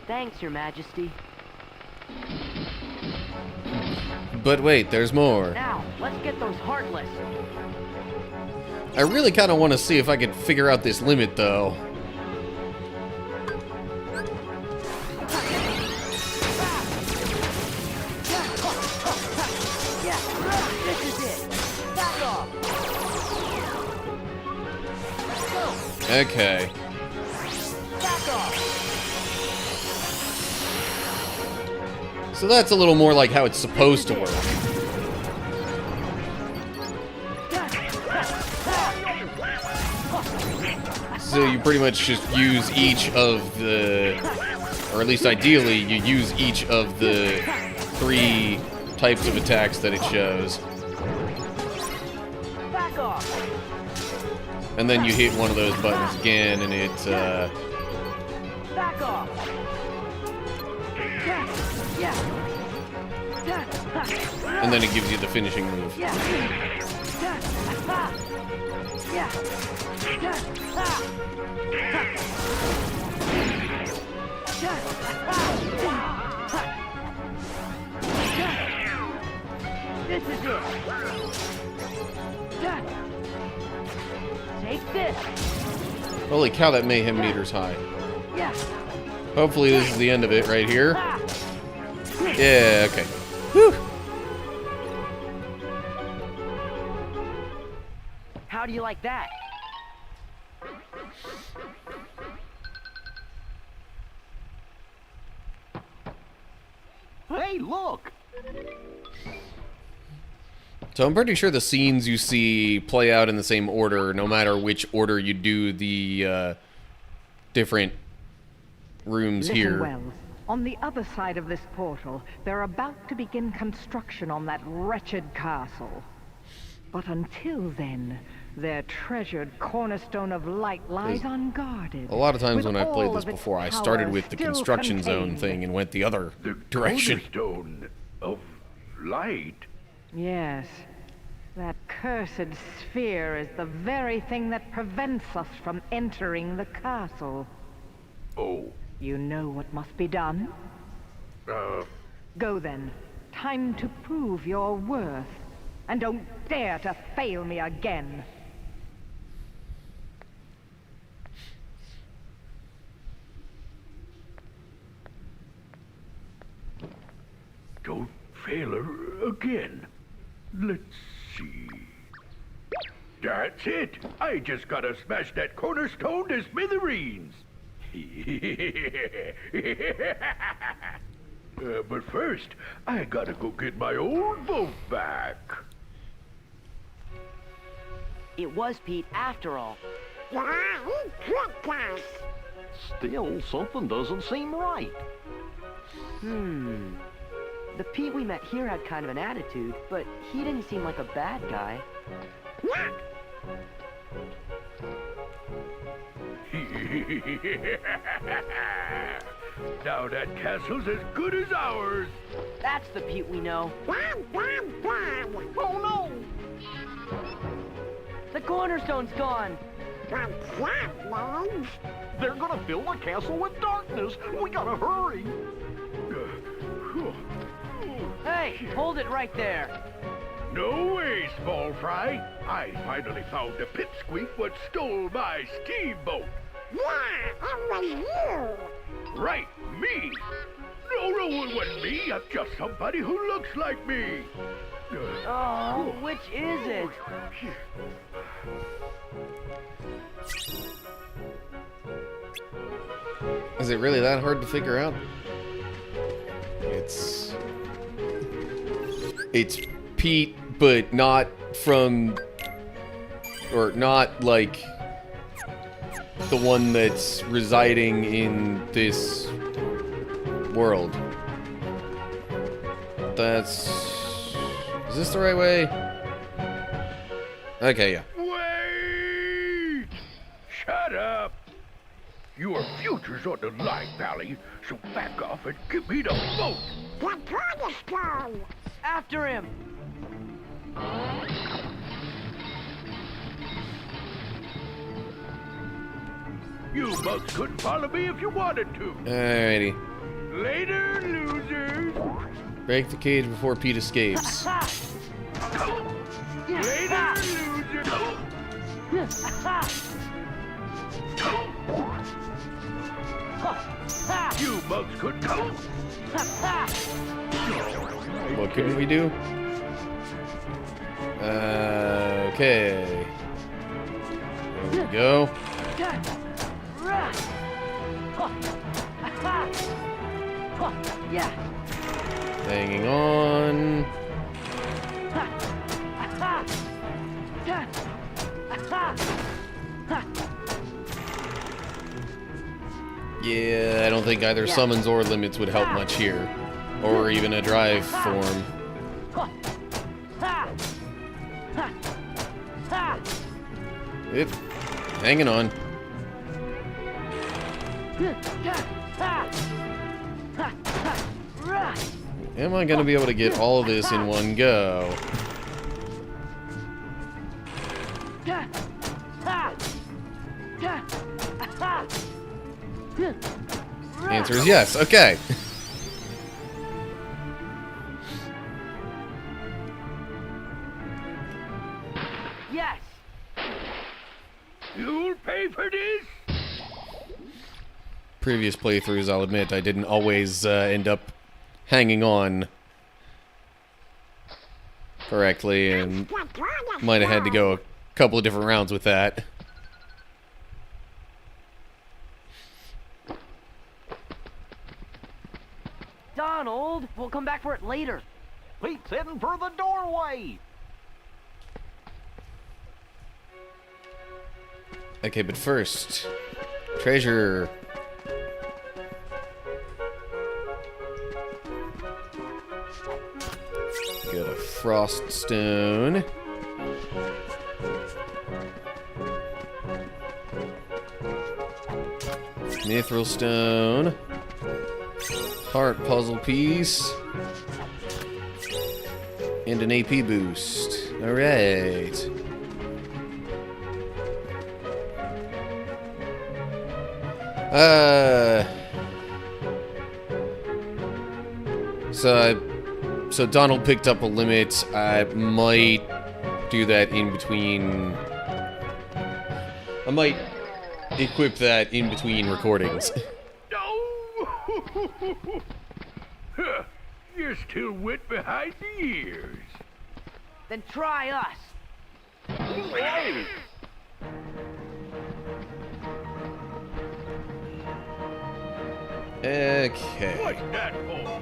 Thanks, Your Majesty. But wait, there's more. Now, let's get those Heartless. I really kind of want to see if I can figure out this limit, though. Yeah, this is it. Back off. Okay. Back off. So that's a little more like how it's supposed to work. So you pretty much just use each of the, or at least ideally, you use each of the 3 types of attacks that it shows. Back off. And then you hit one of those buttons again and it, Back off. and then it gives you the finishing move. This is it. Take this. Holy cow, that mayhem meter's high. Hopefully this is the end of it right here. Yeah, okay. Whew. How do you like that? Hey, look! So I'm pretty sure the scenes you see play out in the same order, no matter which order you do the different rooms Listen here. well. On the other side of this portal, they're about to begin construction on that wretched castle. But until then, their treasured cornerstone of light lies unguarded. A lot of times when I with played all this of its before, I power started with the still construction zone contained. thing and went the other direction. Cornerstone of light? Yes, that cursed sphere is the very thing that prevents us from entering the castle. Oh. You know what must be done? Go then. Time to prove your worth. And don't dare to fail me again. Don't fail her again. Let's see. That's it. I just gotta smash that cornerstone to smithereens. But first, I gotta go get my old boat back. It was Pete after all. Yeah, he tricked us. Still, something doesn't seem right. The Pete we met here had kind of an attitude, but he didn't seem like a bad guy. Now that castle's as good as ours. That's the Pete we know. Oh no! The cornerstone's gone. They're gonna fill the castle with darkness. We gotta hurry. Hey, hold it right there. No way, small fry. I finally found the pipsqueak what stole my steamboat. Yeah, it was you. Right, me. No, it wasn't me. I'm just somebody who looks like me. Oh, which is it? Is it really that hard to figure out? It's Pete, but not from, or not like the one that's residing in this world. Is this the right way? Okay, yeah. Wait! Shut up! Your future's on the line, Valley, so back off and give me the boat! The cornerstone! After him! You bugs couldn't follow me if you wanted to. Alrighty. Later, losers. Break the cage before Pete escapes. Later, losers. You bugs couldn't go. What couldn't we do? Okay. There we go. Hanging on. Yeah, I don't think either summons or limits would help much here. Or even a drive form. It's hanging on. Am I gonna be able to get all of this in one go? Answer is yes. Okay. Yes. You'll pay for this. Previous playthroughs, I'll admit, I didn't always end up hanging on correctly, and might have had to go a couple of different rounds with that. Donald, we'll come back for it later. Pete's heading for the doorway. Okay, but first, treasure. Got a frost stone. Mithril stone. Heart puzzle piece. And an AP boost. All right. So Donald picked up a limit. I might do that in between. I might equip that in between recordings. Huh, you're still wet behind the ears. Then try us. Okay. What's that for?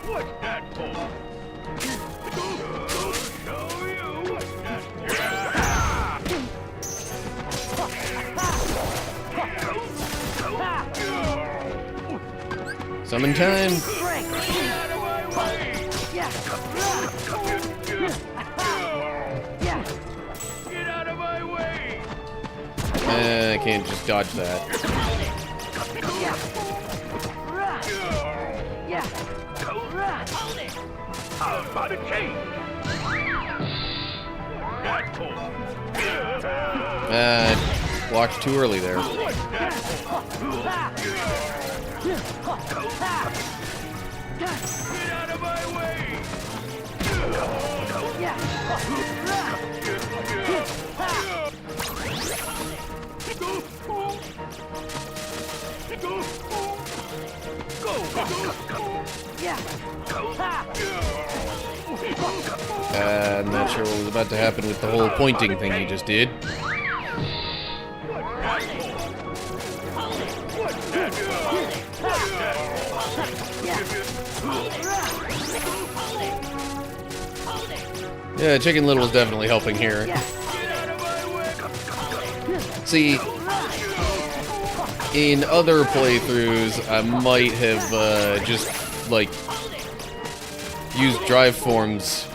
What's that for? Show you what's that. Summon time. Get out of my way! Yeah. Get out of my way! I can't just dodge that. Yeah. How about a change? That for? Walked too early there. What's that for? Get out of my way! I'm not sure what was about to happen with the whole pointing thing he just did. Yeah, Chicken Little is definitely helping here. See, in other playthroughs, I might have just, like, used drive forms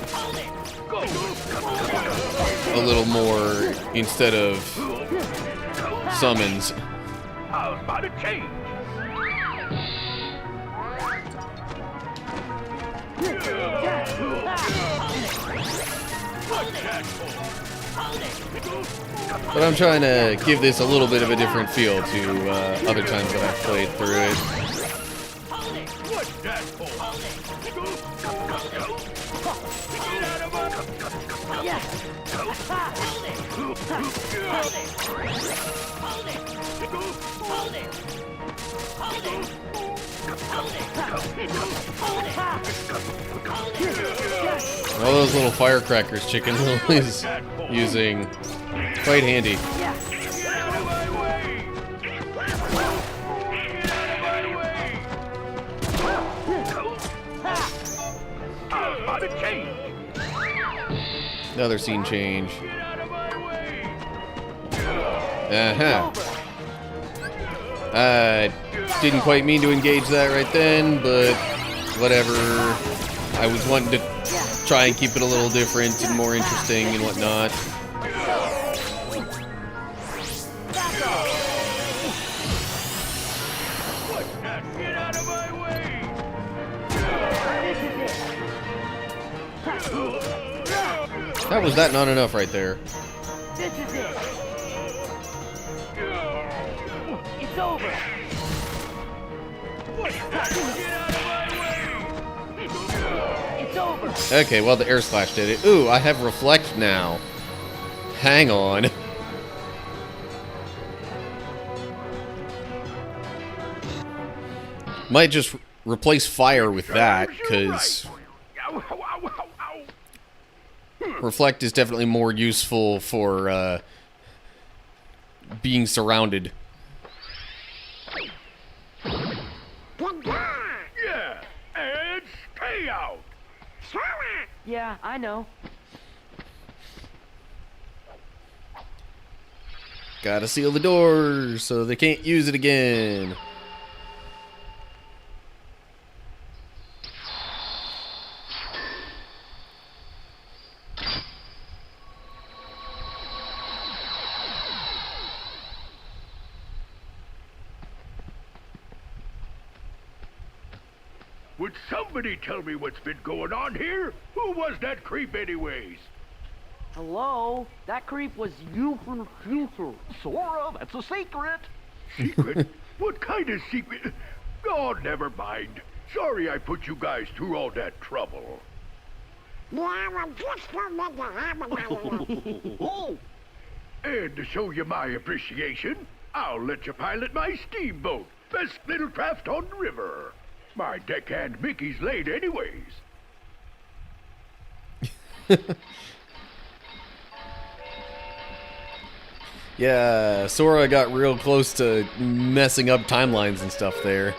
a little more instead of summons. How's about a change? But I'm trying to give this a little bit of a different feel to other times that I've played through it. What's that for? All those little firecrackers Chicken Little is using, quite handy. Another scene change. Uh-huh. I didn't quite mean to engage that right then, but whatever. I was wanting to try and keep it a little different and more interesting and whatnot. How was that not enough right there? This is it. It's over. It's over. Okay, well, the air slash did it. Ooh, I have reflect now. Hang on. Might just replace fire with that, because reflect is definitely more useful for being surrounded. Yeah, and stay out. Yeah, I know. Gotta seal the doors so they can't use it again. somebody tell me what's been going on here? Who was that creep anyways? Hello? That creep was you from the future. Sora, that's a secret. Secret? What kind of secret? Oh, never mind. Sorry I put you guys through all that trouble. And to show you my appreciation, I'll let you pilot my steamboat. Best little craft on the river. My deckhand Mickey's late anyways. Yeah, Sora got real close to messing up timelines and stuff there.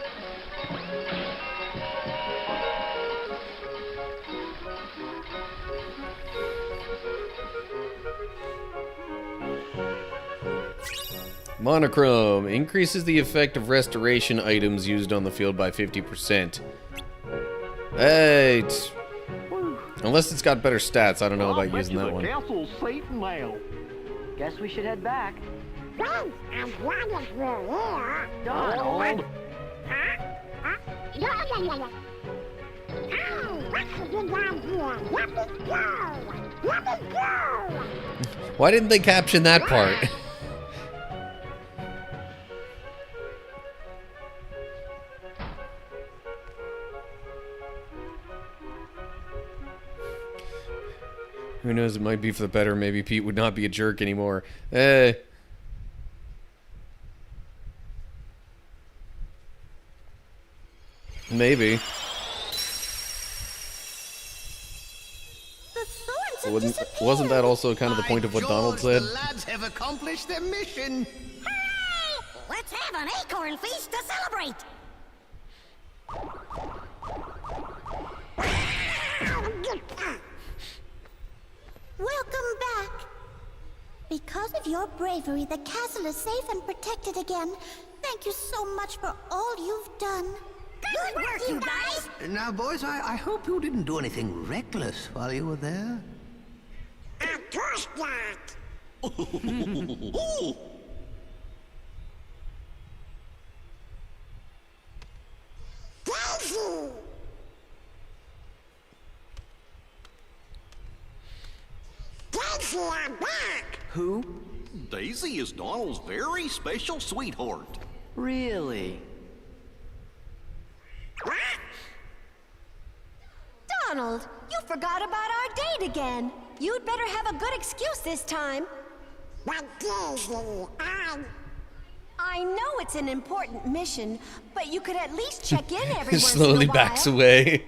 Monochrome increases the effect of restoration items used on the field by 50%. Hey, unless it's got better stats, I don't know about using that one. The castle's safe now. Guess we should head back. Well, as long as we're here. Donald! No. Oh, that's a good idea. Let me go. Let me go. Why didn't they caption that part? Who knows, it might be for the better. Maybe Pete would not be a jerk anymore. Hey. Maybe. Wasn't that also kind of the point of what Donald said? The lads have accomplished their mission. Hey! Let's have an acorn feast to celebrate! Welcome back. Because of your bravery, the castle is safe and protected again. Thank you so much for all you've done. Good work, you guys! Now, boys, I hope you didn't do anything reckless while you were there. Of course not. Daisy! Daisy, I'm back! Who? Daisy is Donald's very special sweetheart. Really? What? Donald, you forgot about our date again. You'd better have a good excuse this time. But Daisy, I know it's an important mission, but you could at least check in every once in a Slowly while. backs away.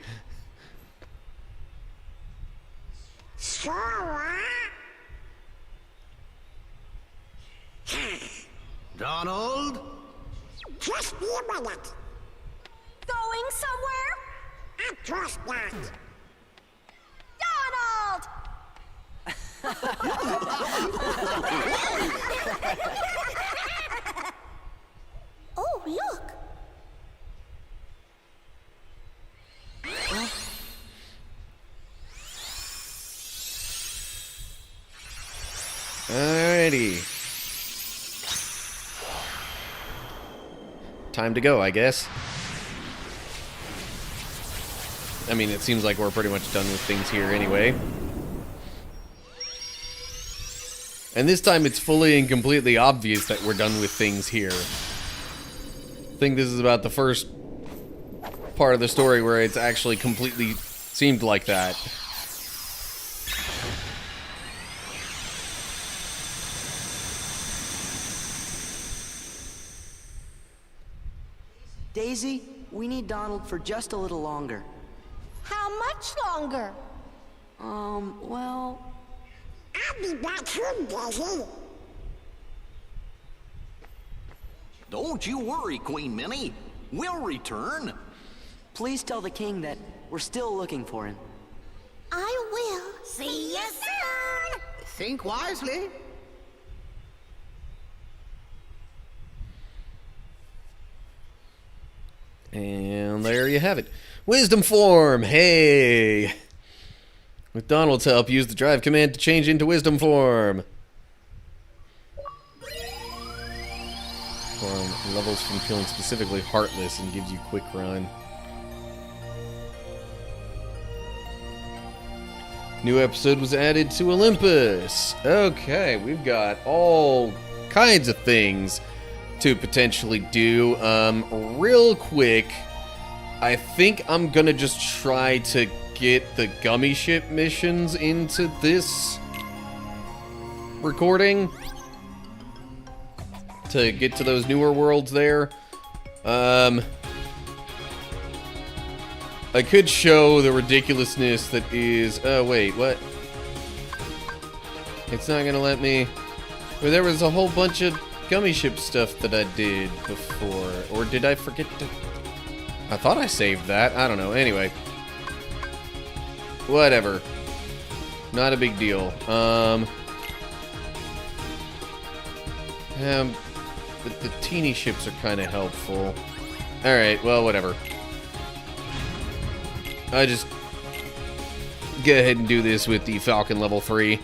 Sora? Donald? Just be a minute. Going somewhere? Of course not. Donald! Oh, look! Alrighty. Time to go, I guess. I mean, it seems like we're pretty much done with things here anyway. And this time it's fully and completely obvious that we're done with things here. I think this is about the first part of the story where it's actually completely seemed like that. Daisy, we need Donald for just a little longer. How much longer? Well... I'll be back soon, Daisy. Don't you worry, Queen Minnie. We'll return. Please tell the king that we're still looking for him. I will. See you soon! Think wisely. And there you have it. Wisdom form! Hey! With Donald's help, use the drive command to change into wisdom form. Form levels from feeling specifically heartless and gives you quick run. New episode was added to Olympus. Okay, we've got all kinds of things to potentially do. Real quick, I think I'm gonna just try to get the gummy ship missions into this recording to get to those newer worlds there. I could show the ridiculousness that is... Oh, wait, what? It's not gonna let me... Well, there was a whole bunch of gummy ship stuff that I did before. Or did I forget to... I thought I saved that. I don't know. Anyway. Whatever. Not a big deal. But the teeny ships are kind of helpful. Alright, well, whatever. I just go ahead and do this with the Falcon level 3.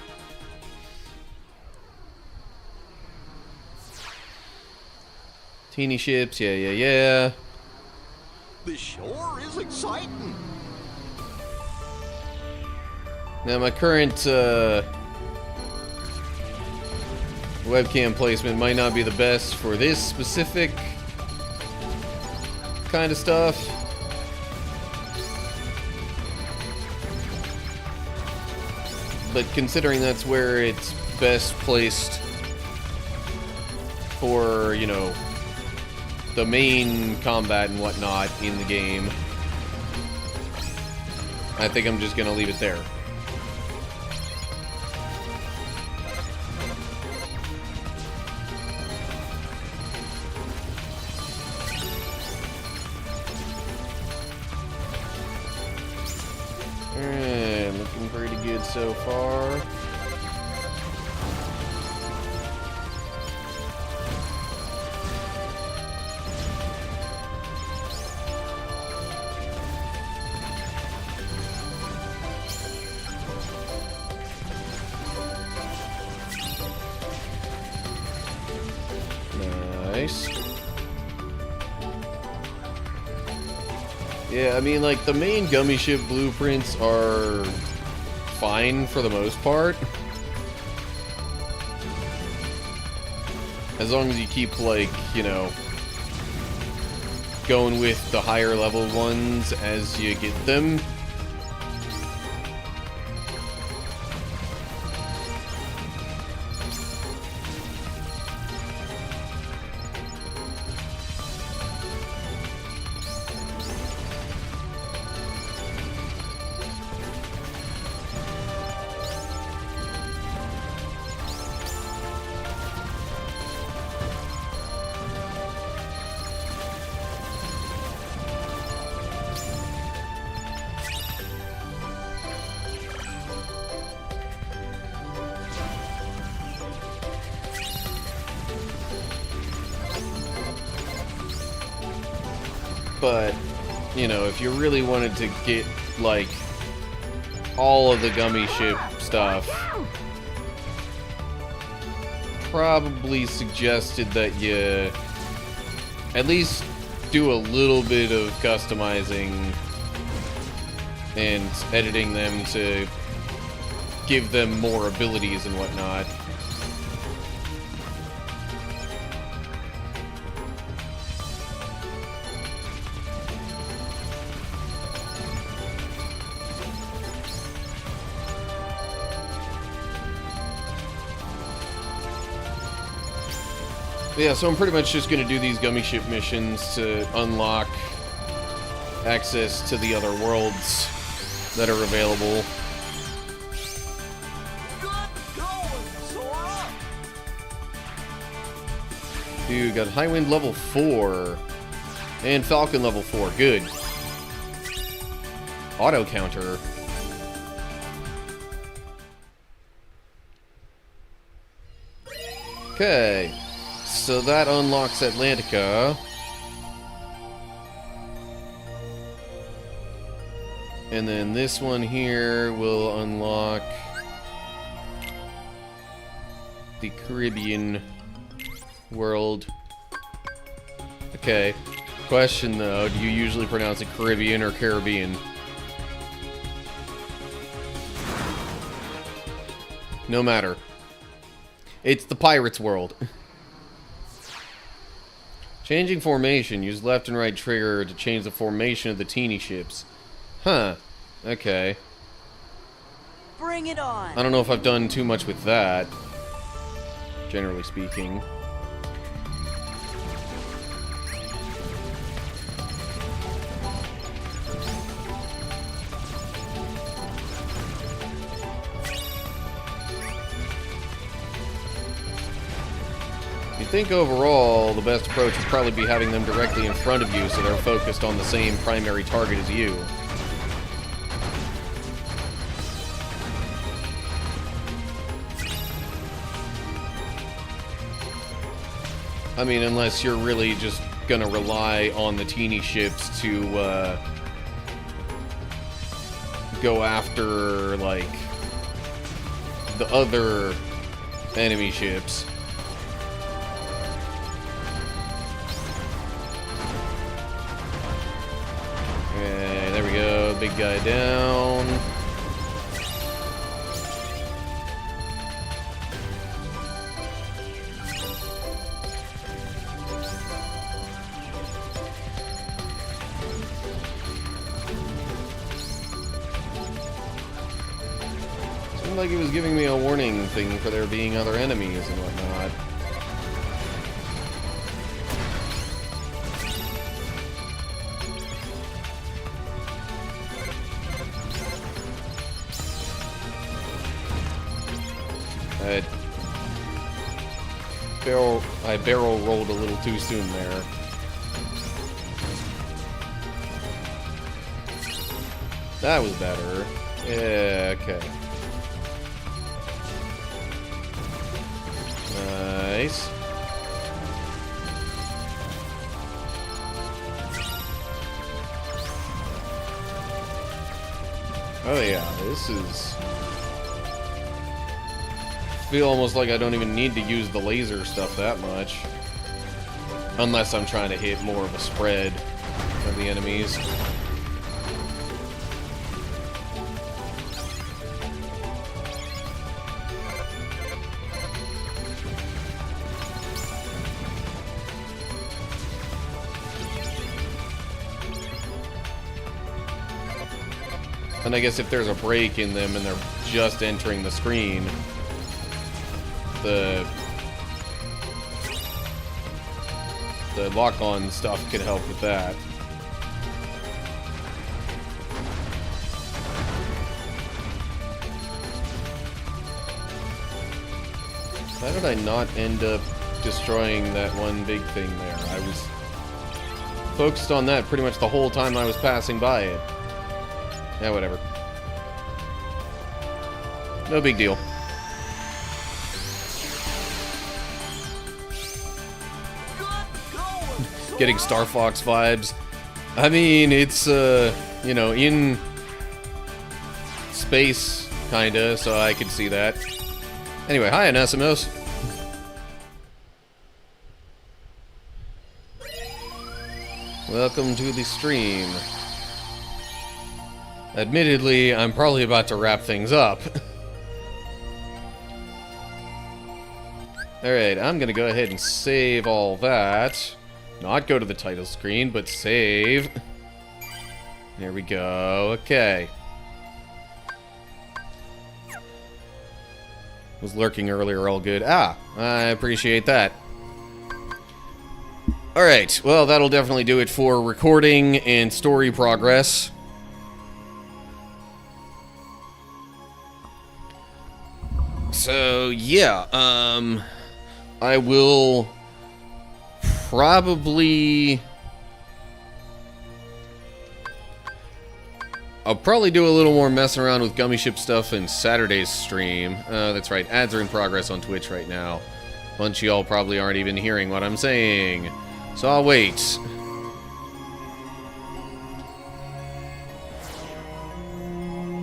Teeny ships, yeah. This sure is exciting. Now my current webcam placement might not be the best for this specific kind of stuff. But considering that's where it's best placed for, you know, the main combat and whatnot in the game, I think I'm just gonna leave it there. Alright, looking pretty good so far. Nice. Yeah, I mean, like, the main gummy ship blueprints are fine for the most part. As long as you keep, like, you know, going with the higher level ones as you get them. But, you know, if you really wanted to get, like, all of the gummy ship stuff, probably suggested that you at least do a little bit of customizing and editing them to give them more abilities and whatnot. Yeah, so I'm pretty much just gonna do these gummy ship missions to unlock access to the other worlds that are available. Dude, got High Wind level 4 and Falcon level 4. Good. Auto counter. Okay. So that unlocks Atlantica. And then this one here will unlock the Caribbean world. Okay. Question though, do you usually pronounce it Caribbean or Caribbean? No matter. It's the pirate's world. Changing formation. Use left and right trigger to change the formation of the teeny ships. Huh. Okay. Bring it on. I don't know if I've done too much with that, generally speaking. I think overall, the best approach would probably be having them directly in front of you so they're focused on the same primary target as you. I mean, unless you're really just gonna rely on the teeny ships to go after, like, the other enemy ships. Okay, there we go. Big guy down. Seemed like it was giving me a warning thing for there being other enemies and whatnot. I barrel rolled a little too soon there. That was better. Yeah, okay. Nice. Oh yeah, this is... I feel almost like I don't even need to use the laser stuff that much. Unless I'm trying to hit more of a spread of the enemies. And I guess if there's a break in them and they're just entering the screen, the lock-on stuff could help with that. How did I not end up destroying that one big thing there? I was focused on that pretty much the whole time I was passing by it. Yeah, whatever. No big deal. Getting Star Fox vibes. I mean, it's, you know, in space, kinda, so I could see that. Anyway, hi, Anasimos. Welcome to the stream. Admittedly, I'm probably about to wrap things up. Alright, I'm gonna go ahead and save all that. Not go to the title screen, but save. There we go. Okay. Was lurking earlier, all good. Ah, I appreciate that. Alright, well, that'll definitely do it for recording and story progress. So, yeah, I will probably... I'll probably do a little more messing around with Gummy Ship stuff in Saturday's stream. That's right, ads are in progress on Twitch right now. A bunch of y'all probably aren't even hearing what I'm saying. So I'll wait.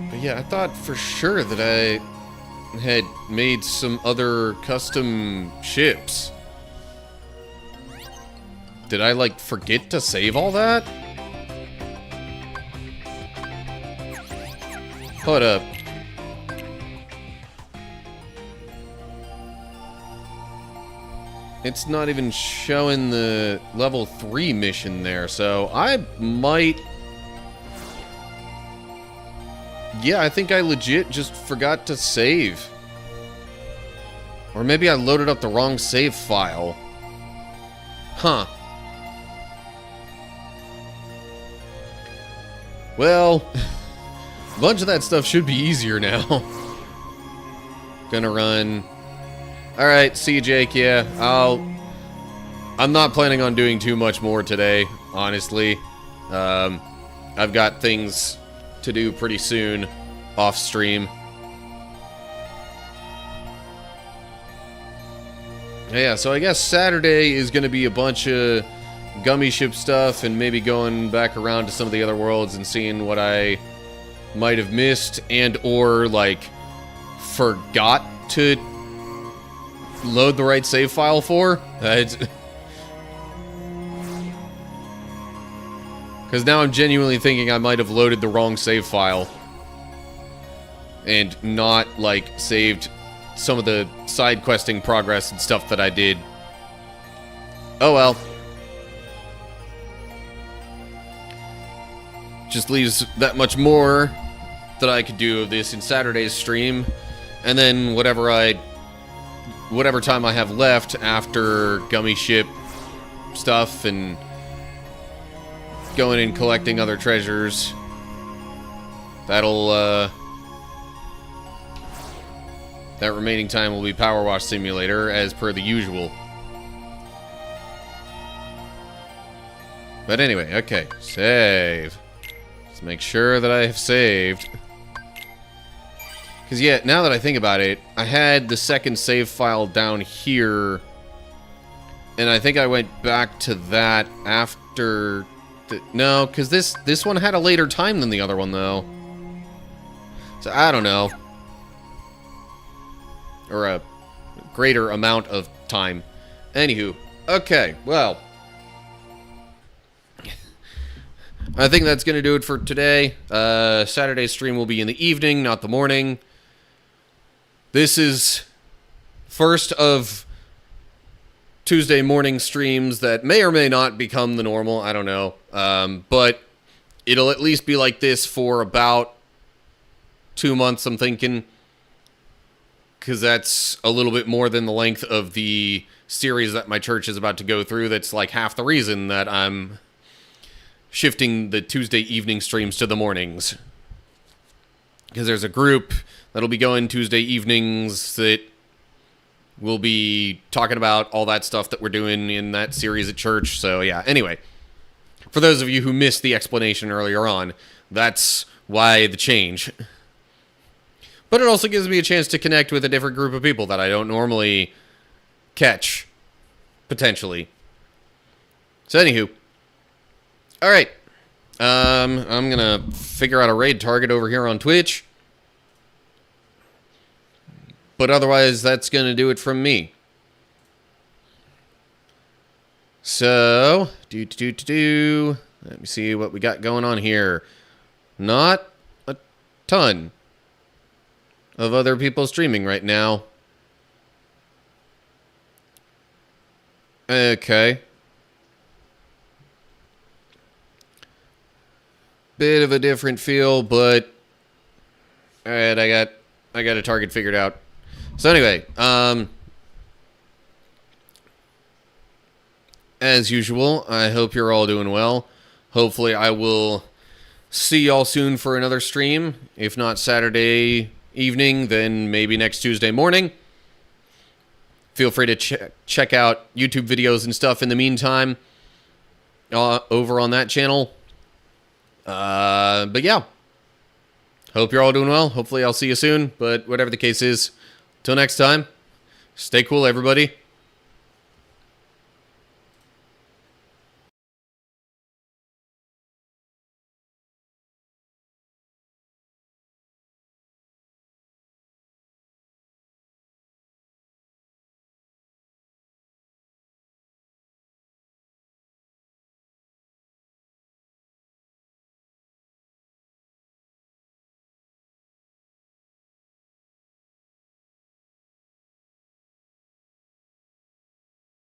But yeah, I thought for sure that I had made some other custom ships. Did I, like, forget to save all that? Hold up. it's not even showing the level 3 mission there, so I might... Yeah, I think I legit just forgot to save. Or maybe I loaded up the wrong save file. Huh. Well, a bunch of that stuff should be easier now. Gonna run. Alright, see you, Jake. Yeah, I'm not planning on doing too much more today, honestly. I've got things to do pretty soon off stream. Yeah, so I guess Saturday is going to be a bunch of gummy ship stuff and maybe going back around to some of the other worlds and seeing what I might have missed and or like forgot to load the right save file for. Because now I'm genuinely thinking I might have loaded the wrong save file and not like saved some of the side questing progress and stuff that I did. Oh well. Just leaves that much more that I could do of this in Saturday's stream, and then whatever time I have left after gummy ship stuff and going and collecting other treasures, that'll that remaining time will be Power Wash Simulator, as per the usual. But anyway, okay. Save. Let's make sure that I have saved. Because, yeah, now that I think about it, I had the second save file down here. And I think I went back to that after... No, because this one had a later time than the other one, though. So, I don't know. Or a greater amount of time. Anywho, okay, well. I think that's going to do it for today. Saturday's stream will be in the evening, not the morning. This is first of Tuesday morning streams that may or may not become the normal. I don't know. But it'll at least be like this for about 2 months, I'm thinking. Because that's a little bit more than the length of the series that my church is about to go through. That's like half the reason that I'm shifting the Tuesday evening streams to the mornings. Because there's a group that'll be going Tuesday evenings that will be talking about all that stuff that we're doing in that series at church. So yeah, anyway. For those of you who missed the explanation earlier on, that's why the change. But it also gives me a chance to connect with a different group of people that I don't normally catch, potentially. So, anywho. Alright. I'm gonna figure out a raid target over here on Twitch. But otherwise, that's gonna do it from me. So, let me see what we got going on here. Not a ton of other people streaming right now. Okay. Bit of a different feel, but alright, I got a target figured out. So anyway, as usual, I hope you're all doing well. Hopefully I will see y'all soon for another stream. If not Saturday evening, then maybe next Tuesday morning. Feel free to check out YouTube videos and stuff in the meantime over on that channel. But yeah, hope you're all doing well. Hopefully I'll see you soon, but whatever the case is, till next time, stay cool, everybody.